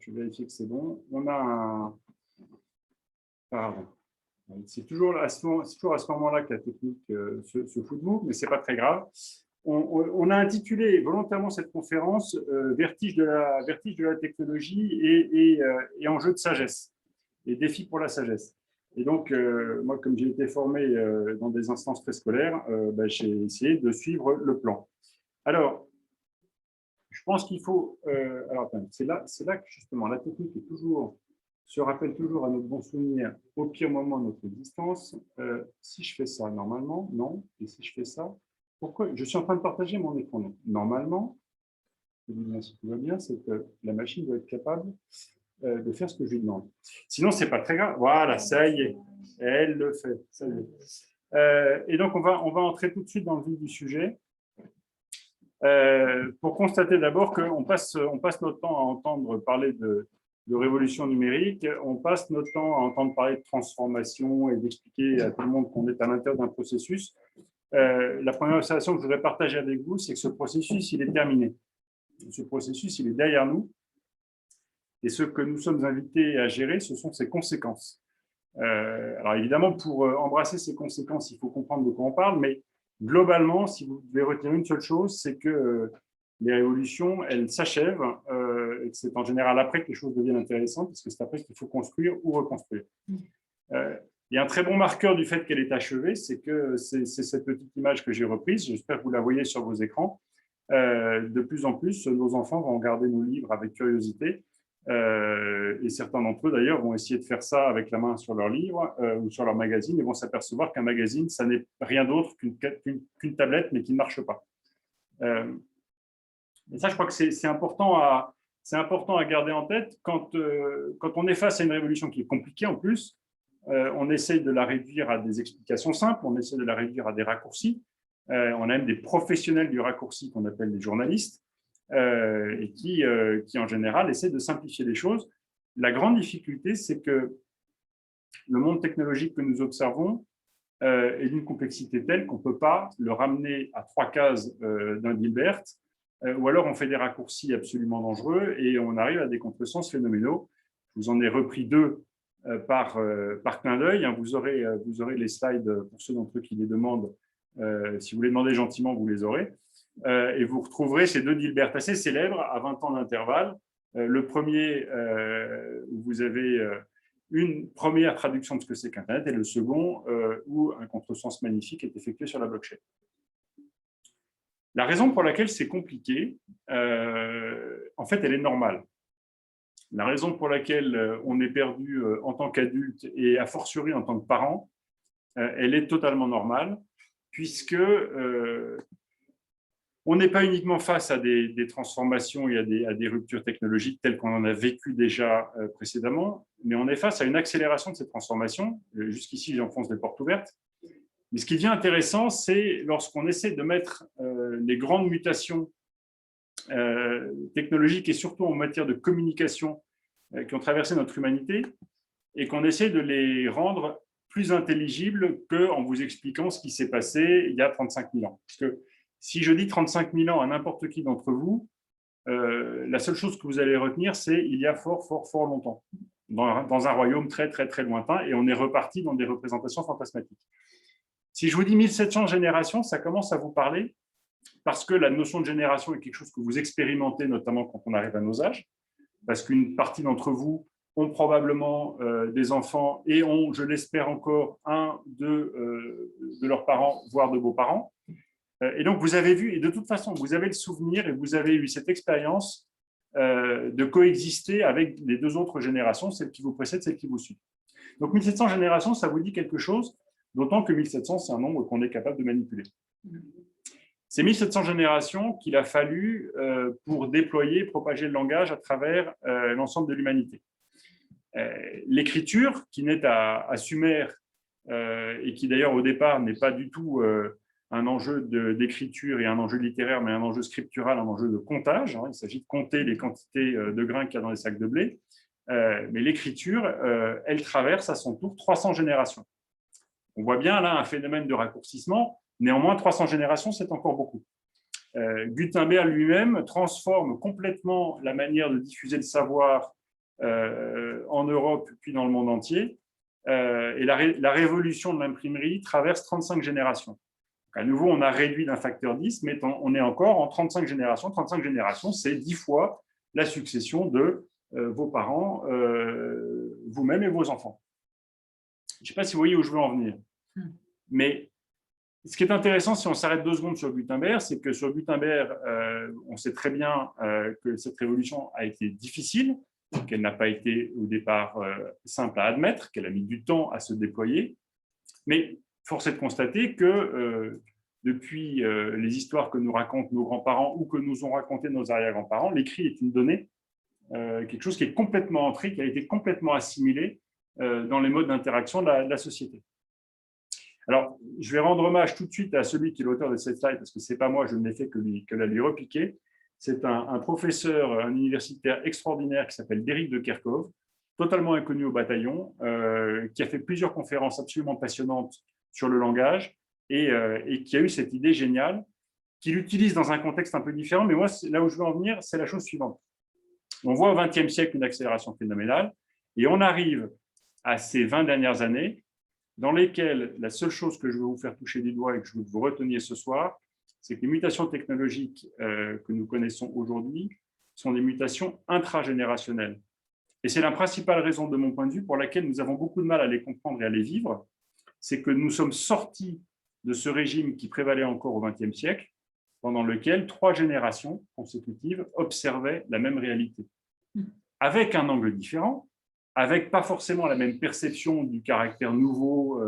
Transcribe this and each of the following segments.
je vais vérifier que c'est bon. On a un... Pardon. C'est toujours à ce moment-là que la technique se fout de nous, mais ce n'est pas très grave. On a intitulé volontairement cette conférence Vertige de la technologie et enjeux de sagesse, et défis pour la sagesse. Et donc, moi, comme j'ai été formé dans des instances préscolaires, j'ai essayé de suivre le plan. Alors, je pense qu'il faut... alors, c'est là que, justement, la technique se rappelle toujours à notre bon souvenir, au pire moment de notre existence. Si je fais ça, normalement, non. Et si je fais ça, pourquoi? Je suis en train de partager mon écran. Donc, normalement, si tout va bien, c'est que la machine doit être capable de faire ce que je lui demande. Sinon, ce n'est pas très grave. Voilà, ça y est, elle le fait. Ça y est. Et donc, on va entrer tout de suite dans le vif du sujet. Pour constater d'abord qu'on passe notre temps à entendre parler de révolution numérique, on passe notre temps à entendre parler de transformation et d'expliquer à tout le monde qu'on est à l'intérieur d'un processus. La première observation que je voudrais partager avec vous, c'est que ce processus, il est terminé. Ce processus, il est derrière nous. Et ce que nous sommes invités à gérer, ce sont ses conséquences. Alors évidemment, pour embrasser ces conséquences, il faut comprendre de quoi on parle, mais globalement, si vous devez retenir une seule chose, c'est que les révolutions, elles s'achèvent, et que c'est en général après que les choses deviennent intéressantes, parce que c'est après qu'il faut construire ou reconstruire. Il y a un très bon marqueur du fait qu'elle est achevée, c'est cette petite image que j'ai reprise, j'espère que vous la voyez sur vos écrans. De plus en plus, nos enfants vont regarder nos livres avec curiosité, et certains d'entre eux, d'ailleurs, vont essayer de faire ça avec la main sur leur livre ou sur leur magazine et vont s'apercevoir qu'un magazine, ça n'est rien d'autre qu'une tablette, mais qui ne marche pas. Et ça, je crois que c'est important à garder en tête quand on est face à une révolution qui est compliquée en plus. On essaye de la réduire à des explications simples, on essaie de la réduire à des raccourcis. On a même des professionnels du raccourci qu'on appelle des journalistes et qui, en général, essaient de simplifier les choses. La grande difficulté, c'est que le monde technologique que nous observons est d'une complexité telle qu'on ne peut pas le ramener à 3 cases d'un Dilbert, ou alors on fait des raccourcis absolument dangereux et on arrive à des contresens phénoménaux. Je vous en ai repris 2 par clin d'œil. Vous aurez les slides pour ceux d'entre eux qui les demandent. Si vous les demandez gentiment, vous les aurez. Et vous retrouverez ces 2 Dilbert assez célèbres à 20 ans d'intervalle. Le premier, où vous avez une première traduction de ce que c'est qu'Internet, et le second, où un contresens magnifique est effectué sur la blockchain. La raison pour laquelle c'est compliqué, en fait, elle est normale. La raison pour laquelle on est perdu en tant qu'adulte et a fortiori en tant que parent, elle est totalement normale, puisque on n'est pas uniquement face à des transformations et à des ruptures technologiques telles qu'on en a vécu déjà précédemment, mais on est face à une accélération de ces transformations. Jusqu'ici, j'enfonce des portes ouvertes. Mais ce qui devient intéressant, c'est lorsqu'on essaie de mettre les grandes mutations technologiques et surtout en matière de communication qui ont traversé notre humanité et qu'on essaie de les rendre plus intelligibles qu'en vous expliquant ce qui s'est passé il y a 35 000 ans. Parce que si je dis 35 000 ans à n'importe qui d'entre vous, la seule chose que vous allez retenir, c'est il y a fort, fort, fort longtemps, dans un royaume très, très, très lointain, et on est reparti dans des représentations fantasmatiques. Si je vous dis 1700 générations, ça commence à vous parler, parce que la notion de génération est quelque chose que vous expérimentez, notamment quand on arrive à nos âges, parce qu'une partie d'entre vous ont probablement des enfants et ont, je l'espère encore, un, deux de leurs parents, voire de beaux-parents. Et donc, vous avez vu, et de toute façon, vous avez le souvenir et vous avez eu cette expérience de coexister avec les 2 autres générations, celle qui vous précède, celle qui vous suit. Donc, 1700 générations, ça vous dit quelque chose, d'autant que 1700, c'est un nombre qu'on est capable de manipuler. C'est 1700 générations qu'il a fallu pour déployer, propager le langage à travers l'ensemble de l'humanité. L'écriture, qui naît à Sumer, et qui d'ailleurs au départ n'est pas du tout un enjeu d'écriture et un enjeu littéraire, mais un enjeu scriptural, un enjeu de comptage. Il s'agit de compter les quantités de grains qu'il y a dans les sacs de blé. Mais l'écriture, elle traverse à son tour 300 générations. On voit bien là un phénomène de raccourcissement. Néanmoins, 300 générations, c'est encore beaucoup. Gutenberg lui-même transforme complètement la manière de diffuser le savoir en Europe puis dans le monde entier. Et la révolution de l'imprimerie traverse 35 générations. Donc, à nouveau, on a réduit d'un facteur 10, mais on est encore en 35 générations. 35 générations, c'est 10 fois la succession de vos parents, vous-même et vos enfants. Je ne sais pas si vous voyez où je veux en venir. Mais ce qui est intéressant, si on s'arrête 2 secondes sur Gutenberg, c'est que sur Gutenberg, on sait très bien que cette révolution a été difficile, qu'elle n'a pas été au départ simple à admettre, qu'elle a mis du temps à se déployer. Mais force est de constater que depuis les histoires que nous racontent nos grands-parents ou que nous ont raconté nos arrière-grands-parents, l'écrit est une donnée, quelque chose qui est complètement entré, qui a été complètement assimilé dans les modes d'interaction de la société. Alors, je vais rendre hommage tout de suite à celui qui est l'auteur de cette slide, parce que ce n'est pas moi, je ne l'ai fait que la lui repiquer. C'est un professeur, un universitaire extraordinaire qui s'appelle Derrick de Kerkhove, totalement inconnu au bataillon, qui a fait plusieurs conférences absolument passionnantes sur le langage et qui a eu cette idée géniale, qu'il utilise dans un contexte un peu différent. Mais moi, là où je veux en venir, c'est la chose suivante. On voit au XXe siècle une accélération phénoménale et on arrive à ces 20 dernières années dans lesquelles la seule chose que je veux vous faire toucher du doigt et que je veux que vous reteniez ce soir, c'est que les mutations technologiques que nous connaissons aujourd'hui sont des mutations intragénérationnelles. Et c'est la principale raison, de mon point de vue, pour laquelle nous avons beaucoup de mal à les comprendre et à les vivre, c'est que nous sommes sortis de ce régime qui prévalait encore au XXe siècle, pendant lequel 3 générations consécutives observaient la même réalité, avec un angle différent, avec pas forcément la même perception du caractère nouveau,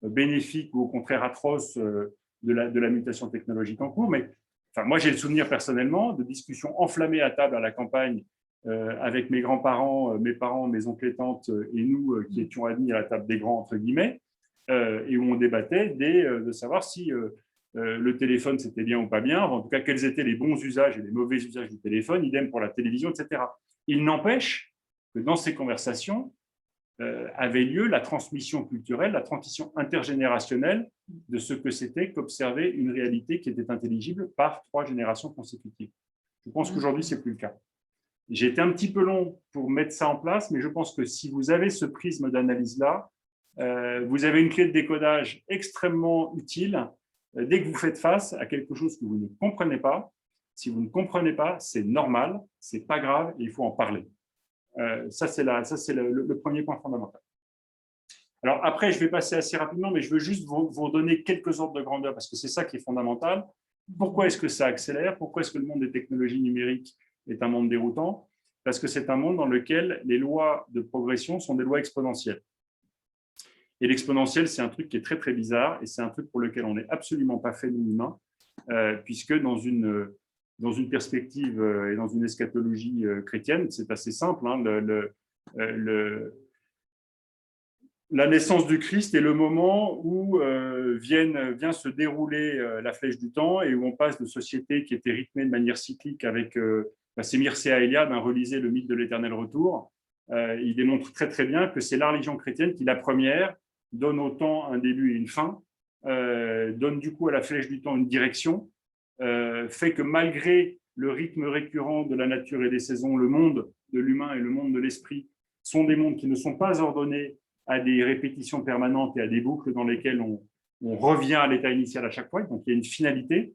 bénéfique ou au contraire atroce de la mutation technologique en cours. Mais enfin, moi, j'ai le souvenir personnellement de discussions enflammées à table à la campagne avec mes grands-parents, mes parents, mes oncles et tantes et nous qui étions admis à la table des grands, entre guillemets, et où on débattait de savoir si le téléphone, c'était bien ou pas bien, en tout cas, quels étaient les bons usages et les mauvais usages du téléphone, idem pour la télévision, etc. Il n'empêche que dans ces conversations avait lieu la transmission culturelle, la transmission intergénérationnelle de ce que c'était qu'observer une réalité qui était intelligible par 3 générations consécutives. Je pense qu'aujourd'hui, ce n'est plus le cas. J'ai été un petit peu long pour mettre ça en place, mais je pense que si vous avez ce prisme d'analyse-là, vous avez une clé de décodage extrêmement utile dès que vous faites face à quelque chose que vous ne comprenez pas. Si vous ne comprenez pas, c'est normal, ce n'est pas grave et il faut en parler. Ça, c'est le premier point fondamental. Alors après, je vais passer assez rapidement, mais je veux juste vous donner quelques ordres de grandeur, parce que c'est ça qui est fondamental. Pourquoi est-ce que ça accélère? Pourquoi est-ce que le monde des technologies numériques est un monde déroutant? Parce que c'est un monde dans lequel les lois de progression sont des lois exponentielles. Et l'exponentielle, c'est un truc qui est très, très bizarre, et c'est un truc pour lequel on n'est absolument pas fait, nous, humains, puisque dans une perspective et dans une eschatologie chrétienne, c'est assez simple. Hein, la naissance du Christ est le moment où vient se dérouler la flèche du temps et où on passe de sociétés qui étaient rythmées de manière cyclique avec c'est Mircea Eliade, relisez le mythe de l'éternel retour. Il démontre très très bien que c'est la religion chrétienne qui, la première, donne au temps un début et une fin, donne du coup à la flèche du temps une direction, fait que malgré le rythme récurrent de la nature et des saisons, le monde de l'humain et le monde de l'esprit sont des mondes qui ne sont pas ordonnés à des répétitions permanentes et à des boucles dans lesquelles on revient à l'état initial à chaque fois, donc il y a une finalité.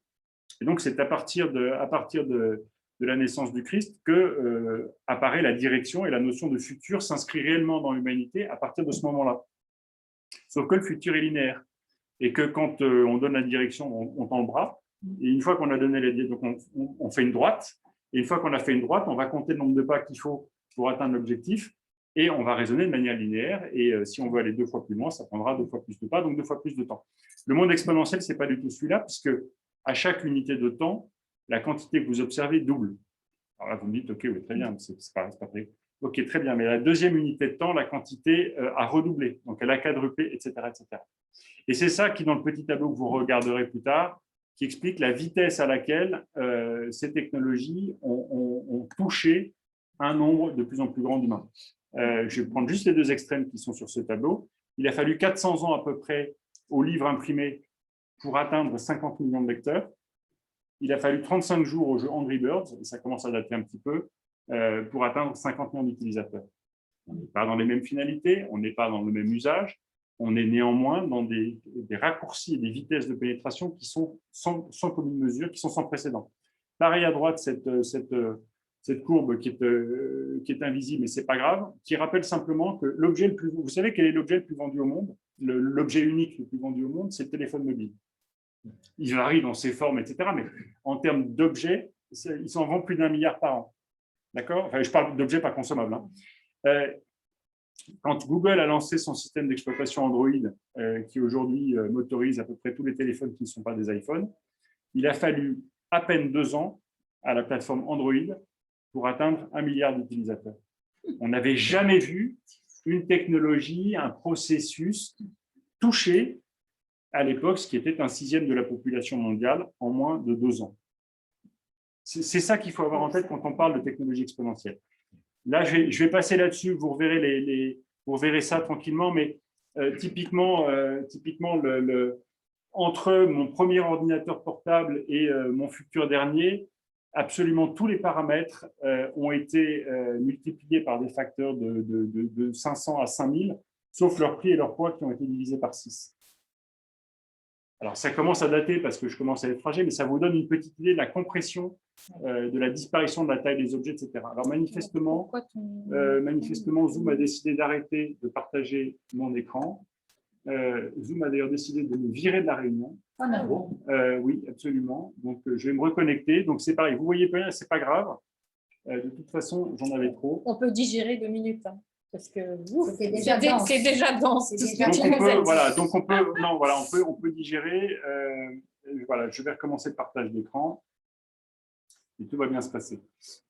Et donc c'est à partir de la naissance du Christ que apparaît la direction et la notion de futur s'inscrit réellement dans l'humanité à partir de ce moment-là. Sauf que le futur est linéaire et que quand on donne la direction, on tend le bras. Et une fois qu'on a donné les donc on fait une droite. Et une fois qu'on a fait une droite, on va compter le nombre de pas qu'il faut pour atteindre l'objectif. Et on va raisonner de manière linéaire. Et si on veut aller 2 fois plus loin, ça prendra 2 fois plus de pas, donc 2 fois plus de temps. Le monde exponentiel, ce n'est pas du tout celui-là, puisque à chaque unité de temps, la quantité que vous observez double. Alors là, vous me dites, OK, oui, très bien, c'est pas très... OK, très bien, mais la deuxième unité de temps, la quantité a redoublé, donc elle a quadruplé, etc., etc. Et c'est ça qui, dans le petit tableau que vous regarderez plus tard, qui explique la vitesse à laquelle ces technologies ont touché un nombre de plus en plus grand d'humains. Je vais prendre juste les 2 extrêmes qui sont sur ce tableau. Il a fallu 400 ans à peu près au livre imprimé pour atteindre 50 millions de lecteurs. Il a fallu 35 jours au jeu Angry Birds, et ça commence à dater un petit peu, pour atteindre 50 millions d'utilisateurs. On n'est pas dans les mêmes finalités, on n'est pas dans le même usage, on est néanmoins dans des raccourcis et des vitesses de pénétration qui sont sans commune mesure, qui sont sans précédent. Pareil à droite, cette courbe qui est invisible, mais ce n'est pas grave, qui rappelle simplement que l'objet le plus... Vous savez quel est l'objet le plus vendu au monde? L'objet unique le plus vendu au monde, c'est le téléphone mobile. Il varie dans ses formes, etc. Mais en termes d'objets, ils s'en vendent plus d'1 milliard par an. D'accord? Enfin, je parle d'objets pas consommables. Hein. Quand Google a lancé son système d'exploitation Android, qui aujourd'hui motorise à peu près tous les téléphones qui ne sont pas des iPhones, il a fallu à peine 2 ans à la plateforme Android pour atteindre 1 milliard d'utilisateurs. On n'avait jamais vu une technologie, un processus toucher à l'époque ce qui était un 1/6 de la population mondiale en moins de 2 ans. C'est ça qu'il faut avoir en tête quand on parle de technologie exponentielle. Là, je vais passer là-dessus, vous reverrez ça tranquillement, mais typiquement entre mon premier ordinateur portable et mon futur dernier, absolument tous les paramètres ont été multipliés par des facteurs de 500 à 5000, sauf leur prix et leur poids qui ont été divisés par 6. Alors, ça commence à dater parce que je commence à être fragile, mais ça vous donne une petite idée de la compression, de la disparition de la taille des objets, etc. Alors, manifestement, Zoom a décidé d'arrêter de partager mon écran. Zoom a d'ailleurs décidé de me virer de la réunion. Oui, absolument. Donc, je vais me reconnecter. Donc, c'est pareil. Vous voyez pas, c'est pas grave. De toute façon, j'en avais trop. On peut digérer 2 minutes. Hein. Parce que c'est déjà dense. Donc on peut digérer. Voilà, je vais recommencer le partage d'écran et tout va bien se passer.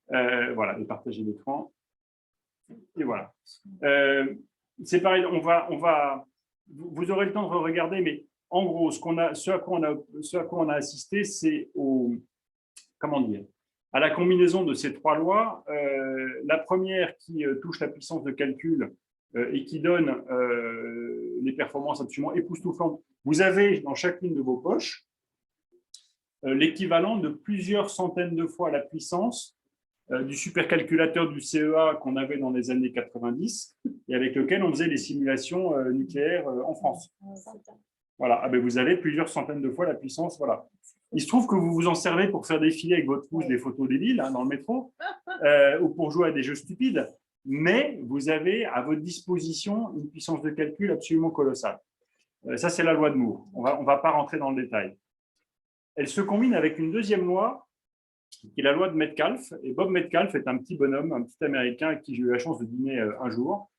Voilà, et partager l'écran. Et voilà. C'est pareil. Vous aurez le temps de regarder, mais en gros, ce à quoi on a assisté, c'est à la combinaison de ces 3 lois. La première qui touche la puissance de calcul et qui donne les performances absolument époustouflantes. Vous avez dans chacune de vos poches l'équivalent de plusieurs centaines de fois la puissance du supercalculateur du CEA qu'on avait dans les années 90 et avec lequel on faisait les simulations nucléaires en France. Voilà, ah ben vous avez plusieurs centaines de fois la puissance. Voilà. Il se trouve que vous vous en servez pour faire défiler avec votre pouce des photos débiles dans le métro ou pour jouer à des jeux stupides, mais vous avez à votre disposition une puissance de calcul absolument colossale. Ça, c'est la loi de Moore. On va pas rentrer dans le détail. Elle se combine avec une deuxième loi, qui est la loi de Metcalfe. Et Bob Metcalfe est un petit bonhomme, un petit Américain avec qui j'ai eu la chance de dîner un jour.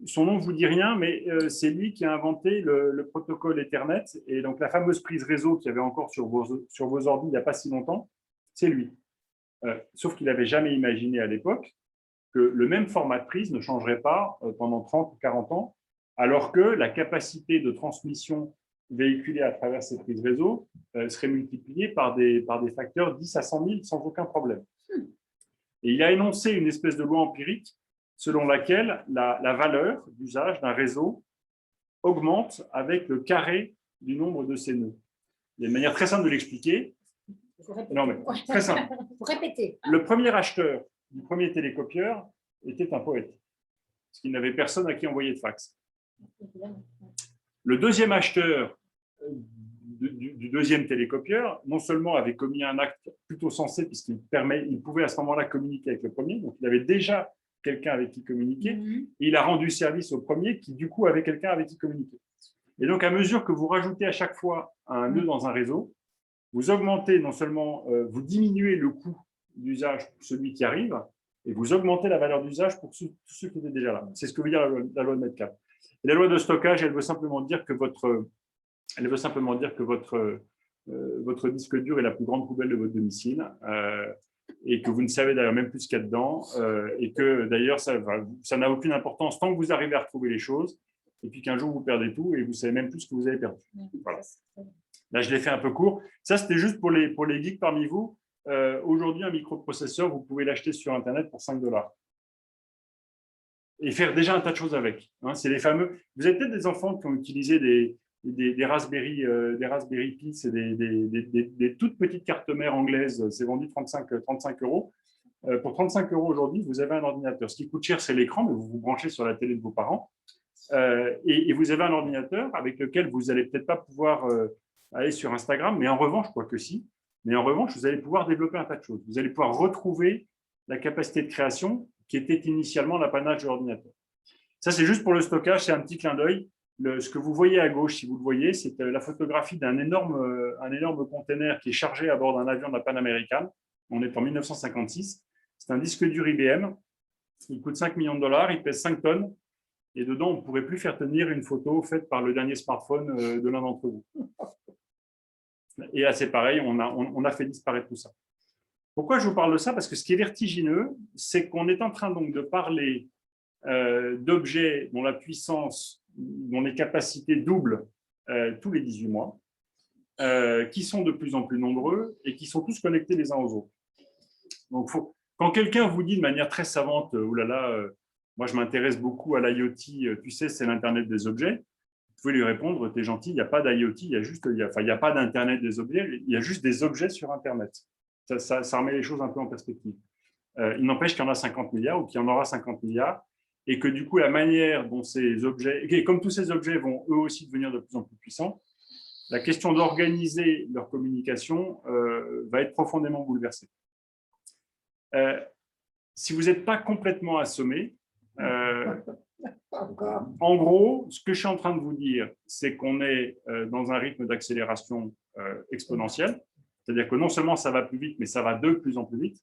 Son nom ne vous dit rien, mais c'est lui qui a inventé le protocole Ethernet. Et donc, la fameuse prise réseau qu'il y avait encore sur vos ordi il n'y a pas si longtemps, c'est lui. Sauf qu'il n'avait jamais imaginé à l'époque que le même format de prise ne changerait pas pendant 30 ou 40 ans, alors que la capacité de transmission véhiculée à travers cette prise réseau serait multipliée par des facteurs 10 à 100 000 sans aucun problème. Et il a énoncé une espèce de loi empirique selon laquelle la valeur d'usage d'un réseau augmente avec le carré du nombre de ses nœuds. Il y a une manière très simple de l'expliquer. Non, mais très simple. Pour répéter. Le premier acheteur du premier télécopieur était un poète, parce qu'il n'avait personne à qui envoyer de fax. Le deuxième acheteur du deuxième télécopieur, non seulement avait commis un acte plutôt sensé, puisqu'il pouvait à ce moment-là communiquer avec le premier, donc il avait déjà quelqu'un avec qui communiquer, et il a rendu service au premier qui, du coup, avait quelqu'un avec qui communiquer. Et donc, à mesure que vous rajoutez à chaque fois un nœud dans un réseau, vous augmentez non seulement, vous diminuez le coût d'usage pour celui qui arrive, et vous augmentez la valeur d'usage pour tous ceux qui étaient déjà là. C'est ce que veut dire la loi de Metcalfe. Et la loi de stockage, elle veut simplement dire que votre disque dur est la plus grande poubelle de votre domicile, et que vous ne savez d'ailleurs même plus ce qu'il y a dedans, et que d'ailleurs ça n'a aucune importance tant que vous arrivez à retrouver les choses, et puis qu'un jour vous perdez tout et vous ne savez même plus ce que vous avez perdu. Voilà. Là, je l'ai fait un peu court. Ça, c'était juste pour les geeks parmi vous. Aujourd'hui, un microprocesseur, vous pouvez l'acheter sur Internet pour 5 $. Et faire déjà un tas de choses avec. Hein, c'est les fameux… Vous avez peut-être des enfants qui ont utilisé des Raspberry Pi, c'est des toutes petites cartes mères anglaises. C'est vendu 35 €. Pour 35 € aujourd'hui, vous avez un ordinateur. Ce qui coûte cher, c'est l'écran, mais vous vous branchez sur la télé de vos parents. Et vous avez un ordinateur avec lequel vous n'allez peut-être pas pouvoir aller sur Instagram, mais en revanche, quoique si, mais en revanche, vous allez pouvoir développer un tas de choses. Vous allez pouvoir retrouver la capacité de création qui était initialement l'apanage de l'ordinateur. Ça, c'est juste pour le stockage, c'est un petit clin d'œil. Ce que vous voyez à gauche, si vous le voyez, c'est la photographie d'un énorme container qui est chargé à bord d'un avion de la Pan American. On est en 1956. C'est un disque dur IBM. Il coûte 5 millions de $, il pèse 5 tonnes. Et dedans, on ne pourrait plus faire tenir une photo faite par le dernier smartphone de l'un d'entre vous. Et là, c'est pareil, on a fait disparaître tout ça. Pourquoi je vous parle de ça? Parce que ce qui est vertigineux, c'est qu'on est en train donc de parler d'objets dont la puissance, dont les capacités doublent tous les 18 mois, qui sont de plus en plus nombreux et qui sont tous connectés les uns aux autres. Donc, quand quelqu'un vous dit de manière très savante, oulala, moi je m'intéresse beaucoup à l'IoT, tu sais, c'est l'Internet des objets, vous pouvez lui répondre, t'es gentil, il n'y a pas d'IoT, il n'y a pas d'Internet des objets, il y a juste des objets sur Internet. Ça remet les choses un peu en perspective. Il n'empêche qu'il y en a 50 milliards ou qu'il y en aura 50 milliards et que du coup, la manière dont ces objets, et comme tous ces objets vont eux aussi devenir de plus en plus puissants, la question d'organiser leur communication va être profondément bouleversée. Si vous n'êtes pas complètement assommé, en gros, ce que je suis en train de vous dire, c'est qu'on est dans un rythme d'accélération exponentielle, c'est-à-dire que non seulement ça va plus vite, mais ça va de plus en plus vite.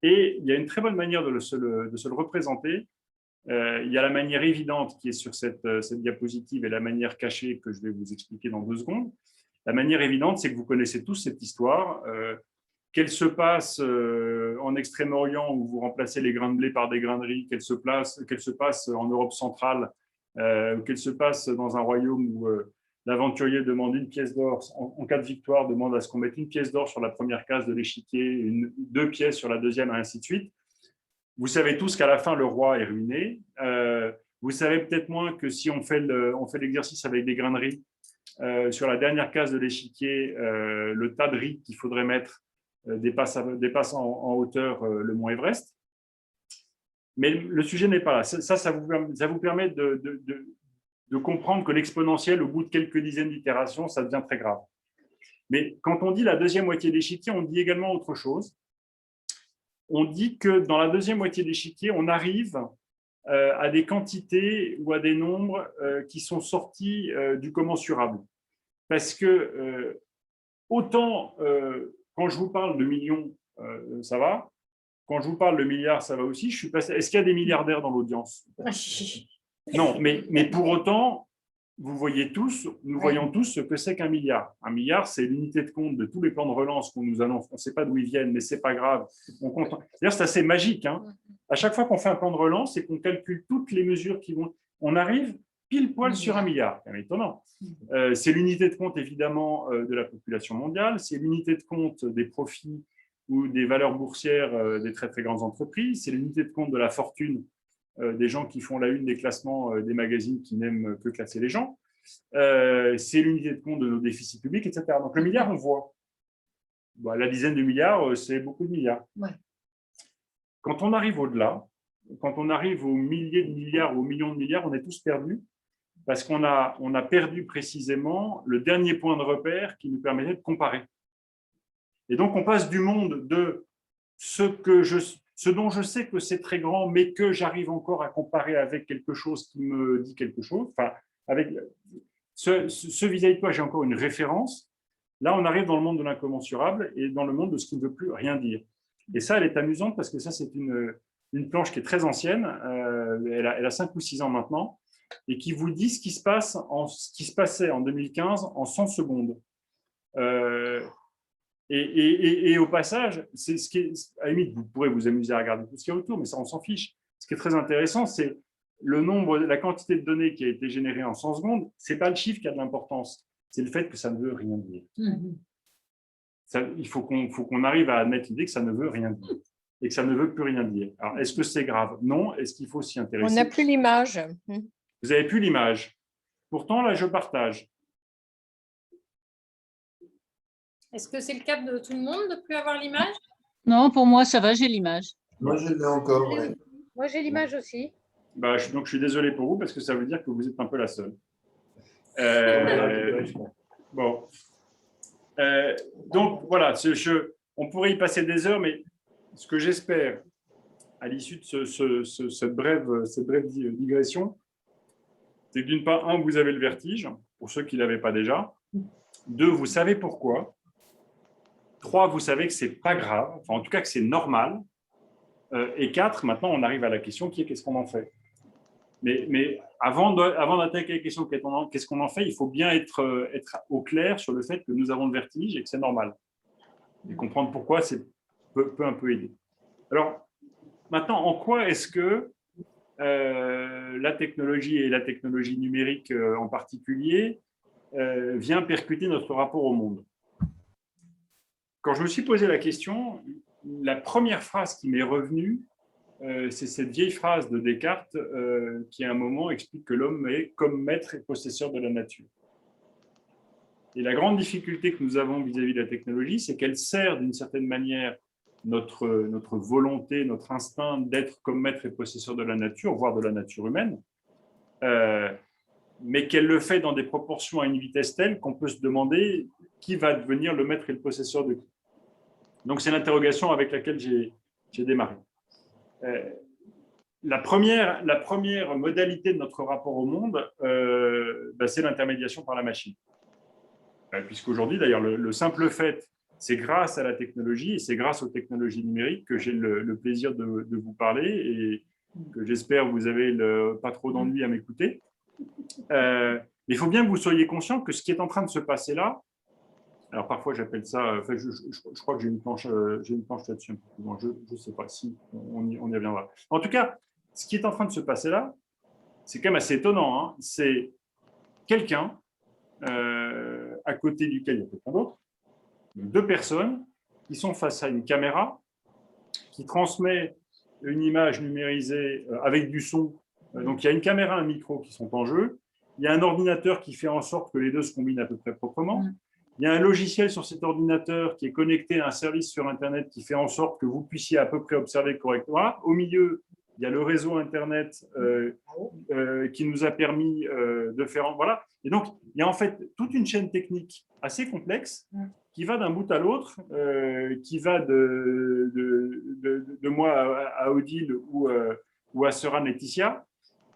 Et il y a une très bonne manière de se le représenter. Il y a la manière évidente qui est sur cette diapositive et la manière cachée que je vais vous expliquer dans 2 secondes. La manière évidente, c'est que vous connaissez tous cette histoire. Qu'elle se passe en Extrême-Orient où vous remplacez les grains de blé par des grains de riz, qu'elle se passe en Europe centrale, qu'elle se passe dans un royaume où l'aventurier demande une pièce d'or, en cas de victoire, demande à ce qu'on mette une pièce d'or sur la première case de l'échiquier, 2 pièces sur la deuxième, et ainsi de suite. Vous savez tous qu'à la fin, le roi est ruiné. Vous savez peut-être moins que si on fait l'exercice avec des grains de riz, sur la dernière case de l'échiquier, le tas de riz qu'il faudrait mettre dépasse en hauteur le mont Everest. Mais le sujet n'est pas là. Ça vous permet de comprendre que l'exponentiel, au bout de quelques dizaines d'itérations, ça devient très grave. Mais quand on dit la deuxième moitié d'échiquier, on dit également autre chose. On dit que dans la deuxième moitié d'échiquier, on arrive à des quantités ou à des nombres qui sont sortis du commensurable. Parce que autant quand je vous parle de millions, ça va. Quand je vous parle de milliards, ça va aussi. Est-ce qu'il y a des milliardaires dans l'audience? Non, mais pour autant, nous voyons tous ce que c'est qu'un milliard. Un milliard, c'est l'unité de compte de tous les plans de relance qu'on nous annonce. On ne sait pas d'où ils viennent, mais ce n'est pas grave. D'ailleurs, c'est assez magique. Hein. À chaque fois qu'on fait un plan de relance et qu'on calcule toutes les mesures qui vont… On arrive pile poil sur un milliard. C'est étonnant. C'est l'unité de compte, évidemment, de la population mondiale. C'est l'unité de compte des profits ou des valeurs boursières des très, très grandes entreprises. C'est l'unité de compte de la fortune des gens qui font la une des classements des magazines qui n'aiment que classer les gens. C'est l'unité de compte de nos déficits publics, etc. Donc, le milliard, on voit. Bon, la dizaine de milliards, c'est beaucoup de milliards. Ouais. Quand on arrive au-delà, quand on arrive aux milliers de milliards, aux millions de milliards, on est tous perdus parce qu'on a perdu précisément le dernier point de repère qui nous permettait de comparer. Et donc, on passe du monde de ce dont je sais que c'est très grand, mais que j'arrive encore à comparer avec quelque chose qui me dit quelque chose, enfin, avec ce vis-à-vis de quoi j'ai encore une référence. Là, on arrive dans le monde de l'incommensurable et dans le monde de ce qui ne veut plus rien dire. Et ça, elle est amusante parce que ça, c'est une planche qui est très ancienne, elle a 5 ou 6 ans maintenant, et qui vous dit ce qui se passait en 2015 en 100 secondes. Et au passage, c'est ce qui est, à la limite, vous pourrez vous amuser à regarder tout ce qu'il y a autour, mais ça, on s'en fiche. Ce qui est très intéressant, c'est la quantité de données qui a été générée en 100 secondes. Ce n'est pas le chiffre qui a de l'importance, c'est le fait que ça ne veut rien dire. Il faut qu'on arrive à admettre l'idée que ça ne veut rien dire et que ça ne veut plus rien dire. Alors, est-ce que c'est grave? Non. Est-ce qu'il faut s'y intéresser? On n'a plus l'image. Vous n'avez plus l'image. Pourtant, là, je partage. Est-ce que c'est le cas de tout le monde de ne plus avoir l'image? Non, pour moi, ça va, j'ai l'image. Moi, je l'ai encore. Ouais. Moi, j'ai l'image aussi. Donc, je suis désolé pour vous parce que ça veut dire que vous êtes un peu la seule. Bon. Donc, voilà, on pourrait y passer des heures, mais ce que j'espère à l'issue de cette brève digression, c'est que d'une part, vous avez le vertige, pour ceux qui ne l'avaient pas déjà. 2, vous savez pourquoi. 3, vous savez que ce n'est pas grave, enfin, en tout cas que c'est normal. Et 4, maintenant, on arrive à la question qui est qu'est-ce qu'on en fait. Mais avant d'attaquer la question qu'est-ce qu'on en fait, il faut bien être au clair sur le fait que nous avons le vertige et que c'est normal. Et comprendre pourquoi peut un peu aider. Alors, maintenant, en quoi est-ce que la technologie et la technologie numérique en particulier vient percuter notre rapport au monde? Quand je me suis posé la question, la première phrase qui m'est revenue, c'est cette vieille phrase de Descartes qui, à un moment, explique que l'homme est comme maître et possesseur de la nature. Et la grande difficulté que nous avons vis-à-vis de la technologie, c'est qu'elle sert d'une certaine manière notre volonté, notre instinct d'être comme maître et possesseur de la nature, voire de la nature humaine, mais qu'elle le fait dans des proportions à une vitesse telle qu'on peut se demander qui va devenir le maître et le possesseur de qui. Donc, c'est l'interrogation avec laquelle j'ai démarré. La première modalité de notre rapport au monde, c'est l'intermédiation par la machine. Puisqu'aujourd'hui, d'ailleurs, le simple fait, c'est grâce à la technologie et c'est grâce aux technologies numériques que j'ai le plaisir de vous parler et que j'espère vous avez pas trop d'ennui à m'écouter. Mais il faut bien que vous soyez conscient que ce qui est en train de se passer là, alors parfois j'appelle ça, je crois que j'ai une planche là-dessus. Bon, je ne sais pas si on y reviendra. En tout cas, ce qui est en train de se passer là, c'est quand même assez étonnant. Hein. C'est quelqu'un à côté duquel il y a quelqu'un d'autre, 2 personnes qui sont face à une caméra qui transmet une image numérisée avec du son. Donc il y a une caméra, un micro qui sont en jeu. Il y a un ordinateur qui fait en sorte que les deux se combinent à peu près proprement. Il y a un logiciel sur cet ordinateur qui est connecté à un service sur Internet qui fait en sorte que vous puissiez à peu près observer correctement. Au milieu, il y a le réseau Internet qui nous a permis de faire… Voilà. Et donc, il y a en fait toute une chaîne technique assez complexe qui va d'un bout à l'autre, qui va de moi à Odile ou à Sera Laetitia.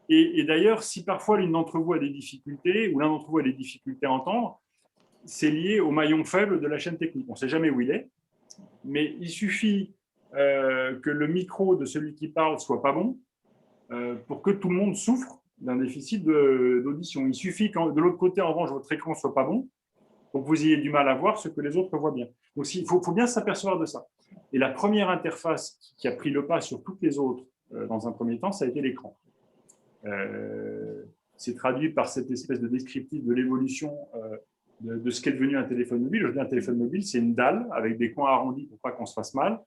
Et d'ailleurs, si parfois l'une d'entre vous a des difficultés ou l'un d'entre vous a des difficultés à entendre, c'est lié au maillon faible de la chaîne technique. On ne sait jamais où il est, mais il suffit que le micro de celui qui parle soit pas bon pour que tout le monde souffre d'un déficit d'audition. Il suffit que de l'autre côté, en revanche, votre écran soit pas bon pour que vous ayez du mal à voir ce que les autres voient bien. Donc, il faut bien s'apercevoir de ça. Et la première interface qui a pris le pas sur toutes les autres dans un premier temps, ça a été l'écran. C'est traduit par cette espèce de descriptif de l'évolution de ce qu'est devenu un téléphone mobile. Aujourd'hui, un téléphone mobile, c'est une dalle avec des coins arrondis pour pas qu'on se fasse mal.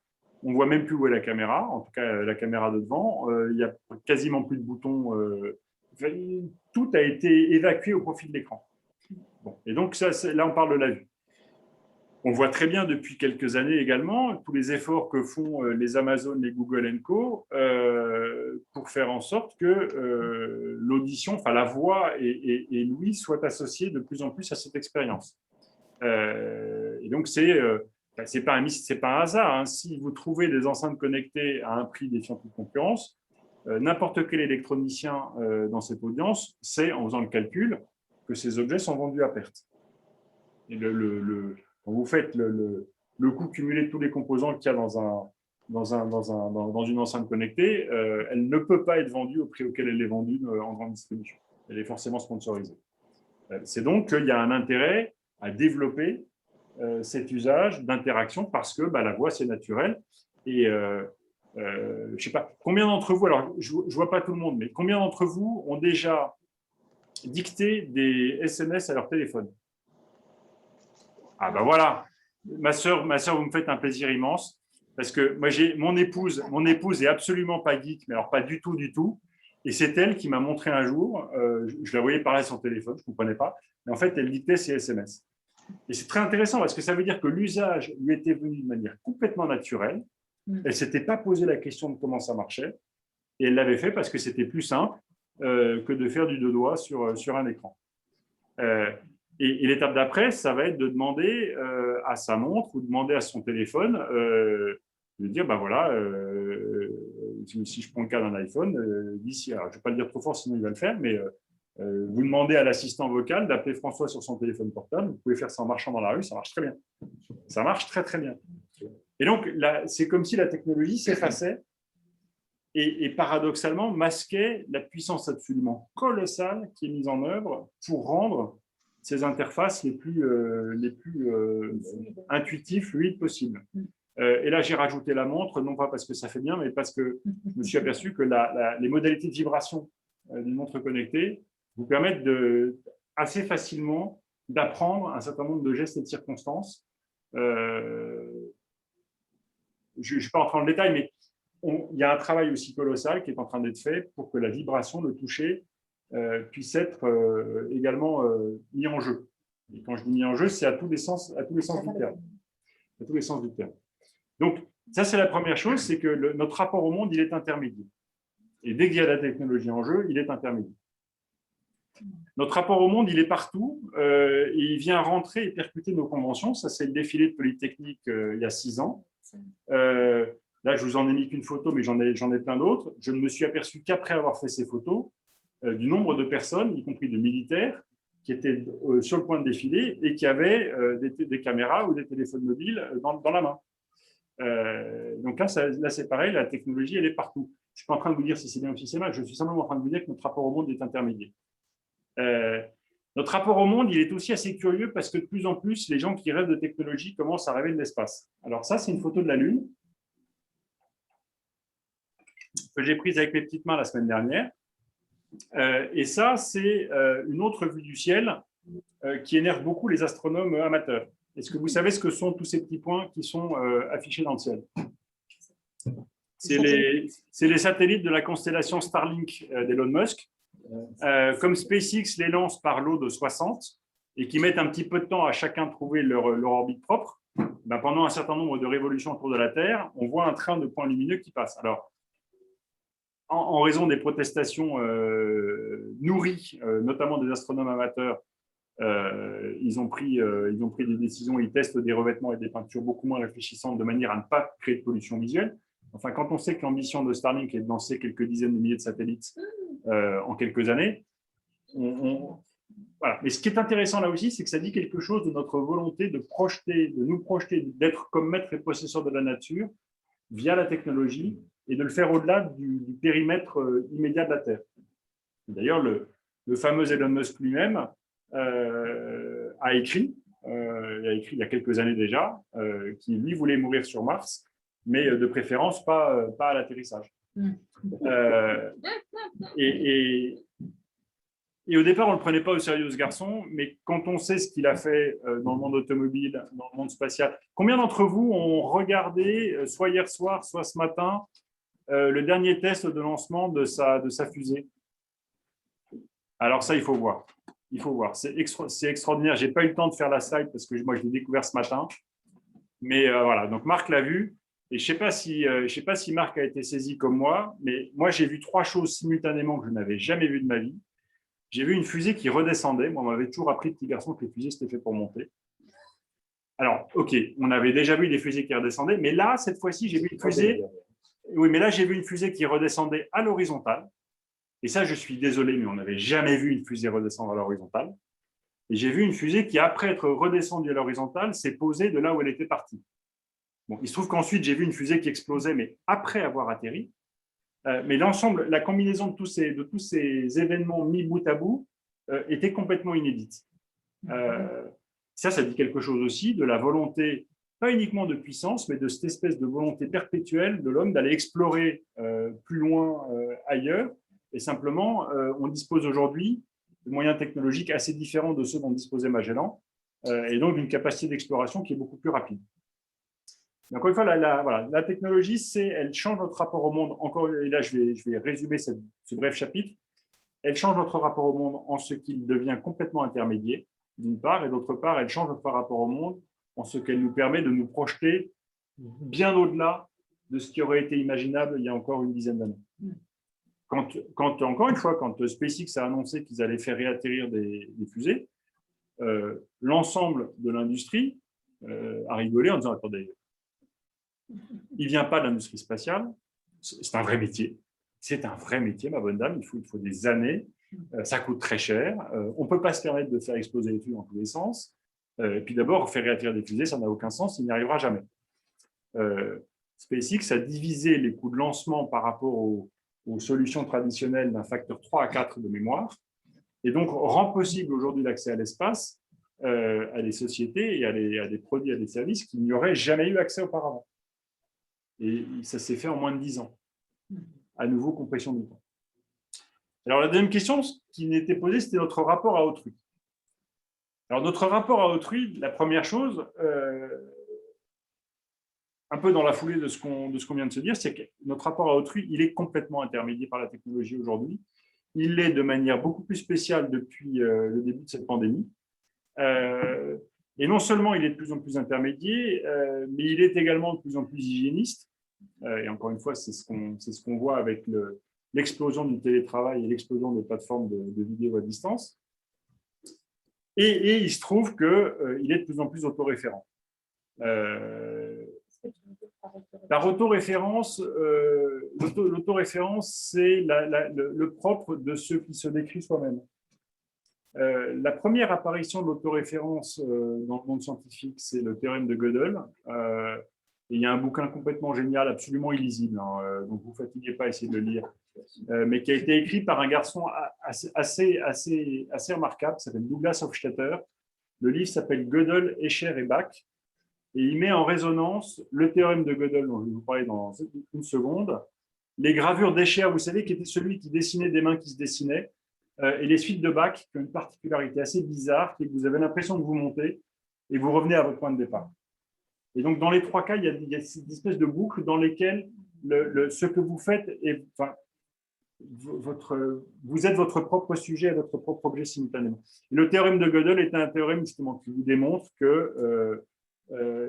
On ne voit même plus où est la caméra, en tout cas la caméra de devant. Il n'y a quasiment plus de boutons. Tout a été évacué au profit de l'écran. Bon. Et donc, là, on parle de la vue. On voit très bien depuis quelques années également tous les efforts que font les Amazon, les Google & Co. Pour faire en sorte que l'audition, enfin la voix et l'ouïe soient associés de plus en plus à cette expérience. Et donc, c'est pas un hasard. Hein. Si vous trouvez des enceintes connectées à un prix défiant toute concurrence, n'importe quel électronicien dans cette audience sait, en faisant le calcul, que ces objets sont vendus à perte. Et quand vous faites le coût cumulé de tous les composants qu'il y a dans une enceinte connectée, elle ne peut pas être vendue au prix auquel elle est vendue en grande distribution. Elle est forcément sponsorisée. C'est donc qu'il y a un intérêt à développer cet usage d'interaction parce que la voix, c'est naturel. Et je ne sais pas, combien d'entre vous, alors je ne vois pas tout le monde, mais combien d'entre vous ont déjà dicté des SMS à leur téléphone? Ah ben voilà, ma sœur, vous me faites un plaisir immense parce que moi, mon épouse est absolument pas geek, mais alors pas du tout. Et c'est elle qui m'a montré un jour, je la voyais parler à son téléphone, je ne comprenais pas, mais en fait, elle dictait ses SMS. Et c'est très intéressant parce que ça veut dire que l'usage lui était venu de manière complètement naturelle. Elle ne s'était pas posé la question de comment ça marchait. Et elle l'avait fait parce que c'était plus simple que de faire du deux doigts sur un écran. Et l'étape d'après, ça va être de demander à sa montre ou demander à son téléphone de dire, ben voilà, si je prends le cas d'un iPhone, d'ici, alors je ne vais pas le dire trop fort, sinon il va le faire, mais vous demandez à l'assistant vocal d'appeler François sur son téléphone portable. Vous pouvez faire ça en marchant dans la rue, ça marche très bien. Ça marche très, très bien. Et donc, c'est comme si la technologie s'effaçait et paradoxalement masquait la puissance absolument colossale qui est mise en œuvre pour rendre ces interfaces les plus intuitives, fluides possibles. Et là, j'ai rajouté la montre, non pas parce que ça fait bien, mais parce que je me suis aperçu que les modalités de vibration d'une montre connectée vous permettent assez facilement d'apprendre un certain nombre de gestes et de circonstances. Je ne vais pas entrer dans le détail, mais il y a un travail aussi colossal qui est en train d'être fait pour que la vibration, le toucher, puisse être également mis en jeu. Et quand je dis mis en jeu, c'est à tous les sens du terme. À tous les sens du terme. Donc, ça, c'est la première chose, c'est que notre rapport au monde, il est intermédiaire. Et dès qu'il y a la technologie en jeu, il est intermédiaire. Notre rapport au monde, il est partout et il vient rentrer et percuter nos conventions. Ça, c'est le défilé de Polytechnique il y a 6 ans. Là, je vous en ai mis qu'une photo, mais j'en ai plein d'autres. Je ne me suis aperçu qu'après avoir fait ces photos du nombre de personnes, y compris de militaires, qui étaient sur le point de défiler et qui avaient des caméras ou des téléphones mobiles dans la main. Donc là, c'est pareil, la technologie, elle est partout. Je ne suis pas en train de vous dire si c'est bien ou si c'est mal, je suis simplement en train de vous dire que notre rapport au monde est intermédiaire. Notre rapport au monde, il est aussi assez curieux parce que de plus en plus, les gens qui rêvent de technologie commencent à rêver de l'espace. Alors ça, c'est une photo de la Lune que j'ai prise avec mes petites mains la semaine dernière. Et ça, c'est une autre vue du ciel qui énerve beaucoup les astronomes amateurs. Est-ce que vous savez ce que sont tous ces petits points qui sont affichés dans le ciel? C'est les satellites de la constellation Starlink d'Elon Musk. Comme SpaceX les lance par lot de 60 et qui mettent un petit peu de temps à chacun de trouver leur orbite propre, ben pendant un certain nombre de révolutions autour de la Terre, on voit un train de points lumineux qui passe. Alors, en raison des protestations nourries, notamment des astronomes amateurs, ils ont pris des décisions, ils testent des revêtements et des peintures beaucoup moins réfléchissantes de manière à ne pas créer de pollution visuelle. Enfin, quand on sait que l'ambition de Starlink est de lancer quelques dizaines de milliers de satellites en quelques années, voilà. Mais ce qui est intéressant là aussi, c'est que ça dit quelque chose de notre volonté de nous projeter, d'être comme maître et possesseur de la nature via la technologie et de le faire au-delà du périmètre immédiat de la Terre. D'ailleurs, le fameux Elon Musk lui-même a écrit il y a quelques années déjà, qu'il lui voulait mourir sur Mars, mais de préférence pas à l'atterrissage. Et au départ, on ne le prenait pas au sérieux, ce garçon, mais quand on sait ce qu'il a fait dans le monde automobile, dans le monde spatial, combien d'entre vous ont regardé, soit hier soir, soit ce matin, le dernier test de lancement de sa fusée? Alors ça, il faut voir. Il faut voir. C'est extraordinaire. Je n'ai pas eu le temps de faire la slide parce que moi, je l'ai découvert ce matin. Mais voilà, donc Marc l'a vu. Et je ne sais pas si Marc a été saisi comme moi, mais moi, j'ai vu 3 choses simultanément que je n'avais jamais vues de ma vie. J'ai vu une fusée qui redescendait. Moi, on m'avait toujours appris, petit garçon, que les fusées, c'était fait pour monter. Alors, OK, on avait déjà vu des fusées qui redescendaient, mais là, cette fois-ci, j'ai vu une fusée. Oui, mais là, j'ai vu une fusée qui redescendait à l'horizontale. Et ça, je suis désolé, mais on n'avait jamais vu une fusée redescendre à l'horizontale. Et j'ai vu une fusée qui, après être redescendue à l'horizontale, s'est posée de là où elle était partie. Bon, il se trouve qu'ensuite, j'ai vu une fusée qui explosait, mais après avoir atterri. Mais l'ensemble, la combinaison de tous ces événements mis bout à bout était complètement inédite. Ça dit quelque chose aussi de la volonté, pas uniquement de puissance, mais de cette espèce de volonté perpétuelle de l'homme d'aller explorer plus loin ailleurs. Et simplement, on dispose aujourd'hui de moyens technologiques assez différents de ceux dont disposait Magellan, et donc d'une capacité d'exploration qui est beaucoup plus rapide. Mais encore une fois, la technologie, elle change notre rapport au monde. Encore, et là, je vais résumer ce bref chapitre. Elle change notre rapport au monde en ce qu'il devient complètement intermédiaire. d'une part, et d'autre part, elle change notre rapport au monde en ce qu'elle nous permet de nous projeter bien au-delà de ce qui aurait été imaginable il y a encore une dizaine d'années. Encore une fois, quand SpaceX a annoncé qu'ils allaient faire réatterrir des fusées, l'ensemble de l'industrie a rigolé en disant « Attendez, il ne vient pas de l'industrie spatiale, c'est un vrai métier. C'est un vrai métier, ma bonne dame, il faut des années, ça coûte très cher, on ne peut pas se permettre de faire exploser les fusées dans tous les sens. Et puis d'abord, faire réatterrir des fusées, ça n'a aucun sens, il n'y arrivera jamais. » SpaceX a divisé les coûts de lancement par rapport aux solutions traditionnelles d'un facteur 3 à 4 de mémoire, et donc rend possible aujourd'hui l'accès à l'espace à des sociétés et à des produits, à des services qui n'y auraient jamais eu accès auparavant. Et ça s'est fait en moins de 10 ans. À nouveau, compression du temps. Alors, la deuxième question qui m'était posée, c'était notre rapport à autrui. Alors, notre rapport à autrui, la première chose, un peu dans la foulée de ce qu'on vient de se dire, c'est que notre rapport à autrui, il est complètement intermédié par la technologie aujourd'hui. Il l'est de manière beaucoup plus spéciale depuis le début de cette pandémie. Et non seulement il est de plus en plus intermédié, mais il est également de plus en plus hygiéniste. Et encore une fois, c'est ce qu'on voit avec l'explosion du télétravail et l'explosion des plateformes de vidéo à distance. Et il se trouve qu'il est de plus en plus autoréférent. La autoréférence, c'est le propre de ce qui se décrit soi-même. La première apparition de l'autoréférence dans le monde scientifique, c'est le théorème de Gödel. Et il y a un bouquin complètement génial, absolument illisible, hein, donc vous ne fatiguez pas à essayer de le lire, mais qui a été écrit par un garçon assez remarquable, qui s'appelle Douglas Hofstadter. Le livre s'appelle Gödel, Escher et Bach. Et il met en résonance le théorème de Gödel, dont je vais vous parler dans une seconde, les gravures d'Escher, vous savez, qui était celui qui dessinait des mains qui se dessinaient, et les suites de Bach, qui ont une particularité assez bizarre, qui est que vous avez l'impression que vous montez et vous revenez à votre point de départ. Et donc, dans les trois cas, il y a cette espèce de boucle dans lesquelles ce que vous faites est, enfin, vous êtes votre propre sujet et votre propre objet simultanément. Et le théorème de Gödel est un théorème justement qui vous démontre que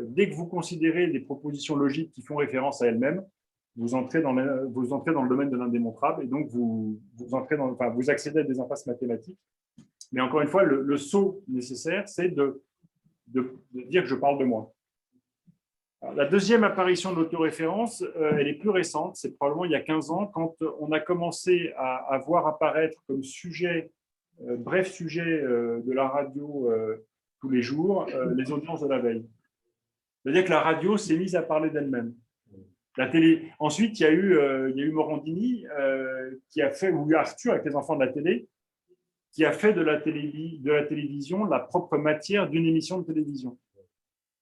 dès que vous considérez des propositions logiques qui font référence à elles-mêmes, vous entrez dans le domaine de l'indémontrable et donc vous accédez à des impasses mathématiques. Mais encore une fois, le saut nécessaire, c'est de dire que je parle de moi. Alors, la deuxième apparition de l'autoréférence, elle est plus récente, c'est probablement il y a 15 ans, quand on a commencé à voir apparaître comme sujet, bref sujet de la radio tous les jours, les audiences de la veille. C'est-à-dire que la radio s'est mise à parler d'elle-même. La télé. Ensuite, il y a eu Morandini qui a fait, ou Arthur avec les enfants de la télé, qui a fait de la télévision la propre matière d'une émission de télévision.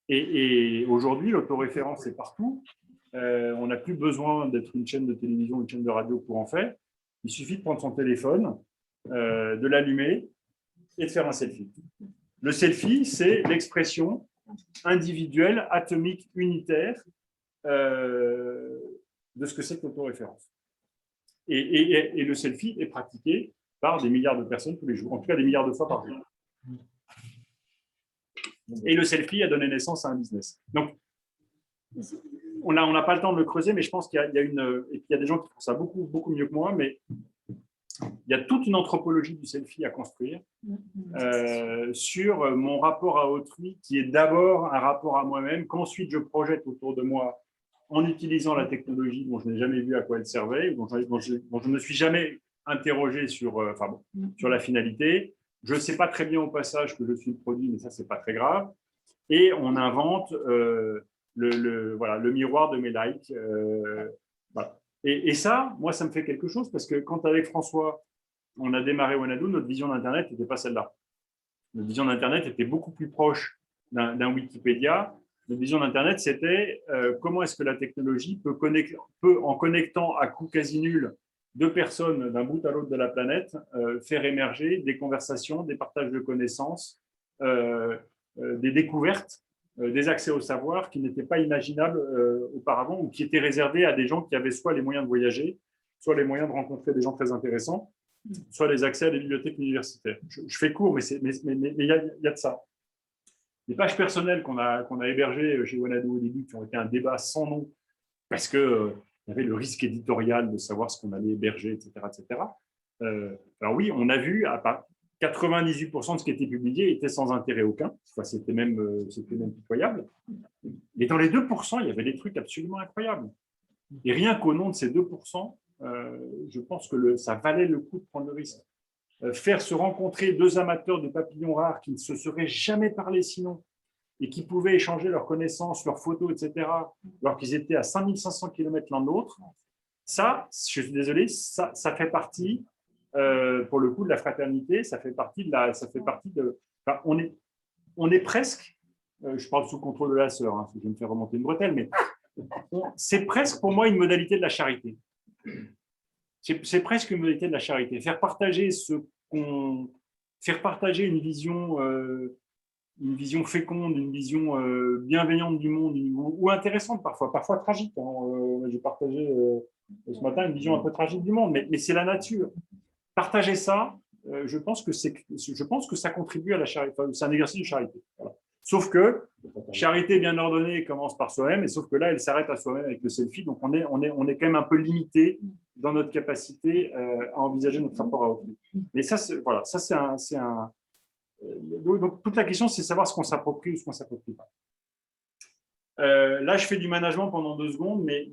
Et aujourd'hui, l'autoréférence est partout. On n'a plus besoin d'être une chaîne de télévision, une chaîne de radio pour en faire. Il suffit de prendre son téléphone, de l'allumer et de faire un selfie. Le selfie, c'est l'expression individuelle, atomique, unitaire de ce que c'est que l'autoréférence. Et le selfie est pratiqué par des milliards de personnes tous les jours, en tout cas des milliards de fois par jour. Et le selfie a donné naissance à un business. Donc, on n'a pas le temps de le creuser, mais je pense qu'il y a des gens qui font ça beaucoup, beaucoup mieux que moi, mais il y a toute une anthropologie du selfie à construire sur mon rapport à autrui, qui est d'abord un rapport à moi-même, qu'ensuite je projette autour de moi en utilisant la technologie dont je n'ai jamais vu à quoi elle servait, dont je ne me suis jamais interrogé sur la finalité. Je ne sais pas très bien au passage que je suis le produit, mais ça, ce n'est pas très grave. Et on invente le miroir de mes likes. Voilà. Et ça, moi, ça me fait quelque chose parce que quand avec François, on a démarré Wanadoo, notre vision d'Internet n'était pas celle-là. Notre vision d'Internet était beaucoup plus proche d'un Wikipédia. Notre vision d'Internet, c'était comment est-ce que la technologie peut, en connectant à coût quasi nul deux personnes d'un bout à l'autre de la planète, faire émerger des conversations, des partages de connaissances, des découvertes, des accès au savoir qui n'étaient pas imaginables auparavant ou qui étaient réservés à des gens qui avaient soit les moyens de voyager, soit les moyens de rencontrer des gens très intéressants, soit les accès à des bibliothèques universitaires. Je fais court, mais il y a de ça. Les pages personnelles qu'on a hébergées chez Wanadoo au début, qui ont été un débat sans nom, parce qu'il y avait le risque éditorial de savoir ce qu'on allait héberger, etc. etc. Alors oui, on a vu, à part 98% de ce qui était publié était sans intérêt aucun, enfin, c'était même pitoyable. Mais dans les 2%, il y avait des trucs absolument incroyables. Et rien qu'au nom de ces 2%, je pense que ça valait le coup de prendre le risque. Faire se rencontrer deux amateurs de papillons rares qui ne se seraient jamais parlé sinon, et qui pouvaient échanger leurs connaissances, leurs photos, etc., alors qu'ils étaient à 5500 km l'un de l'autre, ça, je suis désolé, ça fait partie, pour le coup, de la fraternité, ça fait partie de… Enfin, on est presque, je parle sous contrôle de la sœur, hein, je vais me faire remonter une bretelle, mais c'est presque pour moi une modalité de la charité. C'est presque une modalité de la charité. Faire partager une vision féconde, une vision bienveillante du monde, ou intéressante parfois tragique. Hein. J'ai partagé ce matin une vision un peu tragique du monde, mais c'est la nature. Partager ça, je pense que ça contribue à la charité. Enfin, c'est un exercice de charité. Voilà. Sauf que charité bien ordonnée commence par soi-même, et sauf que là, elle s'arrête à soi-même avec le selfie. Donc, on est quand même un peu limité dans notre capacité à envisager notre rapport à autrui. Mais ça, voilà, ça c'est un… Donc, toute la question, c'est savoir ce qu'on s'approprie ou ce qu'on ne s'approprie pas. Là, je fais du management pendant 2 secondes, mais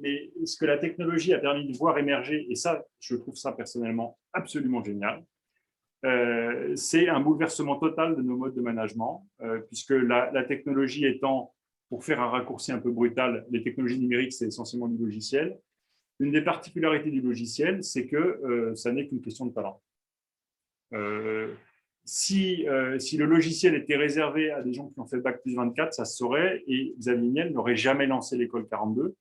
ce que la technologie a permis de voir émerger, et ça, je trouve ça personnellement absolument génial, c'est un bouleversement total de nos modes de management, puisque la technologie étant, pour faire un raccourci un peu brutal, les technologies numériques, c'est essentiellement du logiciel. Une des particularités du logiciel, c'est que ça n'est qu'une question de talent. Si le logiciel était réservé à des gens qui ont fait Bac plus 24, ça se saurait, et Xavier Niel n'aurait jamais lancé l'école 42,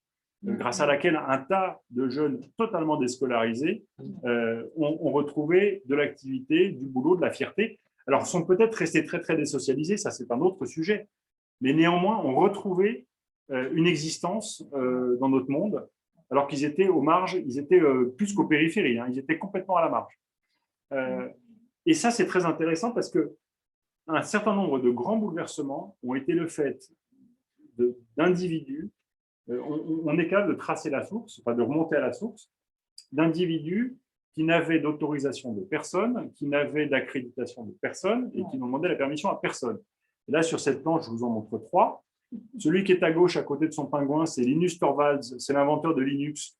grâce à laquelle un tas de jeunes totalement déscolarisés ont retrouvé de l'activité, du boulot, de la fierté. Alors, sont peut-être restés très, très désocialisés, ça c'est un autre sujet, mais néanmoins ont retrouvé une existence dans notre monde, alors qu'ils étaient aux marges, ils étaient plus qu'aux périphéries, hein, ils étaient complètement à la marge. Et ça, c'est très intéressant parce qu'un certain nombre de grands bouleversements ont été le fait d'individus. On est capable de tracer la source, enfin de remonter à la source, d'individus qui n'avaient d'autorisation de personne, qui n'avaient d'accréditation de personne et qui n'ont demandé la permission à personne. Et là, sur cette planche, je vous en montre 3. Celui qui est à gauche, à côté de son pingouin, c'est Linus Torvalds, c'est l'inventeur de Linux.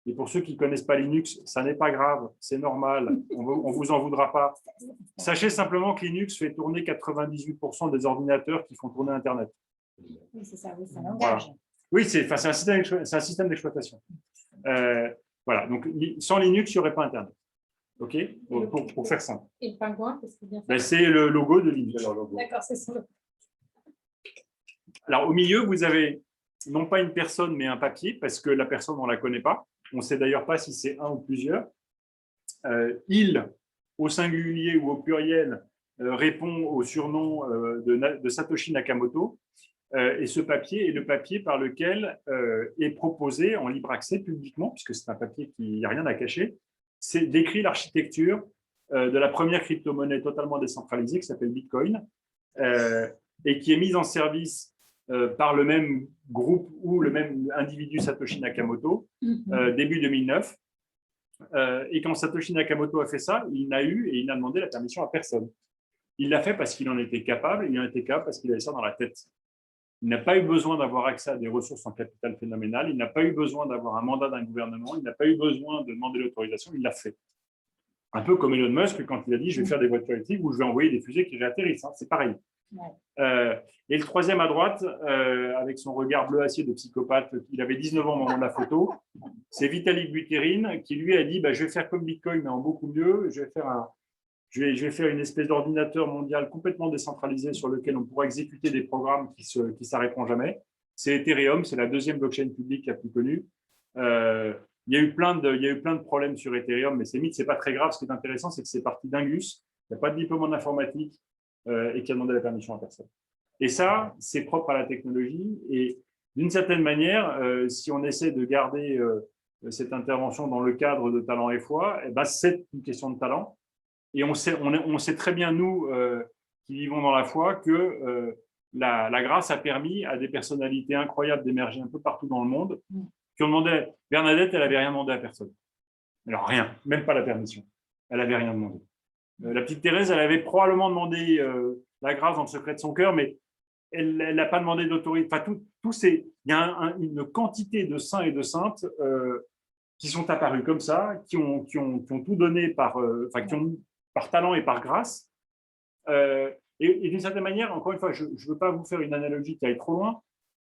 Et pour ceux qui ne connaissent pas Linux, ça n'est pas grave, c'est normal, on ne vous en voudra pas. Sachez simplement que Linux fait tourner 98% des ordinateurs qui font tourner Internet. Oui, c'est ça, oui, c'est un langage. Voilà. Oui, c'est un système d'exploitation. Voilà, donc sans Linux, il n'y aurait pas Internet. OK, pour faire simple. Et le pingouin, qu'est-ce qu'il vient faire? C'est le logo de Linux. D'accord, c'est ça. Alors, au milieu, vous avez non pas une personne, mais un papier, parce que la personne, on ne la connaît pas. On ne sait d'ailleurs pas si c'est un ou plusieurs. Il, au singulier ou au pluriel, répond au surnom de Satoshi Nakamoto. Et ce papier est le papier par lequel est proposé en libre accès publiquement, puisque c'est un papier qui n'y a rien à cacher, c'est décrit l'architecture de la première crypto-monnaie totalement décentralisée qui s'appelle Bitcoin et qui est mise en service par le même groupe ou le même individu Satoshi Nakamoto début 2009. Et quand Satoshi Nakamoto a fait ça, il n'a eu et il n'a demandé la permission à personne. Il l'a fait parce qu'il en était capable, il en était capable parce qu'il avait ça dans la tête. Il n'a pas eu besoin d'avoir accès à des ressources en capital phénoménal, il n'a pas eu besoin d'avoir un mandat d'un gouvernement, il n'a pas eu besoin de demander l'autorisation, il l'a fait. Un peu comme Elon Musk quand il a dit « je vais faire des voitures électriques ou je vais envoyer des fusées qui réatterrissent ». C'est pareil. Ouais. Et le troisième à droite, avec son regard bleu acier de psychopathe, il avait 19 ans au moment de la photo, c'est Vitalik Buterin qui lui a dit « je vais faire comme Bitcoin mais en beaucoup mieux, je vais faire une espèce d'ordinateur mondial complètement décentralisé sur lequel on pourra exécuter des programmes qui ne s'arrêteront jamais. C'est Ethereum, c'est la deuxième blockchain publique la plus connue. Il y a eu plein de problèmes sur Ethereum, mais ce n'est pas très grave. Ce qui est intéressant, c'est que c'est parti d'Ingus, il n'y a pas de diplôme en informatique et qui a demandé la permission à personne. Et ça, c'est propre à la technologie. Et d'une certaine manière, si on essaie de garder cette intervention dans le cadre de Talent et Foi, eh ben, c'est une question de talent. Et on sait très bien, nous, qui vivons dans la foi, que la grâce a permis à des personnalités incroyables d'émerger un peu partout dans le monde, qui ont demandé… Bernadette, elle n'avait rien demandé à personne. Alors rien, même pas la permission. Elle n'avait rien demandé. La petite Thérèse, elle avait probablement demandé la grâce dans le secret de son cœur, mais elle n'a pas demandé d'autorité. Enfin, il y a une quantité de saints et de saintes qui sont apparus comme ça, qui ont tout donné par talent et par grâce. Et d'une certaine manière, encore une fois, je ne veux pas vous faire une analogie qui aille trop loin,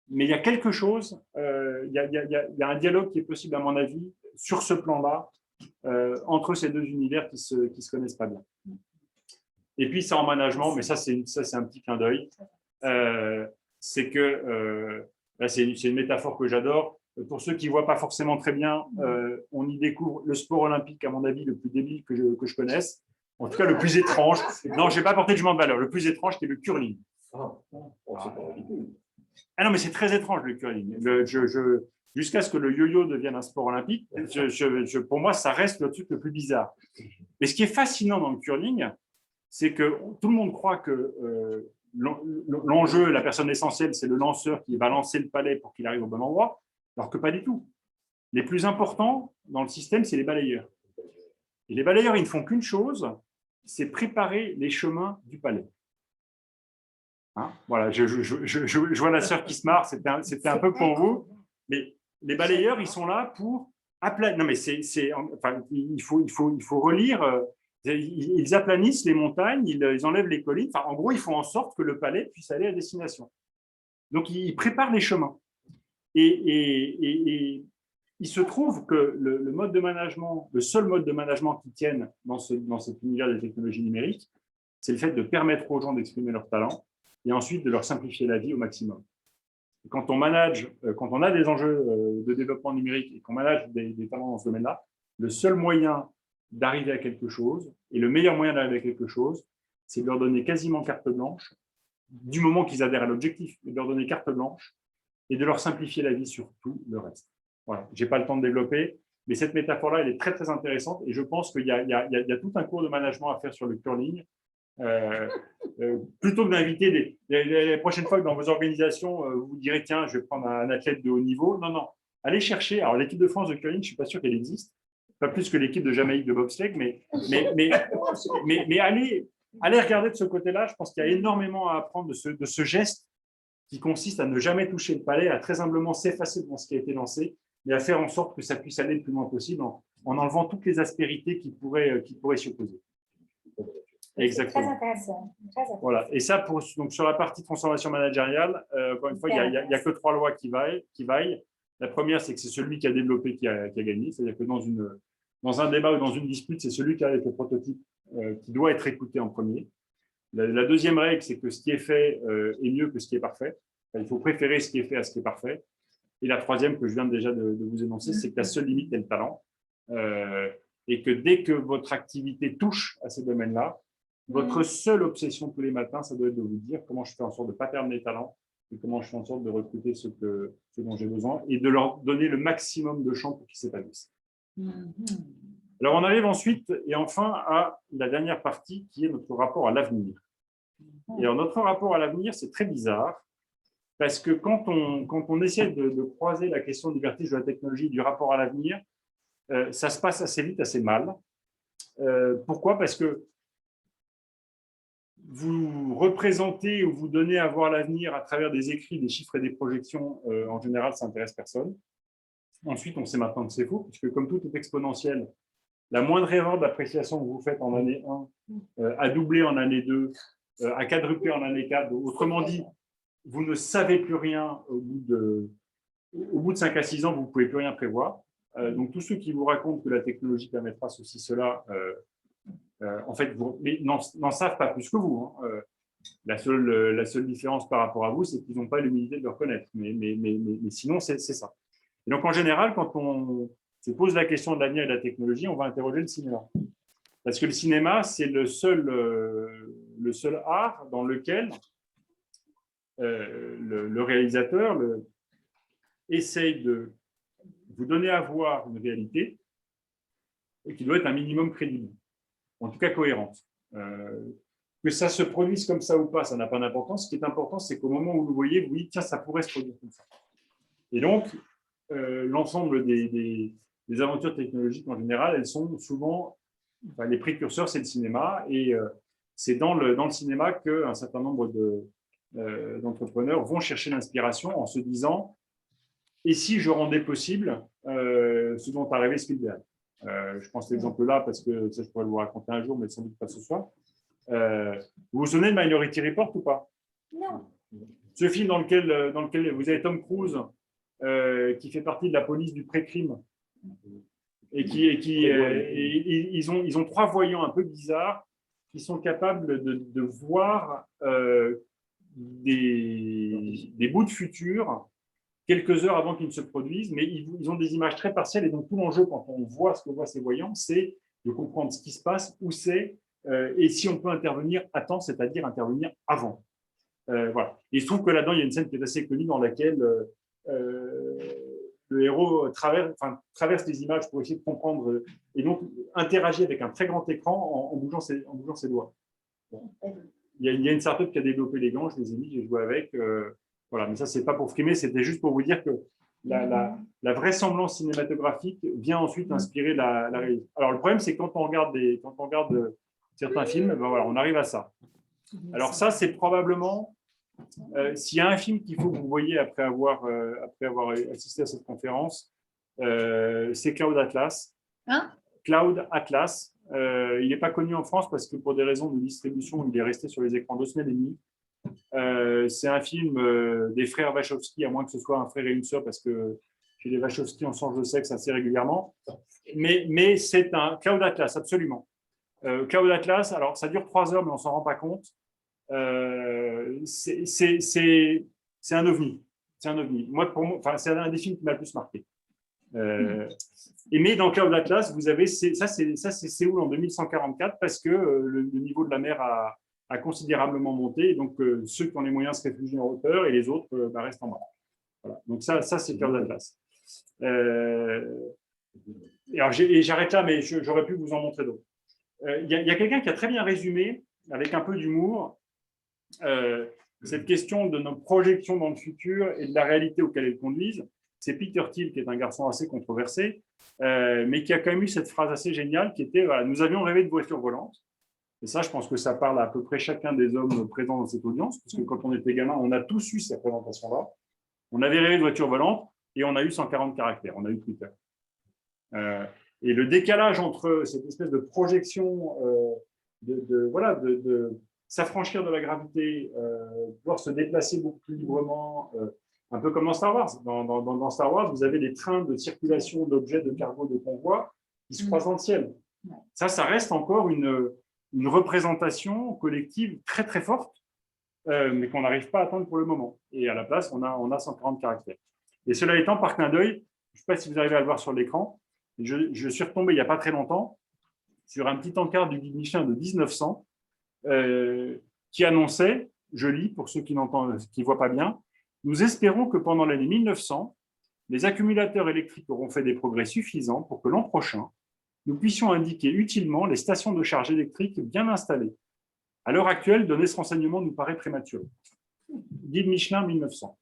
mais il y a quelque chose, il y a un dialogue qui est possible, à mon avis, sur ce plan-là, entre ces deux univers qui se connaissent pas bien. Et puis, ça en management, mais ça, c'est un petit clin d'œil. C'est que, là, c'est une métaphore que j'adore. Pour ceux qui ne voient pas forcément très bien, on y découvre le sport olympique, à mon avis, le plus débile que je connaisse. En tout cas, le plus étrange. Non, je n'ai pas apporté de jugement de valeur. Le plus étrange, c'est le curling. Ah non, mais c'est très étrange, le curling. Jusqu'à ce que le yo-yo devienne un sport olympique, pour moi, ça reste le truc le plus bizarre. Mais ce qui est fascinant dans le curling, c'est que tout le monde croit que l'enjeu, la personne essentielle, c'est le lanceur qui va lancer le palet pour qu'il arrive au bon endroit, alors que pas du tout. Les plus importants dans le système, c'est les balayeurs. Et les balayeurs, ils ne font qu'une chose, c'est préparer les chemins du palet. Hein, voilà, je vois la sœur qui se marre, c'était un peu pour vous. Mais les balayeurs, ils sont là pour aplanir. Non, mais il faut relire. Ils aplanissent les montagnes, ils enlèvent les collines. Enfin, en gros, ils font en sorte que le palet puisse aller à destination. Donc, ils préparent les chemins. Et il se trouve que le mode de management, le seul mode de management qui tienne dans cet univers des technologies numériques, c'est le fait de permettre aux gens d'exprimer leur talent et ensuite de leur simplifier la vie au maximum. Et quand on a des enjeux de développement numérique et qu'on manage des talents dans ce domaine-là, le seul moyen d'arriver à quelque chose, et le meilleur moyen d'arriver à quelque chose, c'est de leur donner quasiment carte blanche, du moment qu'ils adhèrent à l'objectif, de leur donner carte blanche et de leur simplifier la vie sur tout le reste. Voilà. Je n'ai pas le temps de développer, mais cette métaphore-là, elle est très, très intéressante et je pense qu'il y a tout un cours de management à faire sur le curling. Plutôt que d'inviter les prochaines fois que dans vos organisations, vous vous direz, tiens, je vais prendre un athlète de haut niveau. Non, non. Allez chercher. Alors, l'équipe de France de curling, je ne suis pas sûr qu'elle existe. Pas plus que l'équipe de Jamaïque de bobsleigh, mais allez regarder de ce côté-là. Je pense qu'il y a énormément à apprendre de ce geste qui consiste à ne jamais toucher le palet, à très humblement s'effacer devant ce qui a été lancé, et à faire en sorte que ça puisse aller le plus loin possible en enlevant toutes les aspérités qui pourraient s'y opposer. Exactement. Très intéressant. Voilà. Et ça, donc sur la partie transformation managériale, encore une fois, il n'y a que 3 lois qui vaillent. La première, c'est que c'est celui qui a développé qui a gagné. C'est-à-dire que dans un débat ou dans une dispute, c'est celui qui a avec le prototype qui doit être écouté en premier. La deuxième règle, c'est que ce qui est fait est mieux que ce qui est parfait. Enfin, il faut préférer ce qui est fait à ce qui est parfait. Et la troisième, que je viens déjà de vous énoncer, c'est que la seule limite est le talent. Et que dès que votre activité touche à ces domaines-là, votre seule obsession tous les matins, ça doit être de vous dire comment je fais en sorte de ne pas perdre mes talents et comment je fais en sorte de recruter ce dont j'ai besoin et de leur donner le maximum de champs pour qu'ils s'épanouissent. Alors, on arrive ensuite et enfin à la dernière partie qui est notre rapport à l'avenir. Et alors, notre rapport à l'avenir, c'est très bizarre parce que quand on essaie de croiser la question du vertige de la technologie, du rapport à l'avenir, ça se passe assez vite, assez mal. Pourquoi ? Parce que vous représentez ou vous donnez à voir l'avenir à travers des écrits, des chiffres et des projections, en général, ça n'intéresse personne. Ensuite, on sait maintenant que c'est faux, puisque comme tout est exponentiel, la moindre erreur d'appréciation que vous faites en année 1 a doublé en année 2, a quadruplé en année 4. Autrement dit, vous ne savez plus rien au bout de 5 à 6 ans, vous ne pouvez plus rien prévoir. Donc, tous ceux qui vous racontent que la technologie permettra ceci, cela, en fait, n'en savent pas plus que vous. Hein. La seule différence par rapport à vous, c'est qu'ils n'ont pas l'humilité de le reconnaître. Mais sinon, c'est ça. Et donc, en général, quand on se pose la question de l'avenir et de la technologie, on va interroger le cinéma. Parce que le cinéma, c'est le seul art dans lequel le réalisateur essaye de vous donnez à voir une réalité et qui doit être un minimum crédible, en tout cas cohérente. Que ça se produise comme ça ou pas, ça n'a pas d'importance. Ce qui est important, c'est qu'au moment où vous voyez, vous dites, tiens, ça pourrait se produire comme ça. Et donc, l'ensemble des aventures technologiques en général, elles sont souvent, les précurseurs, c'est le cinéma, et c'est dans le cinéma qu'un certain nombre d'entrepreneurs vont chercher l'inspiration en se disant, et si je rendais possible ce dont a rêvé Spielberg. Je pense à l'exemple là, parce que ça, je pourrais vous raconter un jour, mais sans doute pas ce soir. Vous vous souvenez de Minority Report ou pas? Non. Ce film dans lequel vous avez Tom Cruise, qui fait partie de la police du pré-crime, et ils ont 3 voyants un peu bizarres qui sont capables de voir des bouts de futur quelques heures avant qu'ils ne se produisent, mais ils ont des images très partielles, et donc tout l'enjeu quand on voit ce que voient ces voyants, c'est de comprendre ce qui se passe, où c'est, et si on peut intervenir à temps, c'est-à-dire intervenir avant. Voilà. Et il se trouve que là-dedans, il y a une scène qui est assez connue dans laquelle le héros traverse les images pour essayer de comprendre et donc interagit avec un très grand écran en bougeant ses doigts. Bon. Il y a une startup qui a développé les gants, je les ai mis, j'ai joué avec. Voilà, mais ça, c'est pas pour frimer, c'était juste pour vous dire que la vraisemblance cinématographique vient ensuite inspirer la réalité. Alors, le problème, c'est que quand on regarde certains films, ben voilà, on arrive à ça. Alors ça, c'est probablement, s'il y a un film qu'il faut que vous voyez après avoir assisté à cette conférence, c'est Cloud Atlas. Hein? Cloud Atlas. Il n'est pas connu en France parce que pour des raisons de distribution, il est resté sur les écrans 2 semaines et demie. C'est un film des frères Wachowski, à moins que ce soit un frère et une sœur, parce que chez les Wachowski, on change de sexe assez régulièrement. Mais c'est un Cloud Atlas, absolument. Cloud Atlas, alors ça dure 3 heures, mais on ne s'en rend pas compte. C'est un ovni. C'est un ovni. C'est un des films qui m'a le plus marqué. Mais dans Cloud Atlas, vous avez ça, c'est Séoul en 2144 parce que le niveau de la mer a considérablement monté. Et donc, ceux qui ont les moyens se réfugient en hauteur et les autres restent en bas. Voilà. Donc, ça c'est Cloud Atlas. Et j'arrête là, mais j'aurais pu vous en montrer d'autres. Il y a quelqu'un qui a très bien résumé, avec un peu d'humour, cette question de nos projections dans le futur et de la réalité auquel elles conduisent. C'est Peter Thiel, qui est un garçon assez controversé, mais qui a quand même eu cette phrase assez géniale qui était voilà, « Nous avions rêvé de voitures volantes ». Et ça, je pense que ça parle à peu près chacun des hommes présents dans cette audience, parce que quand on était gamin, on a tous eu cette présentation-là. On avait rêvé de voitures volantes et on a eu 140 caractères, on a eu Twitter. Et le décalage entre cette espèce de projection de s'affranchir de la gravité, pouvoir se déplacer beaucoup plus librement, un peu comme dans Star Wars. Dans Star Wars, vous avez des trains de circulation d'objets, de cargo, de convois qui se croisent dans le ciel. Ça reste encore une représentation collective très, très forte, mais qu'on n'arrive pas à atteindre pour le moment. Et à la place, on a 140 caractères. Et cela étant, par clin d'œil, je ne sais pas si vous arrivez à le voir sur l'écran, je suis retombé il n'y a pas très longtemps sur un petit encart du guide Michelin de 1900 qui annonçait, je lis pour ceux qui ne voient pas bien, « Nous espérons que pendant l'année 1900, les accumulateurs électriques auront fait des progrès suffisants pour que l'an prochain, nous puissions indiquer utilement les stations de charge électrique bien installées. À l'heure actuelle, donner ce renseignement nous paraît prématuré. » Guide Michelin 1900.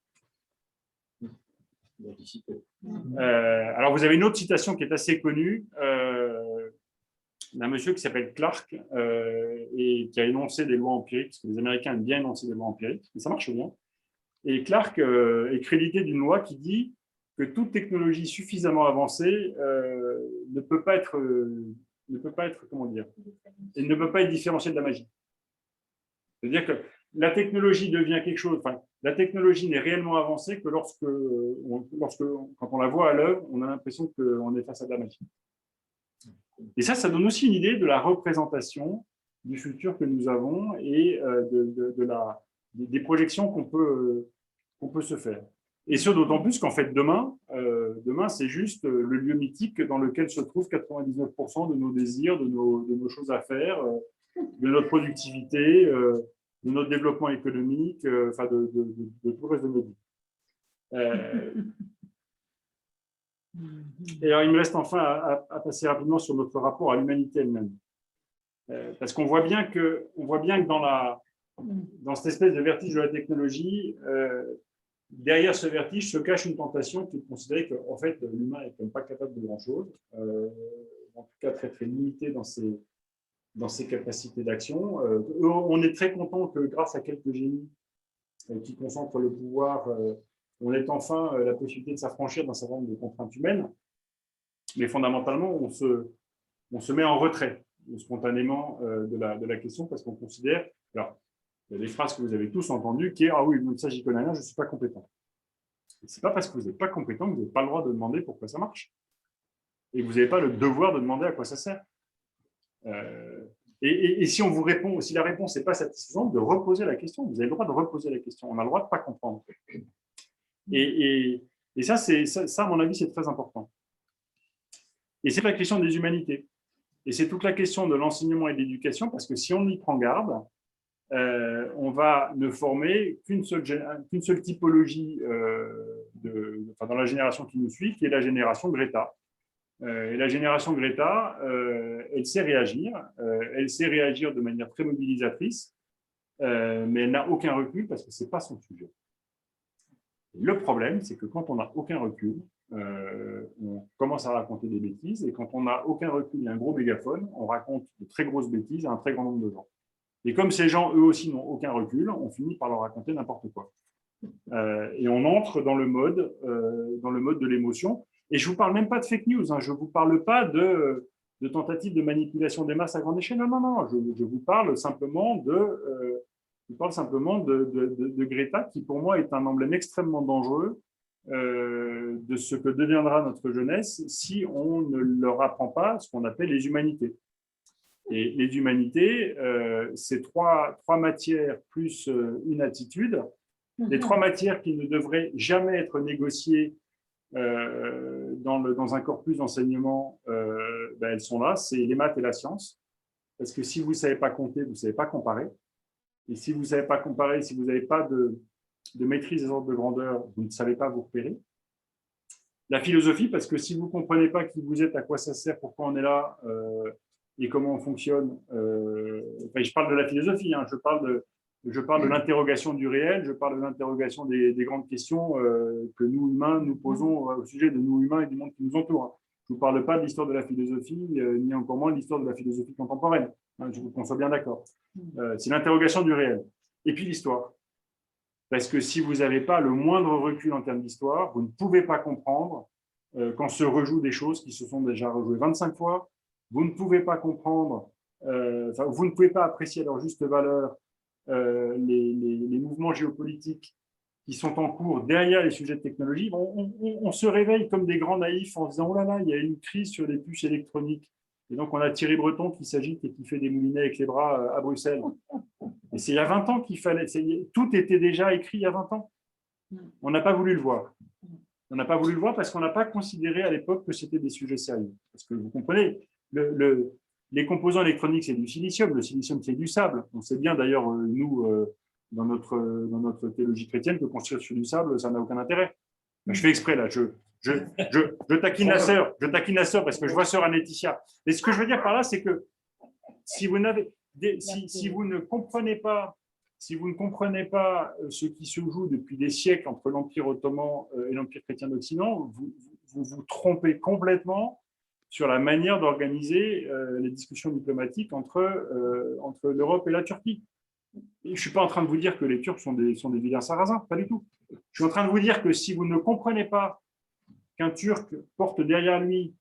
Alors, vous avez une autre citation qui est assez connue d'un monsieur qui s'appelle Clark et qui a énoncé des lois empiriques, parce que les Américains aiment bien énoncer des lois empiriques, mais ça marche bien. Et Clark est crédité d'une loi qui dit que toute technologie suffisamment avancée ne peut pas être, comment dire, elle ne peut pas être différenciée de la magie. C'est-à-dire que la technologie devient quelque chose, la technologie n'est réellement avancée que quand on la voit à l'œuvre, on a l'impression qu'on est face à de la magie. Et ça donne aussi une idée de la représentation du futur que nous avons et des projections qu'on peut se faire. Et ce, d'autant plus qu'en fait, demain c'est juste le lieu mythique dans lequel se trouvent 99% de nos désirs, de nos choses à faire, de notre productivité, de notre développement économique, de tout le reste de notre vie. Et alors, il me reste enfin à passer rapidement sur notre rapport à l'humanité elle-même. Parce qu'on voit bien que dans cette espèce de vertige de la technologie, derrière ce vertige se cache une tentation qui est de considérer qu'en fait, l'humain n'est quand même pas capable de grand-chose, en tout cas très, très limité dans ses capacités d'action. On est très content que grâce à quelques génies qui concentrent le pouvoir, on ait enfin la possibilité de s'affranchir d'un certain nombre de contraintes humaines. Mais fondamentalement, on se met en retrait spontanément de la question parce qu'on considère, alors il y a des phrases que vous avez tous entendues qui est « Ah oui, ça j'y connais rien, je ne suis pas compétent ». Ce n'est pas parce que vous n'êtes pas compétent que vous n'avez pas le droit de demander pourquoi ça marche. Et vous n'avez pas le devoir de demander à quoi ça sert. Et si on vous répond, si la réponse n'est pas satisfaisante, de reposer la question. Vous avez le droit de reposer la question. On a le droit de ne pas comprendre. Et ça, à mon avis, c'est très important. Et c'est la question des humanités. Et c'est toute la question de l'enseignement et de l'éducation, parce que si on y prend garde, on va ne former qu'une seule typologie dans la génération qui nous suit, qui est la génération Greta. Et la génération Greta, elle sait réagir de manière très mobilisatrice, mais elle n'a aucun recul parce que ce n'est pas son sujet. Et le problème, c'est que quand on n'a aucun recul, on commence à raconter des bêtises, et quand on n'a aucun recul, il y a un gros mégaphone, on raconte de très grosses bêtises à un très grand nombre de gens. Et comme ces gens, eux aussi, n'ont aucun recul, on finit par leur raconter n'importe quoi. Et on entre dans le mode de l'émotion. Et je ne vous parle même pas de fake news, hein. Je ne vous parle pas de tentatives de manipulation des masses à grande échelle. Non. Je vous parle simplement de Greta, qui pour moi est un emblème extrêmement dangereux de ce que deviendra notre jeunesse si on ne leur apprend pas ce qu'on appelle les humanités. Et les humanités, c'est trois matières plus une attitude. Les trois matières qui ne devraient jamais être négociées dans un corpus d'enseignement, elles sont là, c'est les maths et la science. Parce que si vous ne savez pas compter, vous ne savez pas comparer. Et si vous ne savez pas comparer, si vous n'avez pas de maîtrise des ordres de grandeur, vous ne savez pas vous repérer. La philosophie, parce que si vous ne comprenez pas qui vous êtes, à quoi ça sert, pourquoi on est là et comment on fonctionne, je parle de la philosophie, hein, je parle de l'interrogation du réel, je parle de l'interrogation des grandes questions que nous, humains, nous posons au sujet de nous, humains, et du monde qui nous entoure. Je ne vous parle pas de l'histoire de la philosophie, ni encore moins de l'histoire de la philosophie contemporaine. Hein, je veux qu'on soit bien d'accord. C'est l'interrogation du réel. Et puis l'histoire. Parce que si vous n'avez pas le moindre recul en termes d'histoire, vous ne pouvez pas comprendre quand se rejouent des choses qui se sont déjà rejouées 25 fois. Vous ne pouvez pas comprendre, vous ne pouvez pas apprécier à leur juste valeur les mouvements géopolitiques qui sont en cours derrière les sujets de technologie. On se réveille comme des grands naïfs en se disant « Oh là là, il y a une crise sur les puces électroniques ». Et donc, on a Thierry Breton qui s'agite et qui fait des moulinets avec les bras à Bruxelles. Et c'est il y a 20 ans qu'il fallait… Tout était déjà écrit il y a 20 ans. On n'a pas voulu le voir. On n'a pas voulu le voir parce qu'on n'a pas considéré à l'époque que c'était des sujets sérieux. Parce que vous comprenez, les composants électroniques, c'est du silicium. Le silicium, c'est du sable. On sait bien d'ailleurs, nous, dans notre théologie chrétienne, que construire sur du sable, ça n'a aucun intérêt. Je fais exprès, là. Je taquine la sœur. Je taquine la sœur parce que je vois sœur Anne-Laetitia. Et ce que je veux dire par là, c'est que si vous ne comprenez pas ce qui se joue depuis des siècles entre l'Empire ottoman et l'Empire chrétien d'Occident, vous vous trompez complètement sur la manière d'organiser les discussions diplomatiques entre l'Europe et la Turquie. Et je ne suis pas en train de vous dire que les Turcs sont des vilains sarrasins, pas du tout. Je suis en train de vous dire que si vous ne comprenez pas qu'un Turc porte derrière lui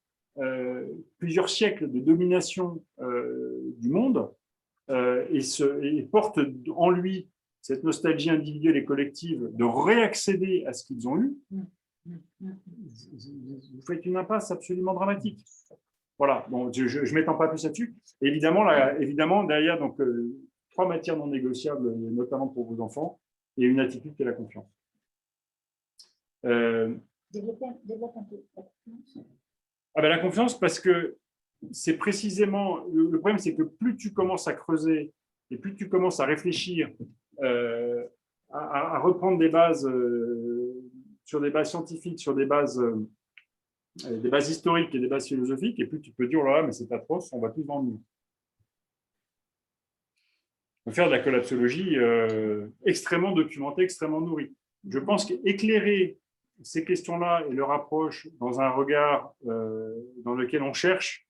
plusieurs siècles de domination du monde et porte en lui cette nostalgie individuelle et collective de réaccéder à ce qu'ils ont eu, vous faites une impasse absolument dramatique. Voilà, bon, je ne m'étends pas plus là-dessus. Évidemment, derrière, donc, trois matières non négociables, notamment pour vos enfants, et une attitude qui est la confiance. Développer un peu la confiance. La confiance, parce que c'est précisément… Le problème, c'est que plus tu commences à creuser et plus tu commences à réfléchir, à reprendre des bases, sur des bases scientifiques, sur des bases des bases historiques et des bases philosophiques, et plus tu peux dire, oh là là, mais c'est atroce, on va tous dans le mur. On peut faire de la collapsologie extrêmement documentée, extrêmement nourrie. Je pense qu'éclairer ces questions-là et leur approche dans un regard dans lequel on cherche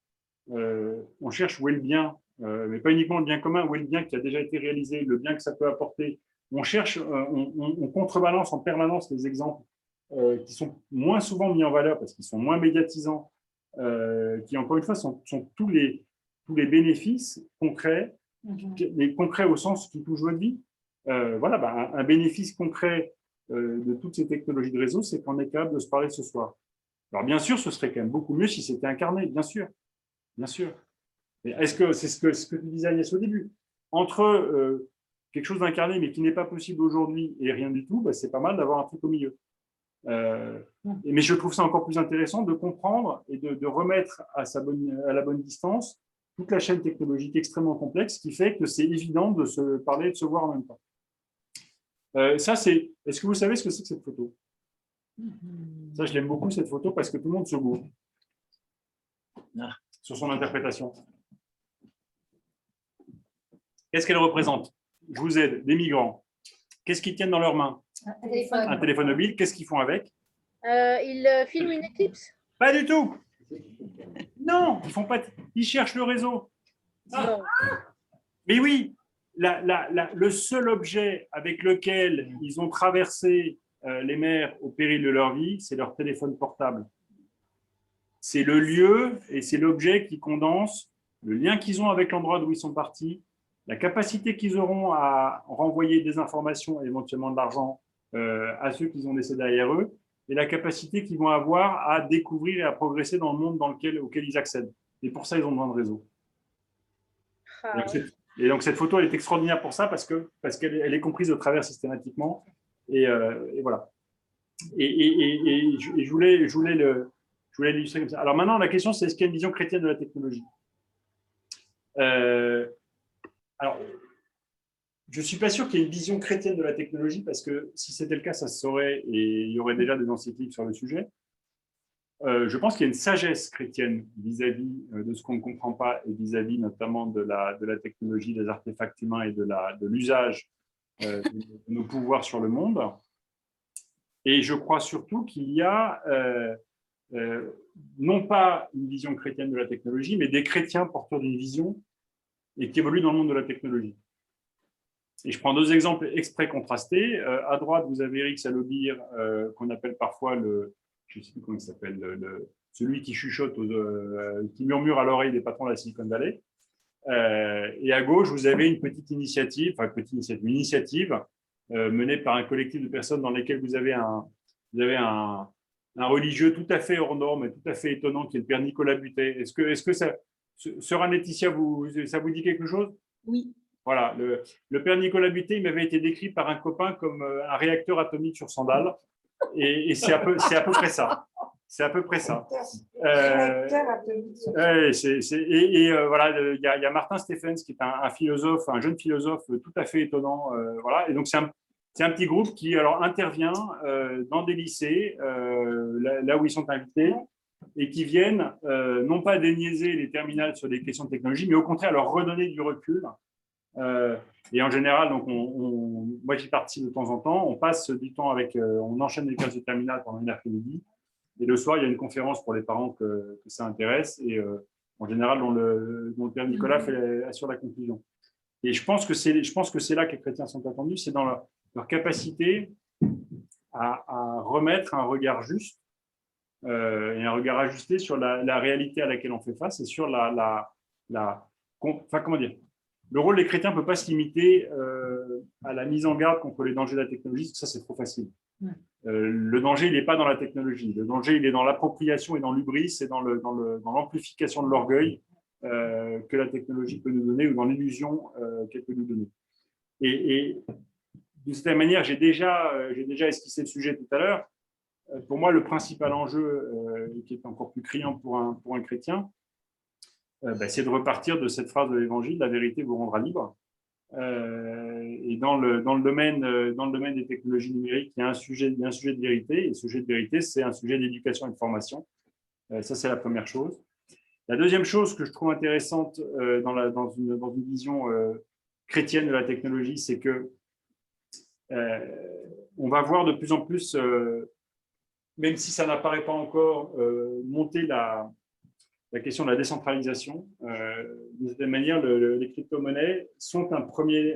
où est le bien, mais pas uniquement le bien commun, où est le bien qui a déjà été réalisé, le bien que ça peut apporter. On cherche, on contrebalance en permanence les exemples qui sont moins souvent mis en valeur parce qu'ils sont moins médiatisants, qui encore une fois sont tous les bénéfices concrets, les concrets au sens qui touche votre vie. Voilà, un bénéfice concret de toutes ces technologies de réseau, c'est qu'on est capable de se parler ce soir. Alors bien sûr, ce serait quand même beaucoup mieux si c'était incarné, bien sûr. Bien sûr. Mais est-ce que c'est ce que tu disais, Agnès, au début? Entre quelque chose d'incarné, mais qui n'est pas possible aujourd'hui et rien du tout, bah, c'est pas mal d'avoir un truc au milieu. Mais je trouve ça encore plus intéressant de comprendre et de remettre à la bonne distance toute la chaîne technologique extrêmement complexe qui fait que c'est évident de se parler et de se voir en même temps. Est-ce que vous savez ce que c'est que cette photo? Ça, je l'aime beaucoup, cette photo, parce que tout le monde se gourre sur son interprétation. Qu'est-ce qu'elle représente? Je vous aide, des migrants. Qu'est-ce qu'ils tiennent dans leurs mains? Un téléphone mobile. Qu'est-ce qu'ils font avec? Ils filment une éclipse? Pas du tout. Non, ils font pas. Ils cherchent le réseau. Non. Mais oui, le seul objet avec lequel ils ont traversé les mers au péril de leur vie, c'est leur téléphone portable. C'est le lieu et c'est l'objet qui condense le lien qu'ils ont avec l'endroit d'où ils sont partis, la capacité qu'ils auront à renvoyer des informations et éventuellement de l'argent à ceux qu'ils ont laissés derrière eux, et la capacité qu'ils vont avoir à découvrir et à progresser dans le monde auquel ils accèdent. Et pour ça, ils ont besoin de réseau. Et donc, cette photo, elle est extraordinaire pour ça, parce qu'elle est comprise au travers systématiquement. Et voilà. Et je voulais l'illustrer comme ça. Alors maintenant, la question, c'est est-ce qu'il y a une vision chrétienne de la technologie? Alors, je ne suis pas sûr qu'il y ait une vision chrétienne de la technologie, parce que si c'était le cas, ça se saurait et il y aurait déjà des encycliques sur le sujet. Je pense qu'il y a une sagesse chrétienne vis-à-vis de ce qu'on ne comprend pas et vis-à-vis notamment de la technologie, des artefacts humains et de l'usage de nos pouvoirs sur le monde. Et je crois surtout qu'il y a non pas une vision chrétienne de la technologie, mais des chrétiens porteurs d'une vision et qui évoluent dans le monde de la technologie. Et je prends deux exemples exprès contrastés. À droite, vous avez Eric Salobir, qu'on appelle parfois je ne sais plus comment il s'appelle, celui qui chuchote, qui murmure à l'oreille des patrons de la Silicon Valley. Et à gauche, vous avez une initiative menée par un collectif de personnes dans lesquelles vous avez un religieux tout à fait hors norme et tout à fait étonnant, qui est le père Nicolas Butet. Est-ce que ça, sœur Anne-Laetitia, ça vous dit quelque chose? Oui. Voilà, le père Nicolas Butet, il m'avait été décrit par un copain comme un réacteur atomique sur sandales, et c'est à peu près ça. C'est à peu près ça. Voilà, il y a Martin Stephens, qui est un philosophe, un jeune philosophe tout à fait étonnant. Voilà, et donc c'est un petit groupe qui alors intervient dans des lycées, là où ils sont invités, et qui viennent non pas déniaiser les terminales sur des questions de technologie, mais au contraire leur redonner du recul. Et en général, donc moi j'y participe de temps en temps, on passe du temps on enchaîne les classes de terminale pendant une après-midi, et le soir il y a une conférence pour les parents que ça intéresse, et en général dont le père Nicolas assure la conclusion. Et je pense que c'est là que les chrétiens sont attendus, c'est dans leur capacité à remettre un regard juste et un regard ajusté sur la réalité à laquelle on fait face, et sur comment dire, le rôle des chrétiens ne peut pas se limiter à la mise en garde contre les dangers de la technologie, parce que ça, c'est trop facile. Le danger, il n'est pas dans la technologie. Le danger, il est dans l'appropriation et dans l'hubris, et dans l'amplification de l'orgueil que la technologie peut nous donner, ou dans l'illusion qu'elle peut nous donner. Et d'une certaine manière, j'ai déjà esquissé le sujet tout à l'heure. Pour moi, le principal enjeu, qui est encore plus criant pour un chrétien, c'est de repartir de cette phrase de l'Évangile: la vérité vous rendra libre. Et dans le domaine des technologies numériques, il y a un sujet de vérité, et ce sujet de vérité, c'est un sujet d'éducation et de formation. Ça, c'est la première chose. La deuxième chose que je trouve intéressante dans une vision chrétienne de la technologie, c'est que on va voir de plus en plus, même si ça n'apparaît pas encore, monter la question de la décentralisation. De cette manière, les crypto-monnaies sont un premier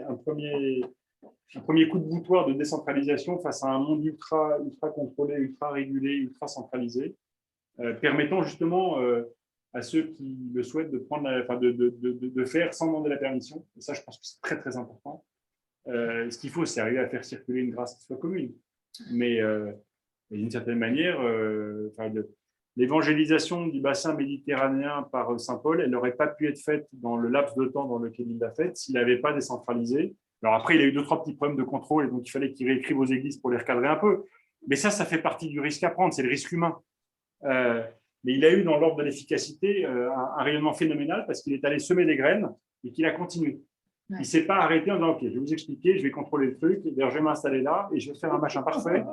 coup de boutoir de décentralisation face à un monde ultra contrôlé, ultra régulé, ultra centralisé, permettant justement à ceux qui le souhaitent de faire sans demander la permission. Et ça, je pense que c'est très, très important. Ce qu'il faut, c'est arriver à faire circuler une grâce qui soit commune. Mais d'une certaine manière, l'évangélisation du bassin méditerranéen par saint Paul, elle n'aurait pas pu être faite dans le laps de temps dans lequel il l'a faite s'il n'avait pas décentralisé. Alors après, il a eu 2-3 petits problèmes de contrôle, et donc il fallait qu'il réécrive aux églises pour les recadrer un peu. Mais ça fait partie du risque à prendre, c'est le risque humain. Mais il a eu dans l'ordre de l'efficacité un rayonnement phénoménal parce qu'il est allé semer des graines et qu'il a continué. Il ne s'est pas arrêté en disant « Ok, je vais vous expliquer, je vais contrôler le truc, je vais m'installer là et je vais faire un machin parfait. »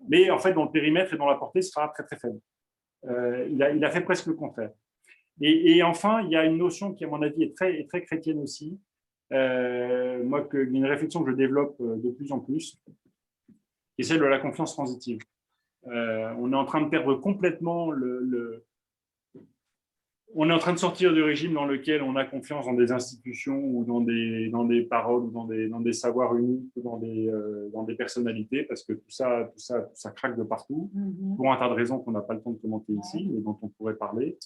Mais en fait, dont le périmètre et dont la portée sera très, très faible. Il a fait presque le contraire. Et enfin, il y a une notion qui, à mon avis, est très, très chrétienne aussi. Une réflexion que je développe de plus en plus, qui est celle de la confiance transitive. On est en train de perdre complètement on est en train de sortir du régime dans lequel on a confiance dans des institutions ou dans des paroles ou dans des savoirs uniques ou dans des personnalités, parce que tout ça craque de partout, pour un tas de raisons qu'on n'a pas le temps de commenter ici, mais dont on pourrait parler.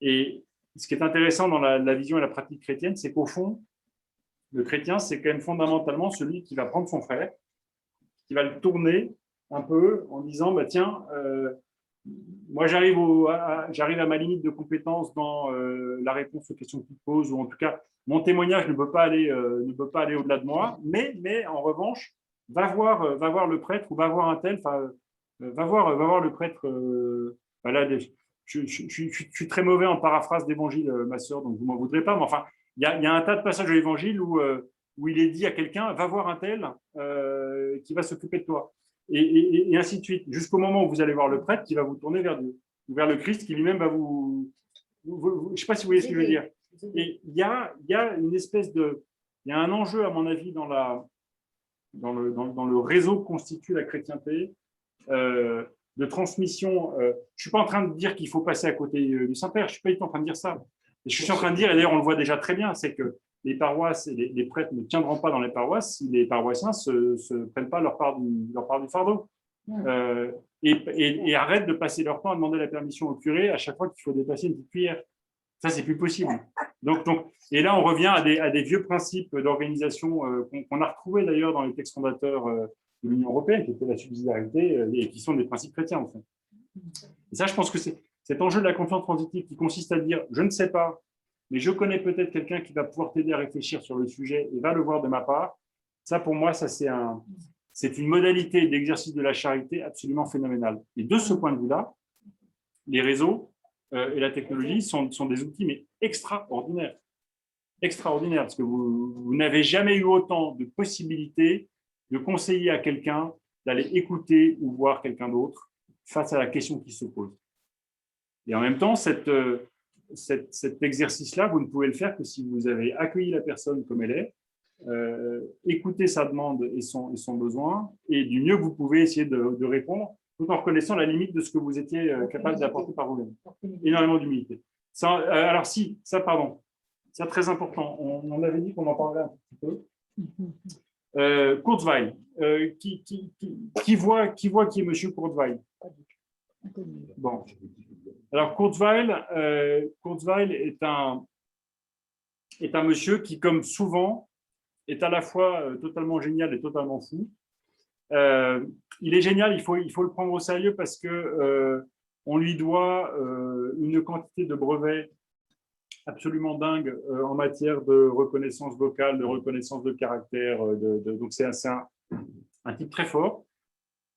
Et ce qui est intéressant dans la vision et la pratique chrétienne, c'est qu'au fond, le chrétien, c'est quand même fondamentalement celui qui va prendre son frère, qui va le tourner un peu en disant bah, tiens, moi j'arrive à ma limite de compétence dans la réponse aux questions qu'il pose, ou en tout cas mon témoignage ne peut pas aller au-delà de moi, mais en revanche va voir le prêtre ou va voir un tel, va voir le prêtre. Là, je suis très mauvais en paraphrase d'évangile, ma sœur, donc vous m'en voudrez pas, mais enfin il y a un tas de passages de l'évangile où il est dit à quelqu'un va voir un tel qui va s'occuper de toi. Et ainsi de suite, jusqu'au moment où vous allez voir le prêtre qui va vous tourner vers Dieu, ou vers le Christ qui lui-même va je ne sais pas si vous voyez ce que je veux dire. Et il y a une espèce il y a un enjeu, à mon avis, dans le réseau que constitue la chrétienté, de transmission. Je ne suis pas en train de dire qu'il faut passer à côté du Saint-Père, je ne suis pas du tout en train de dire ça. Et je suis en train de dire, et d'ailleurs on le voit déjà très bien, c'est que les paroisses et les prêtres ne tiendront pas dans les paroisses si les paroissiens ne se prennent pas leur part du fardeau. Et arrêtent de passer leur temps à demander la permission au curé à chaque fois qu'il faut dépasser une petite cuillère. Ça, c'est plus possible. Et là, on revient à des vieux principes d'organisation qu'on a retrouvés d'ailleurs dans les textes fondateurs de l'Union européenne, qui étaient la subsidiarité et qui sont des principes chrétiens, en fait. Et ça, je pense que c'est cet enjeu de la confiance transitive qui consiste à dire « je ne sais pas, mais je connais peut-être quelqu'un qui va pouvoir t'aider à réfléchir sur le sujet et va le voir de ma part », ça, pour moi, c'est une modalité d'exercice de la charité absolument phénoménale. Et de ce point de vue-là, les réseaux et la technologie sont des outils mais extraordinaires. Extraordinaires, parce que vous n'avez jamais eu autant de possibilités de conseiller à quelqu'un d'aller écouter ou voir quelqu'un d'autre face à la question qui se pose. Et en même temps, cet exercice-là, vous ne pouvez le faire que si vous avez accueilli la personne comme elle est, écouté sa demande et son besoin, et du mieux que vous pouvez essayer de répondre, tout en reconnaissant la limite de ce que vous étiez capable d'apporter par vous-même. Énormément d'humilité. Alors si, pardon, c'est très important. On avait dit qu'on en parlait un petit peu. Kurzweil, qui voit qui est M. Kurzweil? Bon. Alors, Kurzweil est un monsieur qui, comme souvent, est à la fois totalement génial et totalement fou. Il est génial, il faut le prendre au sérieux parce qu'on lui doit une quantité de brevets absolument dingue en matière de reconnaissance vocale, de reconnaissance de caractère. Donc, c'est un type très fort.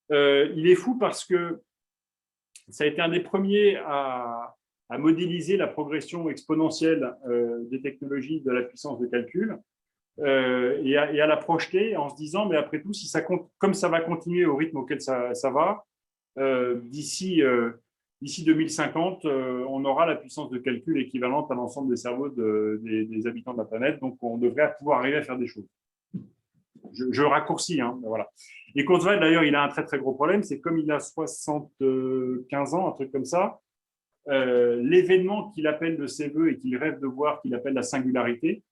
Il est fou parce que ça a été un des premiers à modéliser la progression exponentielle des technologies de la puissance de calcul et à la projeter en se disant, mais après tout, comme ça va continuer au rythme auquel ça va, d'ici d'ici 2050, on aura la puissance de calcul équivalente à l'ensemble des cerveaux des habitants de la planète. Donc, on devrait pouvoir arriver à faire des choses. Je raccourcis, hein, voilà. Et Kurzweil, d'ailleurs, il a un très, très gros problème. C'est comme il a 75 ans, un truc comme ça, l'événement qu'il appelle de ses voeux et qu'il rêve de voir, qu'il appelle la singularité,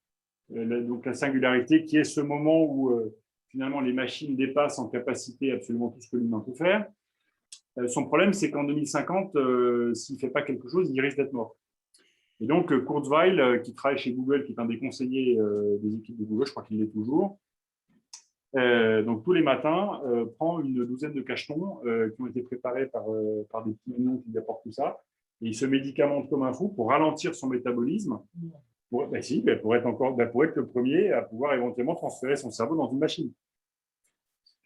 donc la singularité qui est ce moment où finalement les machines dépassent en capacité absolument tout ce que l'humain peut faire. Son problème, c'est qu'en 2050, s'il ne fait pas quelque chose, il risque d'être mort. Et donc, Kurzweil, qui travaille chez Google, qui est un des conseillers des équipes de Google, je crois qu'il l'est toujours, donc tous les matins, prend une douzaine de cachetons qui ont été préparés par des petits mignons qui lui apportent tout ça, et il se médicamente comme un fou pour ralentir son métabolisme, pour être le premier à pouvoir éventuellement transférer son cerveau dans une machine.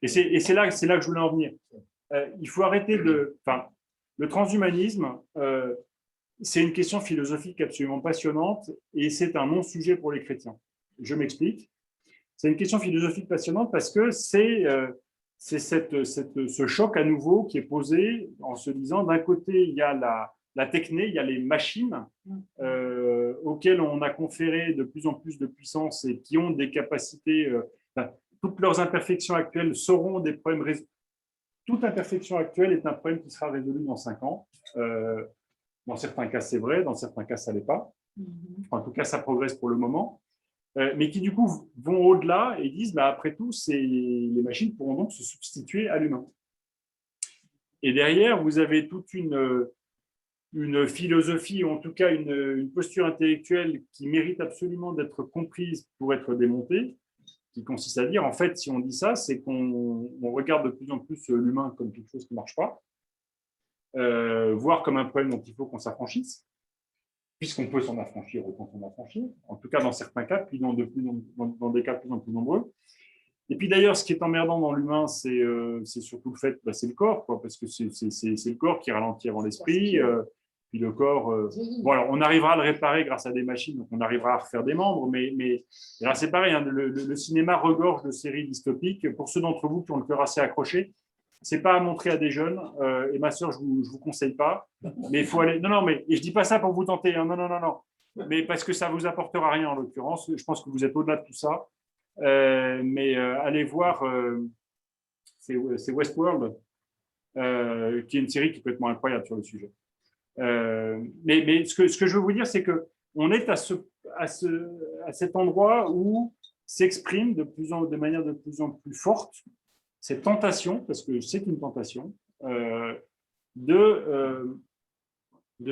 Et c'est là que je voulais en venir. Il faut arrêter le transhumanisme, c'est une question philosophique absolument passionnante et c'est un non-sujet pour les chrétiens. Je m'explique. C'est une question philosophique passionnante parce que c'est ce choc à nouveau qui est posé en se disant, d'un côté, il y a la techné, il y a les machines auxquelles on a conféré de plus en plus de puissance et qui ont des capacités, toutes leurs imperfections actuelles seront des problèmes résolus. Toute imperfection actuelle est un problème qui sera résolu dans 5 ans. Dans certains cas, c'est vrai, dans certains cas, ça ne l'est pas. En tout cas, ça progresse pour le moment. Mais qui, du coup, vont au-delà et disent, après tout, les machines pourront donc se substituer à l'humain. Et derrière, vous avez toute une philosophie, ou en tout cas une posture intellectuelle qui mérite absolument d'être comprise pour être démontée, qui consiste à dire, en fait, si on dit ça, c'est qu'on regarde de plus en plus l'humain comme quelque chose qui ne marche pas, voire comme un problème dont il faut qu'on s'affranchisse, puisqu'on peut s'en affranchir autant qu'on affranchir, en tout cas dans certains cas, puis dans des cas de plus en plus nombreux. Et puis d'ailleurs, ce qui est emmerdant dans l'humain, c'est surtout le fait, c'est le corps, quoi, parce que c'est le corps qui ralentit avant l'esprit, puis le corps, alors on arrivera à le réparer grâce à des machines, donc on arrivera à refaire des membres, mais là c'est pareil, hein, le cinéma regorge de séries dystopiques. Pour ceux d'entre vous qui ont le cœur assez accroché, c'est pas à montrer à des jeunes, et ma sœur, je vous conseille pas, mais il faut aller, non, mais, et je dis pas ça pour vous tenter, hein, non, mais parce que ça vous apportera rien en l'occurrence, je pense que vous êtes au-delà de tout ça, mais allez voir, c'est Westworld, qui est une série qui est complètement incroyable sur le sujet. Mais ce que je veux vous dire, c'est qu'on est à cet endroit où s'exprime de manière de plus en plus forte cette tentation, parce que c'est une tentation, de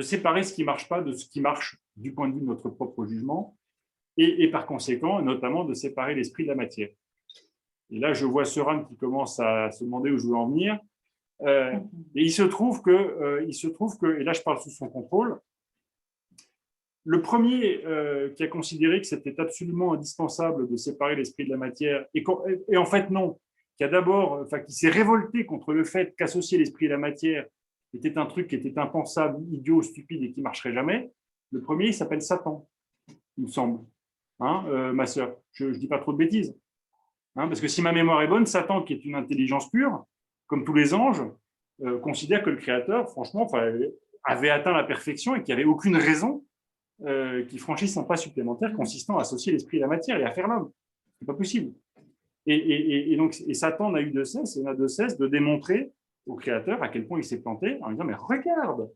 séparer ce qui ne marche pas de ce qui marche du point de vue de notre propre jugement, et par conséquent, notamment de séparer l'esprit de la matière. Et là, je vois Søren qui commence à se demander où je veux en venir. Et il se trouve que, et là je parle sous son contrôle, le premier qui a considéré que c'était absolument indispensable de séparer l'esprit de la matière, et en fait non, qui s'est révolté contre le fait qu'associer l'esprit et la matière était un truc qui était impensable, idiot, stupide et qui ne marcherait jamais, le premier il s'appelle Satan, il me semble. Hein, ma sœur, je ne dis pas trop de bêtises. Hein, parce que si ma mémoire est bonne, Satan, qui est une intelligence pure, comme tous les anges, considère que le Créateur, franchement, avait atteint la perfection et qu'il n'y avait aucune raison qu'il franchisse un pas supplémentaire consistant à associer l'esprit et la matière et à faire l'homme. Ce n'est pas possible. Et Satan n'a eu de cesse, et n'a de cesse de démontrer au Créateur à quel point il s'est planté en disant, mais regarde,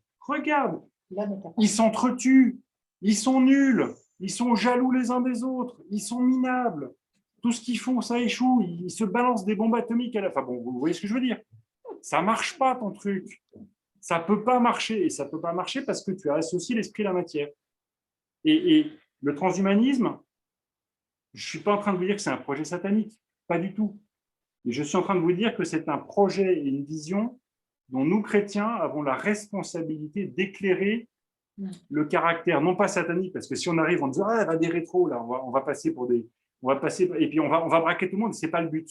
ils s'entretuent, ils sont nuls, ils sont jaloux les uns des autres, ils sont minables, tout ce qu'ils font, ça échoue, ils se balancent des bombes atomiques à la fin. Bon, vous voyez ce que je veux dire? Ça ne marche pas ton truc. Ça ne peut pas marcher. Et ça ne peut pas marcher parce que tu as associé l'esprit et la matière. Et le transhumanisme, je ne suis pas en train de vous dire que c'est un projet satanique. Pas du tout. Et je suis en train de vous dire que c'est un projet et une vision dont nous, chrétiens, avons la responsabilité d'éclairer le caractère, non pas satanique, parce que si on arrive en disant, il y a des rétros, là, on va passer pour des... et puis on va braquer tout le monde, ce n'est pas le but.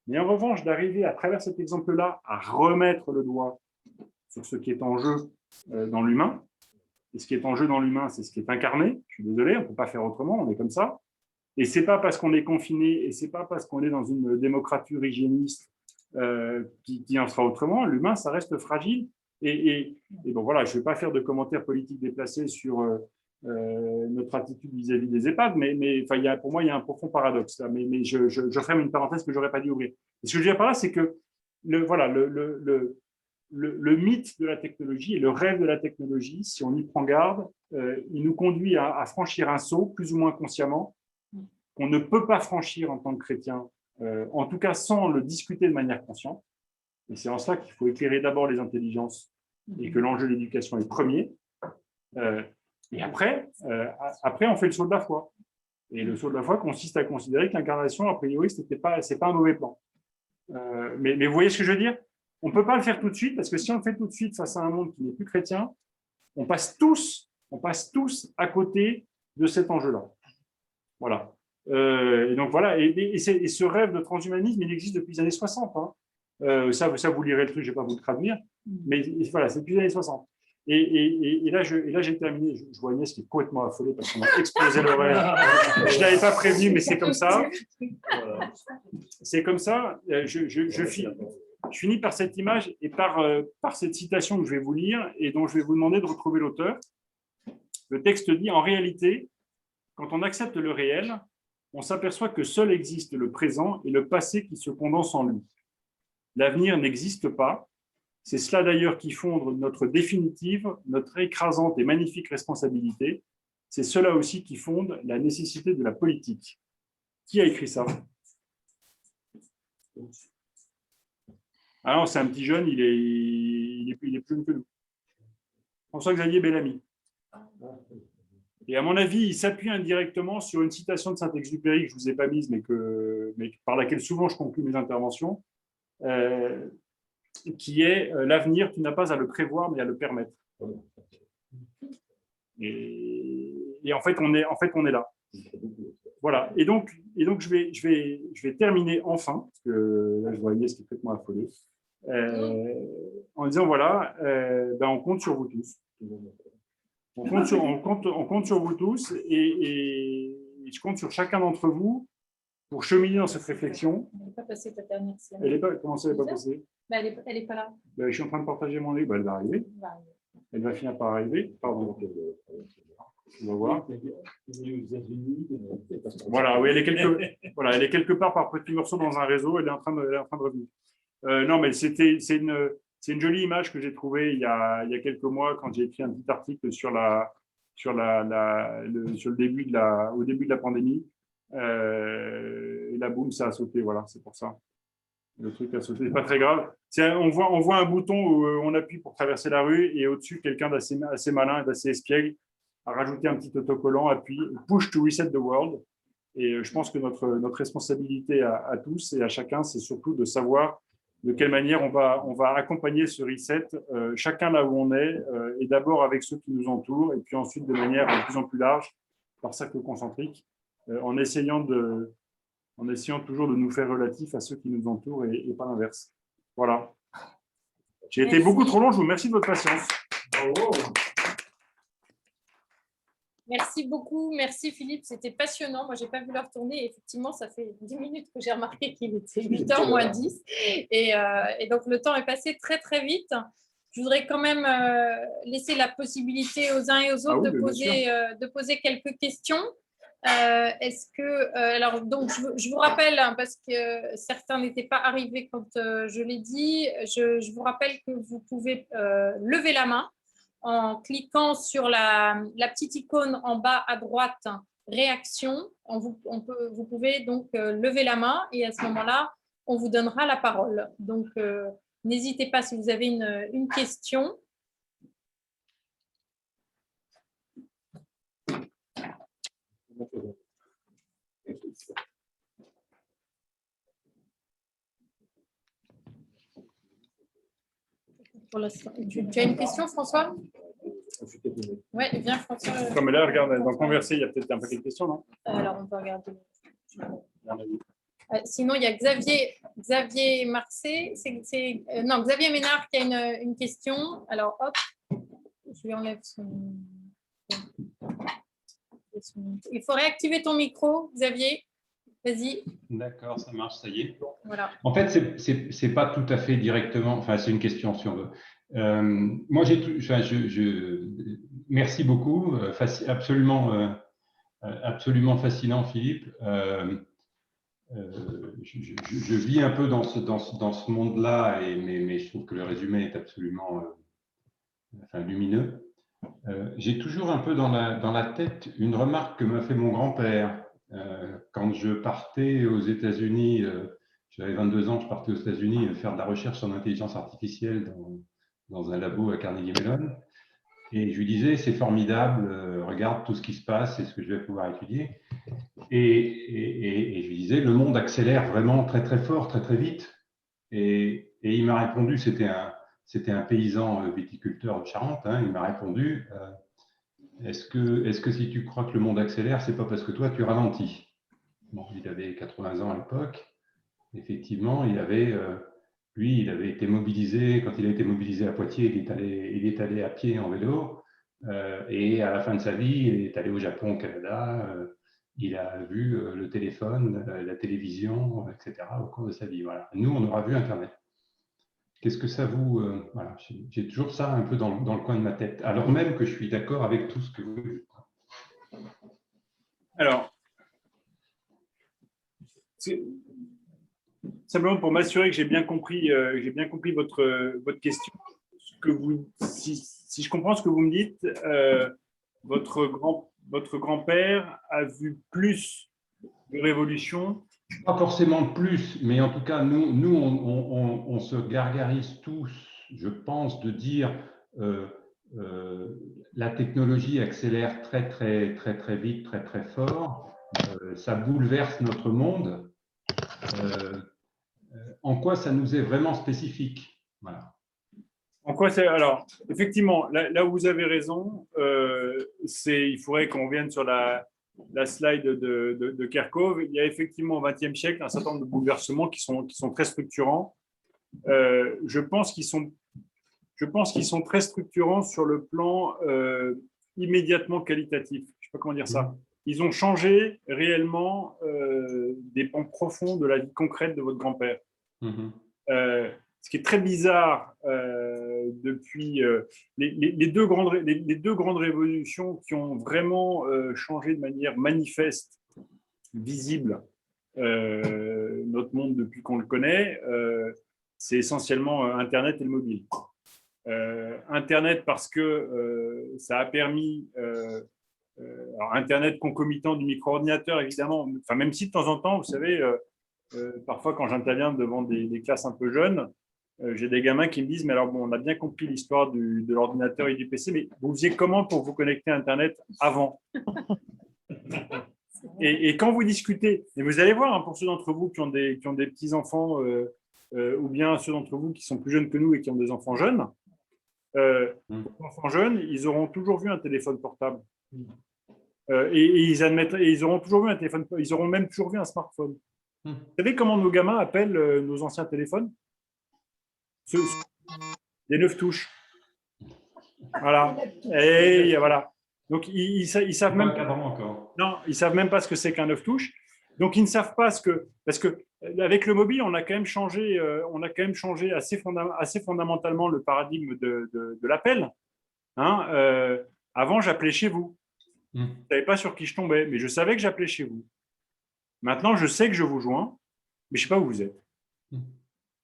Mais en revanche, d'arriver à travers cet exemple-là à remettre le doigt sur ce qui est en jeu dans l'humain, et ce qui est en jeu dans l'humain, c'est ce qui est incarné, je suis désolé, on ne peut pas faire autrement, on est comme ça, et ce n'est pas parce qu'on est confiné, et ce n'est pas parce qu'on est dans une démocrature hygiéniste qui en sera autrement, l'humain, ça reste fragile, Et bon, voilà, je ne vais pas faire de commentaires politiques déplacés sur notre attitude vis-à-vis des EHPAD, mais pour moi, il y a un profond paradoxe. Là, mais je ferme une parenthèse que je n'aurais pas dû ouvrir. Et ce que je veux dire par là, c'est que le mythe de la technologie et le rêve de la technologie, si on y prend garde, il nous conduit à franchir un saut, plus ou moins consciemment, qu'on ne peut pas franchir en tant que chrétien, en tout cas sans le discuter de manière consciente. Et c'est en cela qu'il faut éclairer d'abord les intelligences et que l'enjeu de l'éducation est premier. Et après, on fait le saut de la foi. Et le saut de la foi consiste à considérer que l'incarnation, a priori, ce n'est pas un mauvais plan. Mais vous voyez ce que je veux dire? On ne peut pas le faire tout de suite, parce que si on le fait tout de suite face à un monde qui n'est plus chrétien, on passe tous à côté de cet enjeu-là. Voilà. Et donc voilà, et ce rêve de transhumanisme, il existe depuis les années 60. Hein. Ça, vous lirez le truc, je ne vais pas vous le traduire, mais voilà, c'est depuis les années 60. Et là, j'ai terminé. Je vois Agnès qui est complètement affolée parce qu'on a explosé l'horaire. Je ne l'avais pas prévenu, mais c'est comme ça. C'est comme ça. Je finis par cette image et par cette citation que je vais vous lire et dont je vais vous demander de retrouver l'auteur. Le texte dit « En réalité, quand on accepte le réel, on s'aperçoit que seul existe le présent et le passé qui se condensent en lui. L'avenir n'existe pas. C'est cela d'ailleurs qui fonde notre définitive, notre écrasante et magnifique responsabilité. C'est cela aussi qui fonde la nécessité de la politique. » Qui a écrit ça? Ah non, c'est un petit jeune, il est plus jeune que nous. François-Xavier Bellamy. Et à mon avis, il s'appuie indirectement sur une citation de Saint-Exupéry que je ne vous ai pas mise, mais par laquelle souvent je conclue mes interventions, qui est « L'avenir, tu n'as pas à le prévoir, mais à le permettre. » Et en fait, on est là. Voilà. Et donc je vais terminer enfin, parce que là, je vois Agnès qui est complètement affolée, en disant voilà, on compte sur vous tous. On compte sur vous tous et je compte sur chacun d'entre vous pour cheminer dans cette réflexion. Elle n'est pas passée ta dernière séance. Comment ça, elle n'est pas passée? Elle n'est pas là. Je suis en train de partager mon livre. Elle va arriver. Elle va finir par arriver. Pardon. On va voir. Voilà, oui, elle est quelque part par petits morceaux dans un réseau. Elle est en train de revenir. Non, mais c'est une jolie image que j'ai trouvée il y a quelques mois quand j'ai écrit un petit article au début de la pandémie. Et là, boum, ça a sauté. Voilà, c'est pour ça. Le truc a sauté, c'est pas très grave. On voit un bouton où on appuie pour traverser la rue et au-dessus, quelqu'un d'assez malin et d'assez espiègle a rajouté un petit autocollant, appuie, push to reset the world. Et je pense que notre responsabilité à tous et à chacun, c'est surtout de savoir de quelle manière on va accompagner ce reset, chacun là où on est, et d'abord avec ceux qui nous entourent, et puis ensuite de manière de plus en plus large, par cercle concentrique, en essayant toujours de nous faire relatifs à ceux qui nous entourent et pas l'inverse. Voilà. J'ai été beaucoup trop long, je vous remercie de votre patience. Bravo. Merci beaucoup, merci Philippe, c'était passionnant. Moi, je n'ai pas vu l'heure tourner. Effectivement, ça fait 10 minutes que j'ai remarqué qu'il était 8h moins 10. Et donc, le temps est passé très, très vite. Je voudrais quand même laisser la possibilité aux uns et aux autres de poser quelques questions. Est-ce que alors donc je vous rappelle parce que certains n'étaient pas arrivés quand je l'ai dit, je vous rappelle que vous pouvez lever la main en cliquant sur la petite icône en bas à droite réaction. Vous pouvez donc lever la main et à ce moment-là on vous donnera la parole. Donc n'hésitez pas si vous avez une question. Tu as une question, François? Oui, viens, François. Comme là, regarde, dans Converser, il y a peut-être un paquet de questions, non? Alors, on peut regarder. Sinon, il y a Xavier Marcet. Non, Xavier Ménard qui a une question. Alors, hop, je lui enlève son... Il faut réactiver ton micro, Xavier. Vas-y. D'accord, ça marche, ça y est. Voilà. En fait, c'est pas tout à fait directement. Enfin, c'est une question si on veut. Moi, merci beaucoup. Absolument, absolument fascinant, Philippe. Je vis un peu dans ce monde-là, mais je trouve que le résumé est absolument lumineux. J'ai toujours un peu dans la tête une remarque que m'a fait mon grand-père quand je partais aux États-Unis. J'avais 22 ans, je partais aux États-Unis faire de la recherche en intelligence artificielle dans un labo à Carnegie Mellon. Et je lui disais, c'est formidable, regarde tout ce qui se passe, c'est ce que je vais pouvoir étudier. Et je lui disais, le monde accélère vraiment très très fort, très très vite. Et il m'a répondu, c'était un paysan viticulteur de Charente, hein, il m'a répondu, est-ce que si tu crois que le monde accélère, c'est pas parce que toi tu ralentis. Bon, il avait 80 ans à l'époque. Effectivement, il avait été mobilisé, quand il a été mobilisé à Poitiers, il est allé à pied en vélo, et à la fin de sa vie, il est allé au Japon, au Canada, il a vu le téléphone, la télévision, etc. au cours de sa vie. Voilà. Nous, on aura vu Internet. Qu'est-ce que ça vous... voilà, j'ai toujours ça un peu dans le coin de ma tête, alors même que je suis d'accord avec tout ce que vous dites. Alors, simplement pour m'assurer que j'ai bien compris votre question, si je comprends ce que vous me dites, votre grand-père a vu plus de révolutions. Pas forcément plus, mais en tout cas, nous on se gargarise tous, je pense, de dire la technologie accélère très, très, très, très vite, très, très fort. Ça bouleverse notre monde. En quoi ça nous est vraiment spécifique? Voilà. En quoi c'est… Alors, effectivement, là où vous avez raison, il faudrait qu'on revienne sur la slide de Kerkhove. Il y a effectivement au XXe siècle un certain nombre de bouleversements qui sont très structurants. Je pense qu'ils sont très structurants sur le plan immédiatement qualitatif. Je ne sais pas comment dire ça. Ils ont changé réellement des pans profonds de la vie concrète de votre grand-père. Ce qui est très bizarre depuis les deux grandes révolutions qui ont vraiment changé de manière manifeste, visible, notre monde depuis qu'on le connaît, c'est essentiellement Internet et le mobile. Internet parce que ça a permis, alors Internet concomitant du micro-ordinateur évidemment, enfin, même si de temps en temps, vous savez, parfois quand j'interviens devant des classes un peu jeunes, j'ai des gamins qui me disent, mais alors bon, on a bien compris l'histoire de l'ordinateur et du PC, mais vous faisiez comment pour vous connecter à Internet avant? Et quand vous discutez, et vous allez voir, hein, pour ceux d'entre vous qui ont des petits-enfants, ou bien ceux d'entre vous qui sont plus jeunes que nous et qui ont des enfants jeunes, les enfants jeunes, ils auront toujours vu un téléphone portable. Et ils auront toujours vu un téléphone, ils auront même toujours vu un smartphone. Vous savez comment nos gamins appellent nos anciens téléphones? Les 9 touches. Voilà. Et voilà. Donc, ils savent même pas. Non, ils savent même pas ce que c'est qu'un 9 touches. Donc, ils ne savent pas parce que avec le mobile, on a quand même changé assez fondamentalement le paradigme de l'appel. Hein, avant, j'appelais chez vous. Je ne savais pas sur qui je tombais, mais je savais que j'appelais chez vous. Maintenant, je sais que je vous joins, mais je ne sais pas où vous êtes.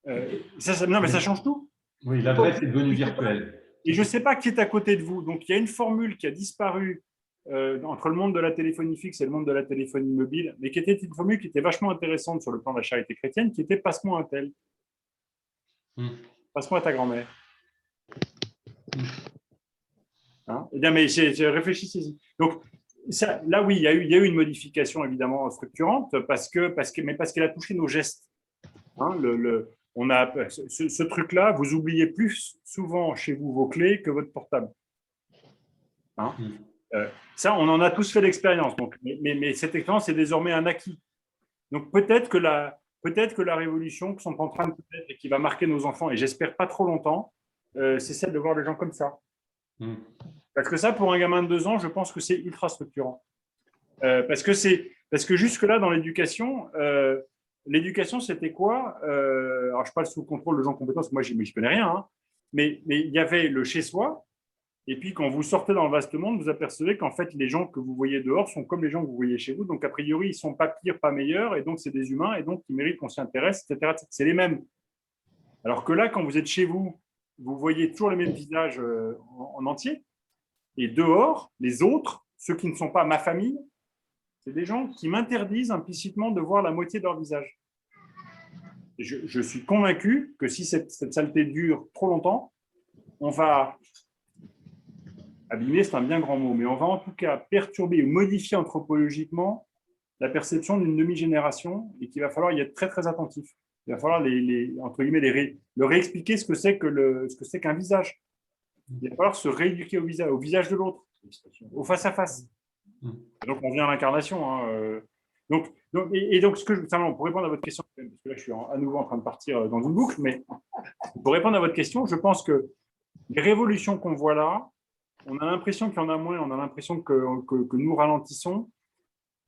Non, mais ça change tout. Oui, l'adresse est devenue virtuelle. Et je ne sais pas qui est à côté de vous. Donc, il y a une formule qui a disparu entre le monde de la téléphonie fixe et le monde de la téléphonie mobile, mais qui était une formule qui était vachement intéressante sur le plan de la charité chrétienne, qui était « passe-moi un tel ». Passe-moi à ta grand-mère. Hein? Eh bien, mais réfléchissez-y. Donc, ça, là, oui, il y a eu une modification évidemment structurante parce qu'elle a touché nos gestes. Hein, on a ce truc-là, vous oubliez plus souvent chez vous vos clés que votre portable. Hein, ça, on en a tous fait l'expérience. Mais cette expérience est désormais un acquis. Donc peut-être que la révolution qui sont en train de peut-être et qui va marquer nos enfants, et j'espère pas trop longtemps, c'est celle de voir les gens comme ça. Parce que ça, pour un gamin de 2 ans, je pense que c'est ultra structurant. Parce que jusque-là, dans l'éducation, l'éducation, c'était quoi? Alors, je parle sous le contrôle de gens compétents, parce que moi, je ne connais rien, hein, mais il y avait le chez-soi, et puis quand vous sortez dans le vaste monde, vous apercevez qu'en fait, les gens que vous voyez dehors sont comme les gens que vous voyez chez vous, donc a priori, ils ne sont pas pires, pas meilleurs, et donc c'est des humains, et donc ils méritent qu'on s'y intéresse, etc. C'est les mêmes. Alors que là, quand vous êtes chez vous, vous voyez toujours les mêmes visages en entier, et dehors, les autres, ceux qui ne sont pas ma famille, c'est des gens qui m'interdisent implicitement de voir la moitié de leur visage. Et je suis convaincu que si cette saleté dure trop longtemps, on va abîmer, c'est un bien grand mot, mais on va en tout cas perturber ou modifier anthropologiquement la perception d'une demi-génération et qu'il va falloir y être très très attentif. Il va falloir entre guillemets leur réexpliquer ce que c'est qu'un visage. Il va falloir se rééduquer au visage de l'autre, au face à face. Donc on vient à l'incarnation. Hein. Donc, pour répondre à votre question, parce que là je suis à nouveau en train de partir dans une boucle, mais pour répondre à votre question, je pense que les révolutions qu'on voit là, on a l'impression qu'il y en a moins, on a l'impression que nous ralentissons,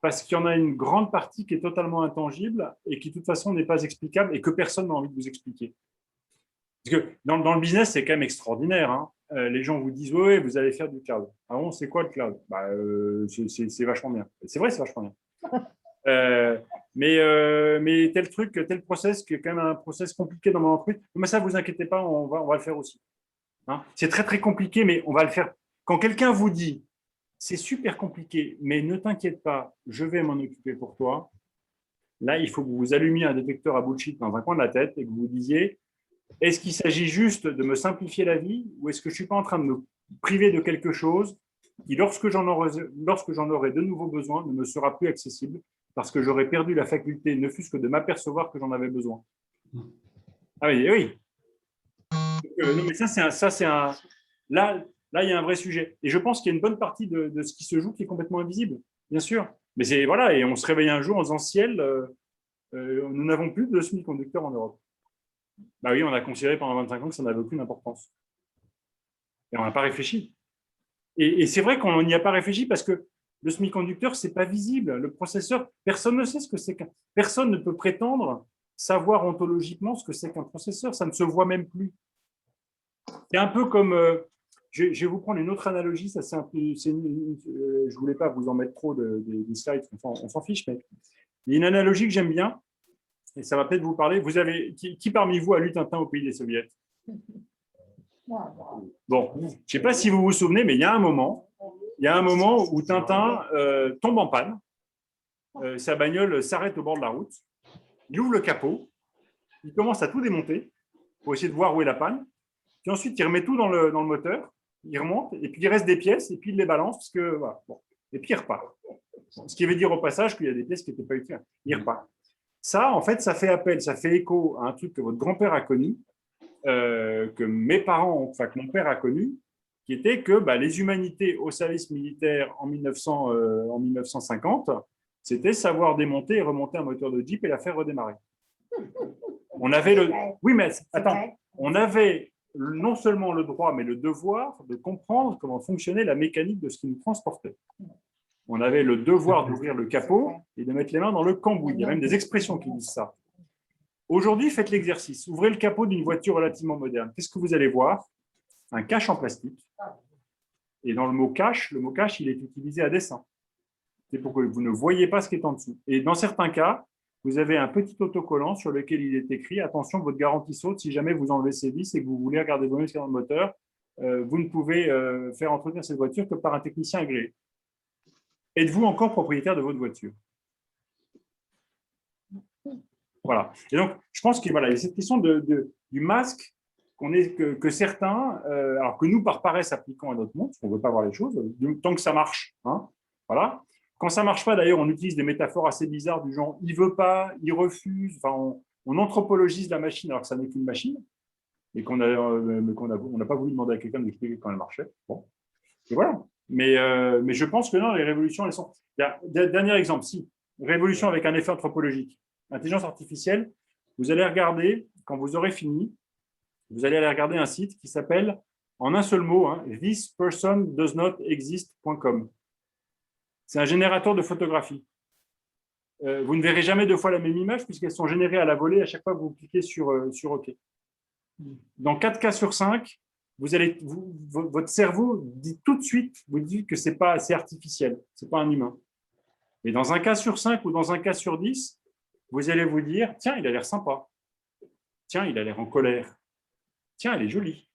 parce qu'il y en a une grande partie qui est totalement intangible et qui de toute façon n'est pas explicable et que personne n'a envie de vous expliquer. Parce que dans le business, c'est quand même extraordinaire. Hein. Les gens vous disent, oui, vous allez faire du cloud. Ah bon, c'est quoi le cloud? C'est vachement bien. C'est vrai, c'est vachement bien. Mais tel truc, tel process, qui est quand même un process compliqué dans mon entreprise, mais ça, vous inquiétez pas, on va le faire aussi. Hein, c'est très, très compliqué, mais on va le faire. Quand quelqu'un vous dit, c'est super compliqué, mais ne t'inquiète pas, je vais m'en occuper pour toi, là, il faut que vous allumiez un détecteur à bullshit dans un coin de la tête et que vous vous disiez, est-ce qu'il s'agit juste de me simplifier la vie ou est-ce que je ne suis pas en train de me priver de quelque chose qui, lorsque j'en aurai de nouveaux besoins, ne me sera plus accessible parce que j'aurai perdu la faculté, ne fût-ce que de m'apercevoir que j'en avais besoin. Ah oui, oui. Non, mais là, il y a un vrai sujet. Et je pense qu'il y a une bonne partie de ce qui se joue qui est complètement invisible, bien sûr. Mais c'est voilà, et on se réveille un jour en disant ciel, nous n'avons plus de semi-conducteurs en Europe. Bah oui, on a considéré pendant 25 ans que ça n'avait aucune importance. Et on n'a pas réfléchi. Et c'est vrai qu'on n'y a pas réfléchi parce que le semi-conducteur, ce n'est pas visible. Le processeur, personne ne sait ce que c'est qu'un. Personne ne peut prétendre savoir ontologiquement ce que c'est qu'un processeur. Ça ne se voit même plus. C'est un peu comme. Je vais vous prendre une autre analogie. Ça, je ne voulais pas vous en mettre trop des slides, on s'en fiche, mais il y a une analogie que j'aime bien. Et ça va peut-être vous parler. Qui parmi vous a lu Tintin au pays des soviets? Bon, je ne sais pas si vous vous souvenez, mais il y a un moment où Tintin tombe en panne. Sa bagnole s'arrête au bord de la route. Il ouvre le capot. Il commence à tout démonter pour essayer de voir où est la panne. Puis ensuite, il remet tout dans le moteur. Il remonte et puis il reste des pièces et puis il les balance parce que voilà. Bon. Et puis il repart. Ce qui veut dire au passage qu'il y a des pièces qui n'étaient pas utiles. Il repart. Ça, en fait, ça fait écho à un truc que votre grand-père a connu, que mes parents, enfin que mon père a connu, qui était que les humanités au service militaire en 1950, c'était savoir démonter et remonter un moteur de Jeep et la faire redémarrer. On avait oui, mais attends, on avait non seulement le droit, mais le devoir de comprendre comment fonctionnait la mécanique de ce qui nous transportait. On avait le devoir d'ouvrir le capot et de mettre les mains dans le cambouis. Il y a même des expressions qui disent ça. Aujourd'hui, faites l'exercice. Ouvrez le capot d'une voiture relativement moderne. Qu'est-ce que vous allez voir? Un cache en plastique. Et dans le mot cache, il est utilisé à dessein. C'est pour que vous ne voyez pas ce qui est en dessous. Et dans certains cas, vous avez un petit autocollant sur lequel il est écrit « Attention, votre garantie saute. Si jamais vous enlevez ces vis et que vous voulez regarder vos dans le moteur, vous ne pouvez faire entretenir cette voiture que par un technicien agréé. » Êtes-vous encore propriétaire de votre voiture? Voilà. Et donc, je pense qu'il y a cette question du masque que certains, alors que nous, par paresse, appliquons à notre monde, parce qu'on ne veut pas voir les choses, tant que ça marche. Hein, voilà. Quand ça ne marche pas, d'ailleurs, on utilise des métaphores assez bizarres du genre « il ne veut pas, il refuse ». Enfin, on anthropologise la machine alors que ça n'est qu'une machine et qu'on n'a pas voulu demander à quelqu'un d'expliquer quand elle marchait. Bon. Et voilà. Mais je pense que non, les révolutions, elles sont… Dernier exemple, révolution avec un effet anthropologique. Intelligence artificielle, vous allez regarder, quand vous aurez fini, vous allez aller regarder un site qui s'appelle, en un seul mot, thispersondoesnotexist.com. C'est un générateur de photographies. vous ne verrez jamais deux fois la même image puisqu'elles sont générées à la volée à chaque fois que vous cliquez sur OK. Dans 4 cas sur 5, votre cerveau dit tout de suite, vous dit que c'est artificiel, ce n'est pas un humain. Mais dans un cas sur 5 ou dans un cas sur 10, vous allez vous dire, tiens, il a l'air sympa. Tiens, il a l'air en colère. Tiens, elle est jolie.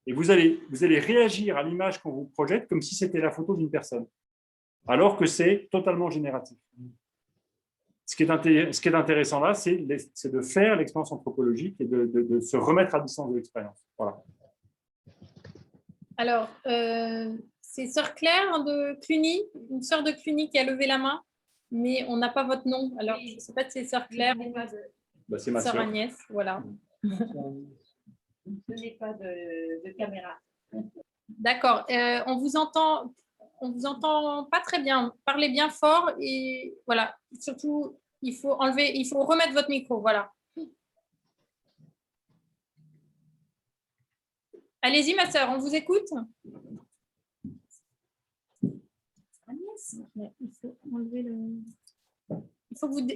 Et vous allez réagir à l'image qu'on vous projette comme si c'était la photo d'une personne, alors que c'est totalement génératif. Ce qui est intéressant là, c'est de faire l'expérience anthropologique et de se remettre à distance de l'expérience. Voilà. Alors, c'est Sœur Claire de Cluny, une sœur de Cluny qui a levé la main, mais on n'a pas votre nom. Alors, je ne sais pas si c'est Sœur Claire ou C'est ma Sœur sœur. Agnès. Voilà. Je n'ai pas de caméra. D'accord. On vous entend pas très bien. Parlez bien fort et voilà. Surtout, il faut remettre votre micro. Voilà. Allez-y, ma sœur, on vous écoute.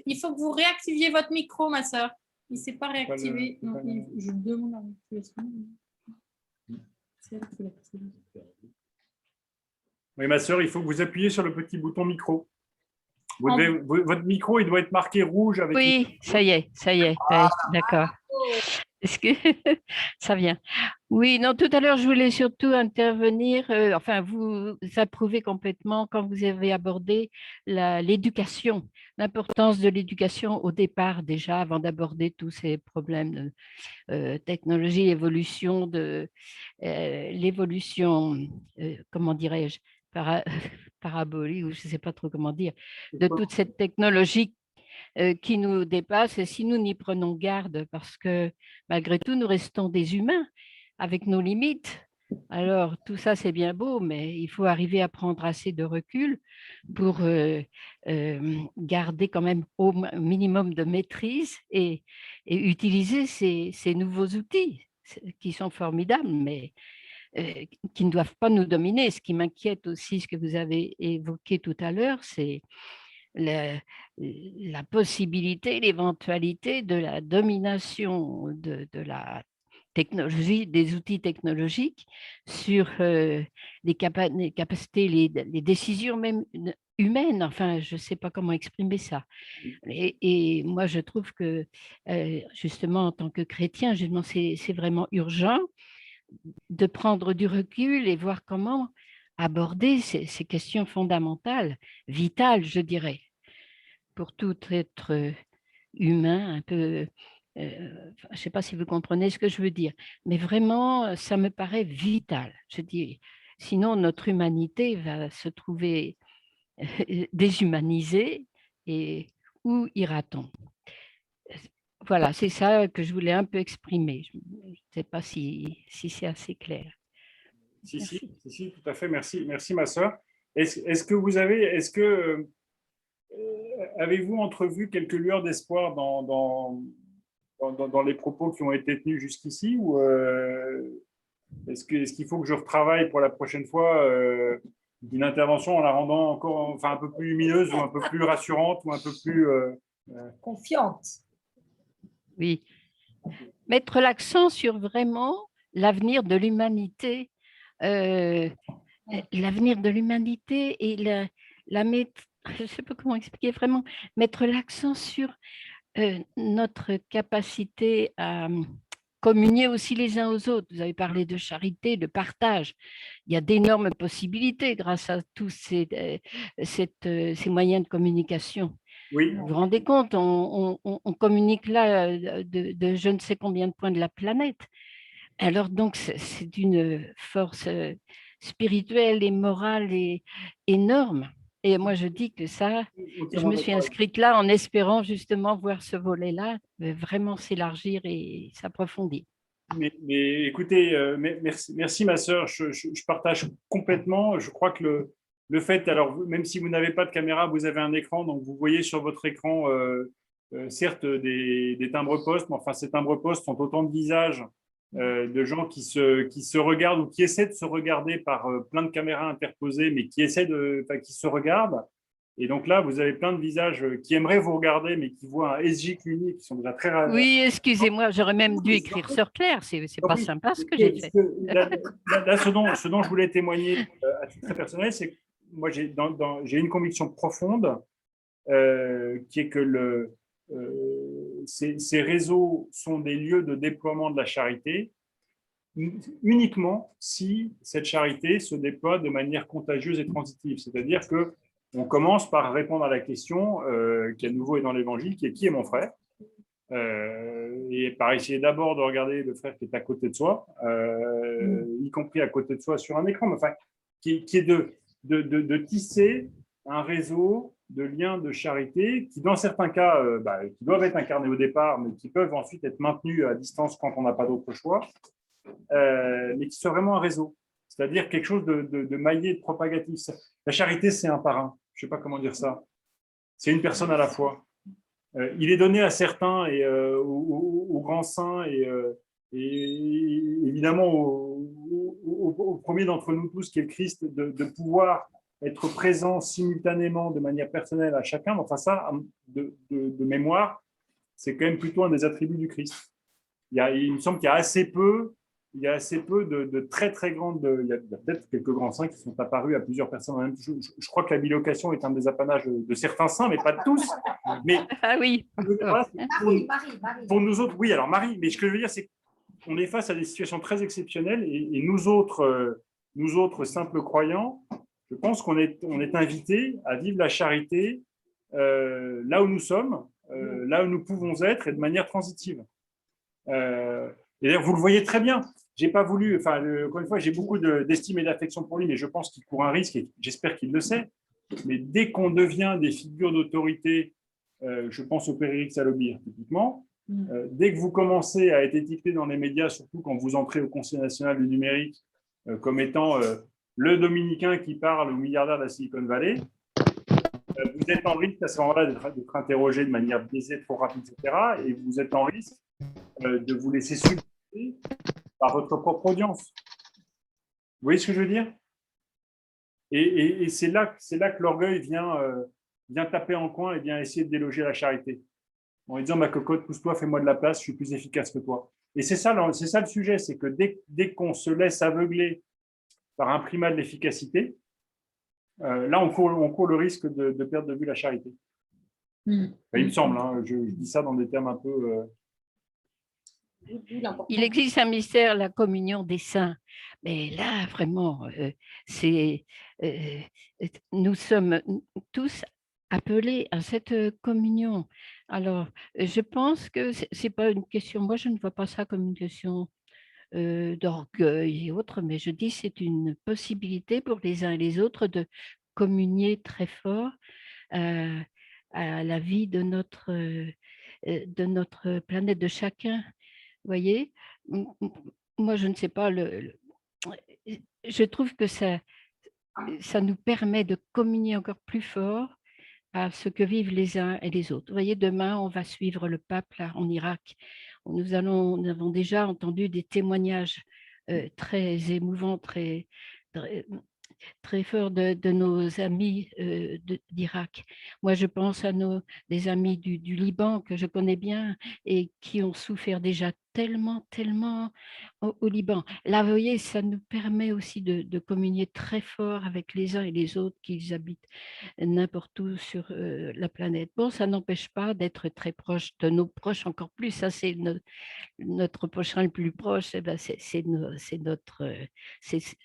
Il faut que vous réactiviez votre micro, ma sœur. Il ne s'est pas réactivé. Je demande à l'activation. Oui, ma sœur, il faut que vous appuyiez sur le petit bouton micro. Votre micro, il doit être marqué rouge avec. Oui, ça y est. Ouais, d'accord. Est-ce que ça vient? Oui, non, tout à l'heure, je voulais surtout intervenir, vous approuvez complètement quand vous avez abordé l'éducation, l'importance de l'éducation au départ déjà, avant d'aborder tous ces problèmes de technologie, évolution, l'évolution, comment dirais-je, parabolique, ou je ne sais pas trop comment dire, de toute cette technologie qui nous dépasse, et si nous n'y prenons garde, parce que malgré tout, nous restons des humains avec nos limites. Alors, tout ça, c'est bien beau, mais il faut arriver à prendre assez de recul pour garder quand même au minimum de maîtrise et utiliser ces nouveaux outils qui sont formidables, mais qui ne doivent pas nous dominer. Ce qui m'inquiète aussi, ce que vous avez évoqué tout à l'heure, c'est la possibilité, l'éventualité de la domination de la technologie, des outils technologiques sur les capacités, les décisions même humaines. Enfin, je ne sais pas comment exprimer ça. Et moi, je trouve que, justement, en tant que chrétien, c'est vraiment urgent de prendre du recul et voir comment aborder ces questions fondamentales, vitales, je dirais, pour tout être humain, un peu, je ne sais pas si vous comprenez ce que je veux dire, mais vraiment, ça me paraît vital. Je dis, sinon, notre humanité va se trouver déshumanisée et où ira-t-on? Voilà, c'est ça que je voulais un peu exprimer. Je ne sais pas si c'est assez clair. Si, tout à fait. Merci, ma sœur. Avez-vous entrevu quelques lueurs d'espoir dans les propos qui ont été tenus jusqu'ici, ou est-ce qu'il faut que je retravaille pour la prochaine fois une intervention en la rendant encore un peu plus lumineuse, ou un peu plus rassurante, ou un peu plus confiante? Oui, mettre l'accent sur vraiment l'avenir de l'humanité, et je ne sais pas comment expliquer, vraiment mettre l'accent sur notre capacité à communier aussi les uns aux autres. Vous avez parlé de charité, de partage. Il y a d'énormes possibilités grâce à tous ces moyens de communication. Oui. Vous vous rendez compte, on communique là de je ne sais combien de points de la planète. Alors donc, c'est d'une force spirituelle et morale énorme. Et moi, je dis que ça, je me suis inscrite là en espérant justement voir ce volet-là vraiment s'élargir et s'approfondir. Mais écoutez, merci ma sœur, je partage complètement. Je crois que le fait, alors même si vous n'avez pas de caméra, vous avez un écran, donc vous voyez sur votre écran, certes, des timbres-poste, mais enfin, ces timbres-poste sont autant de visages de gens qui se regardent ou qui essaient de se regarder par plein de caméras interposées, mais qui se regardent. Et donc là, vous avez plein de visages qui aimeraient vous regarder, mais qui voient un SJ Cluny, qui sont déjà très rares. Oui, excusez-moi, j'aurais même dû écrire sur clair. C'est pas Oui, sympa ce que j'ai fait. Là, ce dont je voulais témoigner à titre très personnel, c'est que moi, j'ai une conviction profonde qui est que ces réseaux sont des lieux de déploiement de la charité uniquement si cette charité se déploie de manière contagieuse et transitive. C'est-à-dire qu'on commence par répondre à la question qui à nouveau est dans l'Évangile, qui est mon frère, et par essayer d'abord de regarder le frère qui est à côté de soi, y compris à côté de soi sur un écran, mais enfin, qui est de tisser un réseau de liens de charité qui, dans certains cas, qui doivent être incarnés au départ, mais qui peuvent ensuite être maintenus à distance quand on n'a pas d'autre choix, mais qui soit vraiment un réseau, c'est-à-dire quelque chose de maillé, de propagatif. La charité, c'est un par un. Je ne sais pas comment dire ça. C'est une personne à la fois. Il est donné à certains et aux grands saints et évidemment au premier d'entre nous tous, qui est le Christ, de pouvoir être présent simultanément de manière personnelle à chacun. Enfin, ça, de mémoire, c'est quand même plutôt un des attributs du Christ. Il me semble qu'il y a assez peu de très, très grandes... Il y a peut-être quelques grands saints qui sont apparus à plusieurs personnes en même temps. Je crois que la bilocation est un des apanages de certains saints, mais pas de tous. Mais Ah oui. voilà, Marie. pour nous autres, oui, alors Marie, mais ce que je veux dire, c'est qu'on est face à des situations très exceptionnelles et nous autres simples croyants, je pense qu'on est invités à vivre la charité là où nous sommes, là où nous pouvons être et de manière transitive. Et d'ailleurs, vous le voyez très bien. J'ai pas voulu, encore une fois, j'ai beaucoup d'estime et d'affection pour lui, mais je pense qu'il court un risque et j'espère qu'il le sait. Mais dès qu'on devient des figures d'autorité, je pense au Père Éric Salobir, typiquement, dès que vous commencez à être étiqueté dans les médias, surtout quand vous entrez au Conseil national du numérique, comme étant le dominicain qui parle au milliardaire de la Silicon Valley, vous êtes en risque à ce moment-là d'être interrogé de manière biaisée, trop rapide, etc. Et vous êtes en risque de vous laisser subjuguer par votre propre audience. Vous voyez ce que je veux dire? Et c'est là que l'orgueil vient taper en coin et vient essayer de déloger la charité. En lui disant, ma cocotte, pousse-toi, fais-moi de la place, je suis plus efficace que toi. Et c'est ça le sujet, c'est que dès qu'on se laisse aveugler par un primat de l'efficacité, là, on court le risque de perdre de vue la charité. Il me semble, hein, je dis ça dans des termes un peu... Il existe un mystère, la communion des saints. Mais là, vraiment, nous sommes tous appelés à cette communion. Alors, je pense que ce n'est pas une question, moi je ne vois pas ça comme une question d'orgueil et autres, mais je dis que c'est une possibilité pour les uns et les autres de communier très fort à la vie de notre planète, de chacun. Vous voyez, moi, je ne sais pas, je trouve que ça nous permet de communier encore plus fort à ce que vivent les uns et les autres. Vous voyez, demain, on va suivre le pape là, en Irak. Nous avons déjà entendu des témoignages très émouvants, très fort de nos amis d'Irak. Moi, je pense à des amis du Liban que je connais bien et qui ont souffert déjà tellement au Liban. Là, vous voyez, ça nous permet aussi de communier très fort avec les uns et les autres, qu'ils habitent n'importe où sur la planète. Bon, ça n'empêche pas d'être très proche de nos proches encore plus. Ça, c'est notre prochain le plus proche, eh ben, c'est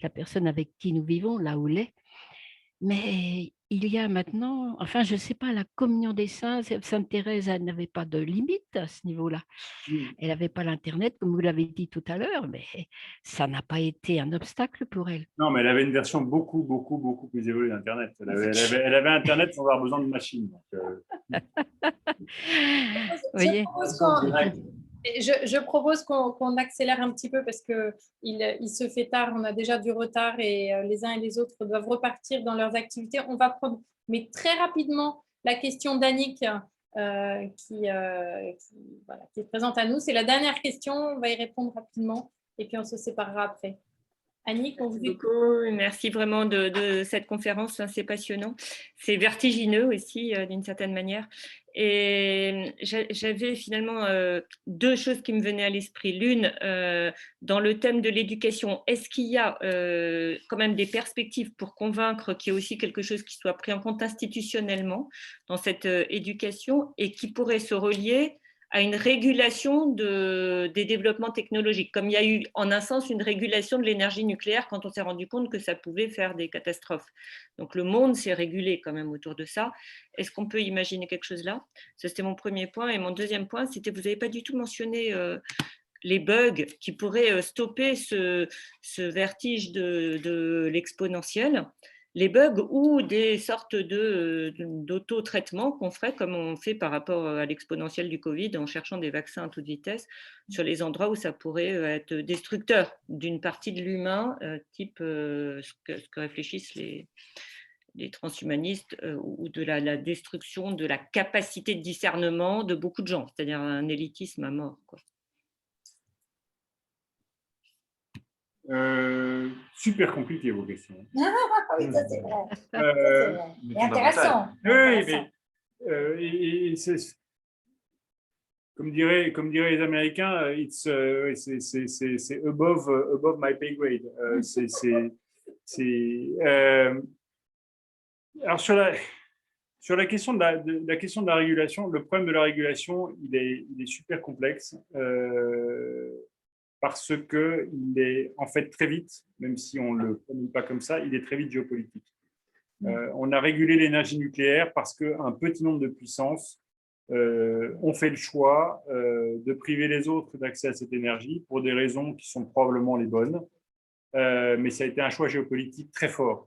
la personne avec qui nous vivons, là où elle est. Mais il y a maintenant, enfin, je ne sais pas, la communion des saints, Sainte Thérèse, elle n'avait pas de limite à ce niveau-là. Elle n'avait pas l'Internet, comme vous l'avez dit tout à l'heure, mais ça n'a pas été un obstacle pour elle. Non, mais elle avait une version beaucoup plus évoluée d'Internet. Elle avait Internet sans avoir besoin de machine. Donc, voyez, je propose qu'on accélère un petit peu parce qu'il se fait tard, on a déjà du retard et les uns et les autres doivent repartir dans leurs activités. On va prendre, mais très rapidement, la question d'Annick qui est présente à nous. C'est la dernière question, on va y répondre rapidement et puis on se séparera après. Annick, on vous Merci beaucoup. Merci vraiment de cette conférence, c'est passionnant. C'est vertigineux aussi, d'une certaine manière. Et j'avais finalement deux choses qui me venaient à l'esprit. L'une, dans le thème de l'éducation, est-ce qu'il y a quand même des perspectives pour convaincre qu'il y ait aussi quelque chose qui soit pris en compte institutionnellement dans cette éducation et qui pourrait se relier à une régulation des développements technologiques, comme il y a eu en un sens une régulation de l'énergie nucléaire quand on s'est rendu compte que ça pouvait faire des catastrophes. Donc le monde s'est régulé quand même autour de ça. Est-ce qu'on peut imaginer quelque chose là? Ça, c'était mon premier point. Et mon deuxième point, c'était vous n'avez pas du tout mentionné les bugs qui pourraient stopper ce vertige de l'exponentiel. Les bugs ou des sortes d'auto-traitements qu'on ferait comme on fait par rapport à l'exponentielle du Covid en cherchant des vaccins à toute vitesse sur les endroits où ça pourrait être destructeur d'une partie de l'humain, type ce que réfléchissent les transhumanistes ou de la destruction de la capacité de discernement de beaucoup de gens, c'est-à-dire un élitisme à mort, quoi. Super compliqué vos questions. Oui, ça c'est vrai. Ça, c'est vrai. Et intéressant. Oui, mais comme diraient les Américains, c'est above my pay grade. Alors sur la question de la régulation, le problème de la régulation, il est super complexe. Parce qu'il est en fait très vite, même si on ne le formule pas comme ça, il est très vite géopolitique. On a régulé l'énergie nucléaire parce qu'un petit nombre de puissances ont fait le choix de priver les autres d'accès à cette énergie pour des raisons qui sont probablement les bonnes, mais ça a été un choix géopolitique très fort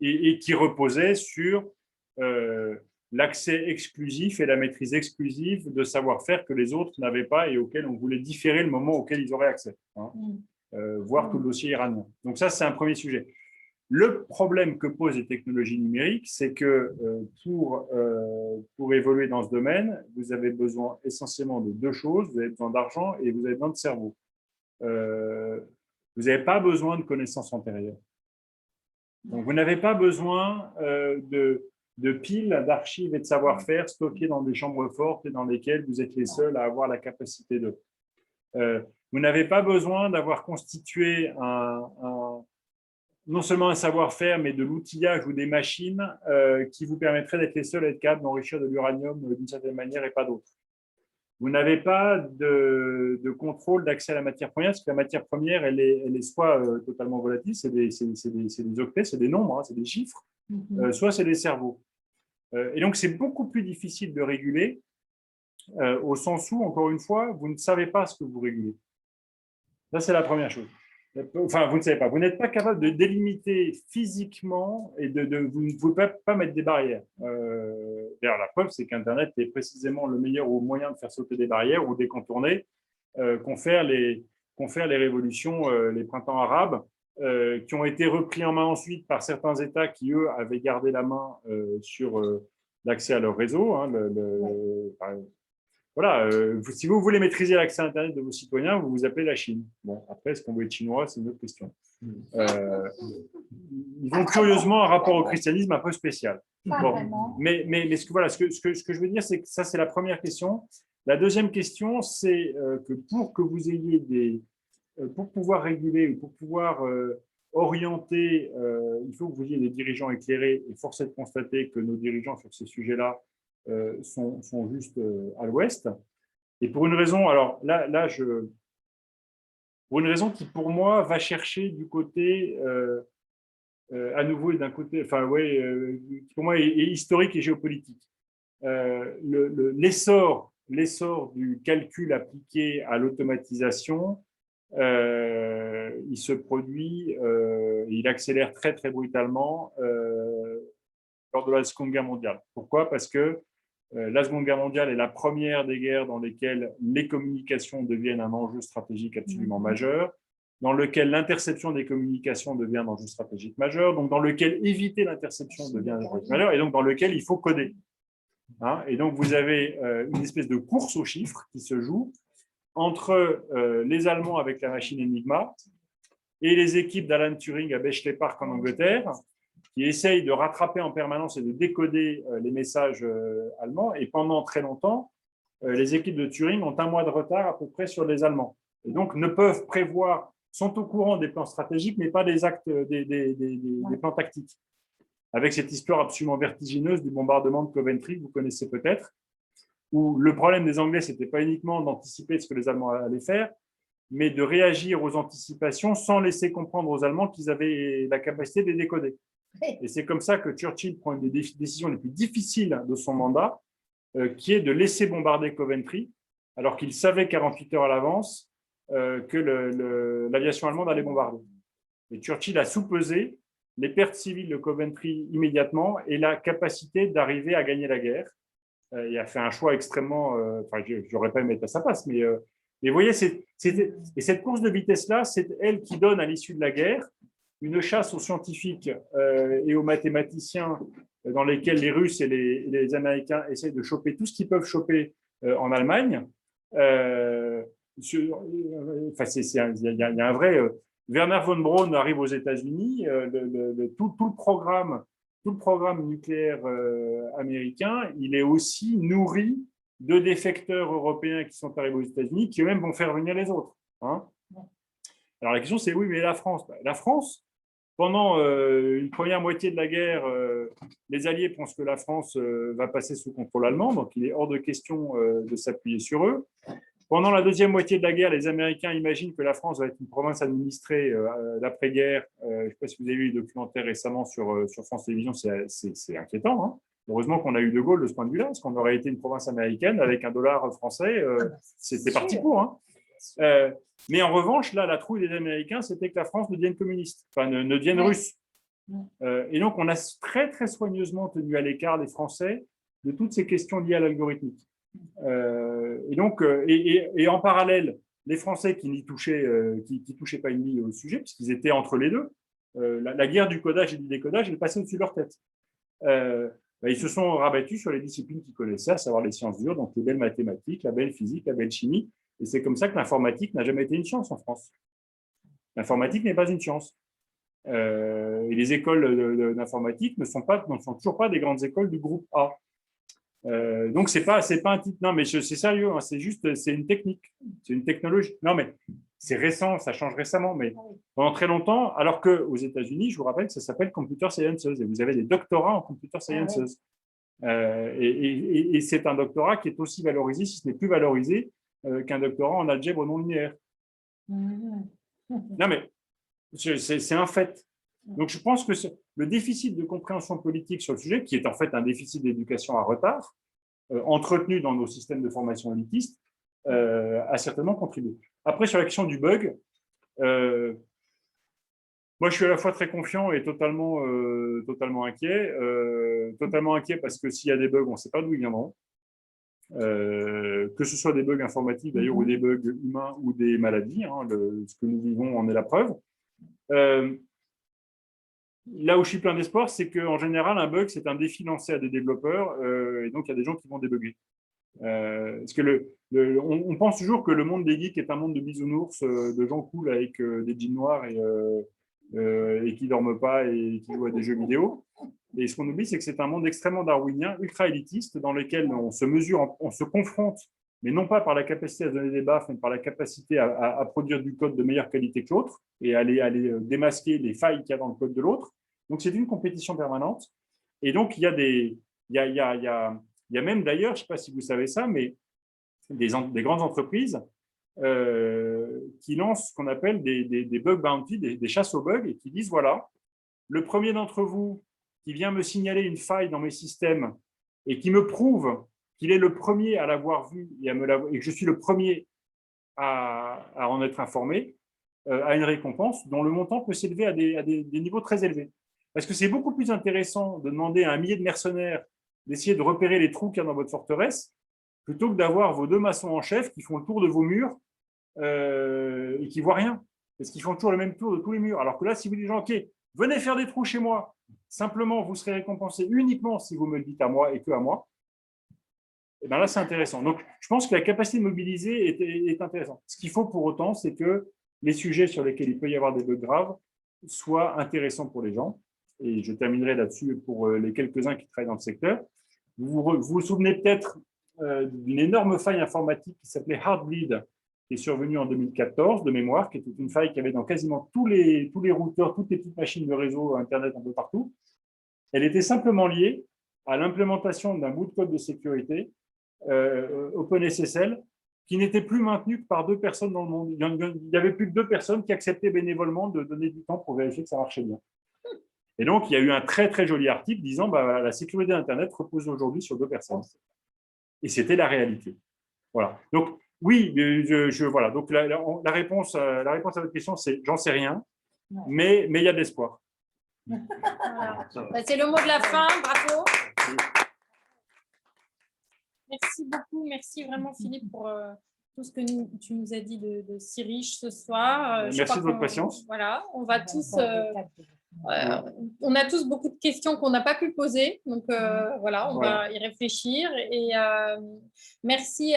et qui reposait sur l'accès exclusif et la maîtrise exclusive de savoir-faire que les autres n'avaient pas et auquel on voulait différer le moment auquel ils auraient accès, voire tout le dossier iranien. Donc ça, c'est un premier sujet. Le problème que posent les technologies numériques, c'est que pour évoluer dans ce domaine, vous avez besoin essentiellement de deux choses. Vous avez besoin d'argent et vous avez besoin de cerveau. Vous n'avez pas besoin de connaissances antérieures. Donc, vous n'avez pas besoin de piles, d'archives et de savoir-faire stockés dans des chambres fortes et dans lesquelles vous êtes les seuls à avoir la capacité de. Vous n'avez pas besoin d'avoir constitué non seulement un savoir-faire, mais de l'outillage ou des machines qui vous permettraient d'être les seuls à être capables d'enrichir de l'uranium d'une certaine manière et pas d'autre. Vous n'avez pas de contrôle d'accès à la matière première, parce que la matière première, elle est soit totalement volatile, c'est des octets, c'est des nombres, c'est des chiffres, soit c'est des cerveaux. Et donc, c'est beaucoup plus difficile de réguler, au sens où, encore une fois, vous ne savez pas ce que vous régulez. Ça, c'est la première chose. Enfin, vous ne savez pas. Vous n'êtes pas capable de délimiter physiquement et vous ne pouvez pas mettre des barrières. D'ailleurs, la preuve, c'est qu'Internet est précisément le meilleur moyen de faire sauter des barrières ou des contourner qu'ont fait les révolutions, les printemps arabes, qui ont été repris en main ensuite par certains États qui, eux, avaient gardé la main sur l'accès à leur réseau. Voilà, si vous voulez maîtriser l'accès à Internet de vos citoyens, vous vous appelez la Chine. Bon, après, est-ce qu'on veut être chinois, c'est une autre question. Ils ont curieusement un rapport au christianisme un peu spécial. Bon, mais ce que je veux dire, c'est que ça, c'est la première question. La deuxième question, c'est que pour que vous ayez pour pouvoir réguler ou pour pouvoir orienter, il faut que vous ayez des dirigeants éclairés, et force est de constater que nos dirigeants sur ces sujets-là sont juste à l'ouest. Et pour une raison, alors là pour une raison qui, pour moi, va chercher du côté, à nouveau, d'un côté, enfin, qui pour moi est historique et géopolitique. L'essor du calcul appliqué à l'automatisation, il se produit, il accélère très, très brutalement lors de la Seconde Guerre mondiale. Pourquoi? Parce que la Seconde Guerre mondiale est la première des guerres dans lesquelles les communications deviennent un enjeu stratégique absolument majeur, dans lequel l'interception des communications devient un enjeu stratégique majeur, donc dans lequel éviter l'interception devient un enjeu majeur, et donc dans lequel il faut coder. Et donc vous avez une espèce de course aux chiffres qui se joue, entre les Allemands avec la machine Enigma et les équipes d'Alan Turing à Bletchley Park en Angleterre, qui essayent de rattraper en permanence et de décoder les messages allemands. Et pendant très longtemps, les équipes de Turing ont un mois de retard à peu près sur les Allemands. Et donc, ne peuvent prévoir, sont au courant des plans stratégiques, mais pas des actes, des plans tactiques. Avec cette histoire absolument vertigineuse du bombardement de Coventry, que vous connaissez peut-être, où le problème des Anglais, ce n'était pas uniquement d'anticiper ce que les Allemands allaient faire, mais de réagir aux anticipations sans laisser comprendre aux Allemands qu'ils avaient la capacité de les décoder. Et c'est comme ça que Churchill prend une des décisions les plus difficiles de son mandat, qui est de laisser bombarder Coventry, alors qu'il savait 48 heures à l'avance que l'aviation allemande allait bombarder. Et Churchill a soupesé les pertes civiles de Coventry immédiatement et la capacité d'arriver à gagner la guerre. Il a fait un choix extrêmement… enfin, je n'aurais pas aimé être à sa place, mais vous voyez, et cette course de vitesse-là, c'est elle qui donne à l'issue de la guerre une chasse aux scientifiques et aux mathématiciens dans lesquels les Russes et les Américains essayent de choper tout ce qu'ils peuvent choper en Allemagne. Enfin, il y a un vrai… Werner von Braun arrive aux États-Unis, tout le programme nucléaire américain, il est aussi nourri de défecteurs européens qui sont arrivés aux États-Unis, qui eux-mêmes vont faire venir les autres. Hein. Alors la question c'est oui, mais la France, pendant une première moitié de la guerre, les Alliés pensent que la France va passer sous contrôle allemand, donc il est hors de question de s'appuyer sur eux. Pendant la deuxième moitié de la guerre, les Américains imaginent que la France va être une province administrée d'après-guerre. Je ne sais pas si vous avez vu le documentaire récemment sur France Télévisions, c'est inquiétant. Hein. Heureusement qu'on a eu De Gaulle de ce point de vue-là, parce qu'on aurait été une province américaine avec un dollar français, c'était parti pour. Hein. Mais en revanche, là, la trouille des Américains, c'était que la France devienne communiste, enfin ne devienne russe. Et donc, on a très, très soigneusement tenu à l'écart les Français de toutes ces questions liées à l'algorithmique. Et donc, et en parallèle, les Français qui n'y touchaient, qui touchaient pas une bille au sujet, puisqu'ils étaient entre les deux, la guerre du codage et du décodage, elle passait au-dessus de leur tête. Ils se sont rabattus sur les disciplines qu'ils connaissaient, à savoir les sciences dures, donc les belles mathématiques, la belle physique, la belle chimie. Et c'est comme ça que l'informatique n'a jamais été une science en France. L'informatique n'est pas une science. Et les écoles d'informatique ne sont toujours pas des grandes écoles du groupe A. Donc, c'est pas un titre. Non, mais c'est sérieux, hein, c'est juste, c'est une technique, c'est une technologie. Non, mais c'est récent, ça change récemment, mais pendant très longtemps, alors qu'aux États-Unis, je vous rappelle que ça s'appelle Computer Sciences, et vous avez des doctorats en Computer Sciences. Et c'est un doctorat qui est aussi valorisé, si ce n'est plus valorisé, qu'un doctorat en algèbre non linéaire. Non, mais c'est un fait. Donc, je pense que le déficit de compréhension politique sur le sujet, qui est en fait un déficit d'éducation à retard, entretenu dans nos systèmes de formation élitistes, a certainement contribué. Après, sur la question du bug, moi, je suis à la fois très confiant et totalement inquiet. Totalement inquiet parce que s'il y a des bugs, on ne sait pas d'où ils viendront. Que ce soit des bugs informatiques, d'ailleurs, ou des bugs humains ou des maladies. Hein, ce que nous vivons en est la preuve. Là où je suis plein d'espoir, c'est qu'en général, un bug, c'est un défi lancé à des développeurs, et donc il y a des gens qui vont débugger. Parce que on pense toujours que le monde des geeks est un monde de bisounours, de gens cool avec des jeans noirs et qui ne dorment pas et qui jouent à des jeux vidéo. Et ce qu'on oublie, c'est que c'est un monde extrêmement darwinien, ultra élitiste, dans lequel on se mesure, on se confronte, mais non pas par la capacité à donner des baffes, mais par la capacité à produire du code de meilleure qualité que l'autre et à aller démasquer les failles qu'il y a dans le code de l'autre. Donc, c'est une compétition permanente. Et donc, il y a même d'ailleurs, je ne sais pas si vous savez ça, mais des grandes entreprises qui lancent ce qu'on appelle des bug bounty, des chasses aux bugs, et qui disent, voilà, le premier d'entre vous qui vient me signaler une faille dans mes systèmes et qui me prouve qu'il est le premier à l'avoir vu et que je suis le premier à en être informé, à une récompense dont le montant peut s'élever à des niveaux très élevés. Parce que c'est beaucoup plus intéressant de demander à un millier de mercenaires d'essayer de repérer les trous qu'il y a dans votre forteresse, plutôt que d'avoir vos 2 maçons en chef qui font le tour de vos murs et qui ne voient rien. Parce qu'ils font toujours le même tour de tous les murs. Alors que là, si vous dites, OK, venez faire des trous chez moi, simplement, vous serez récompensé uniquement si vous me le dites à moi et que à moi. Et ben là, c'est intéressant. Donc, je pense que la capacité de mobiliser est intéressante. Ce qu'il faut pour autant, c'est que les sujets sur lesquels il peut y avoir des bugs graves soient intéressants pour les gens. Et je terminerai là-dessus pour les quelques-uns qui travaillent dans le secteur. Vous souvenez peut-être d'une énorme faille informatique qui s'appelait Heartbleed, qui est survenue en 2014 de mémoire, qui était une faille qui avait dans quasiment tous les routeurs, toutes les petites machines de réseau Internet un peu partout. Elle était simplement liée à l'implémentation d'un bout de code de sécurité OpenSSL qui n'était plus maintenu que par 2 personnes dans le monde. Il n'y avait plus que 2 personnes qui acceptaient bénévolement de donner du temps pour vérifier que ça marchait bien. Et donc, il y a eu un très, très joli article disant bah, la sécurité d'Internet repose aujourd'hui sur 2 personnes. Et c'était la réalité. Voilà. Donc, oui, voilà. Donc, la réponse à votre question, c'est j'en sais rien, mais il y a de l'espoir. Voilà. Bah, c'est le mot de la fin. Bravo. Merci beaucoup. Merci vraiment, Philippe, pour tout ce que tu nous as dit de si riche ce soir. Merci de votre patience. Voilà, on va tous... on a tous beaucoup de questions qu'on n'a pas pu poser. Donc, voilà, on va y réfléchir. Et merci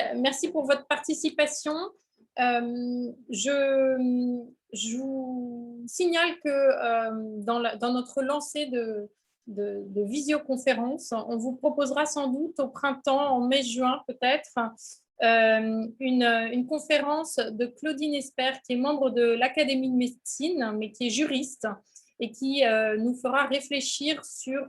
pour votre participation. Je vous signale que dans notre lancée de visioconférence, on vous proposera sans doute au printemps, en mai-juin peut-être, une conférence de Claudine Espert, qui est membre de l'Académie de médecine, mais qui est juriste, et qui nous fera réfléchir sur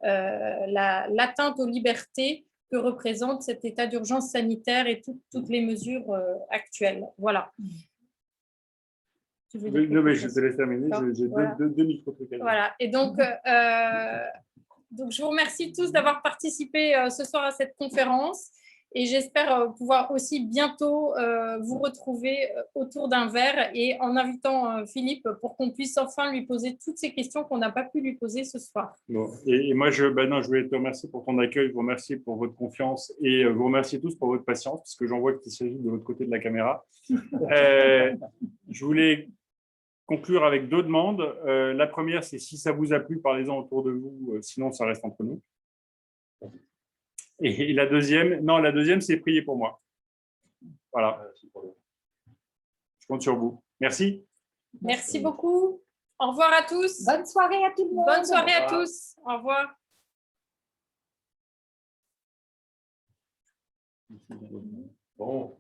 l'atteinte aux libertés que représente cet état d'urgence sanitaire et toutes les mesures actuelles. Voilà. Non, mais je te laisse terminer. J'ai deux micros. Voilà. Et donc, je vous remercie tous d'avoir participé ce soir à cette conférence. Et j'espère pouvoir aussi bientôt vous retrouver autour d'un verre et en invitant Philippe pour qu'on puisse enfin lui poser toutes ces questions qu'on n'a pas pu lui poser ce soir. Bon. Et moi, je voulais te remercier pour ton accueil, vous remercier pour votre confiance et vous remercier tous pour votre patience, parce que j'en vois qu'il s'agit de l'autre côté de la caméra. Je voulais conclure avec 2 demandes. La première, c'est si ça vous a plu, parlez-en autour de vous, sinon ça reste entre nous. Et la deuxième, c'est prier pour moi. Voilà. Je compte sur vous. Merci. Merci beaucoup. Au revoir à tous. Bonne soirée à tout le monde. Bonne soirée à tous. Au revoir. Bon.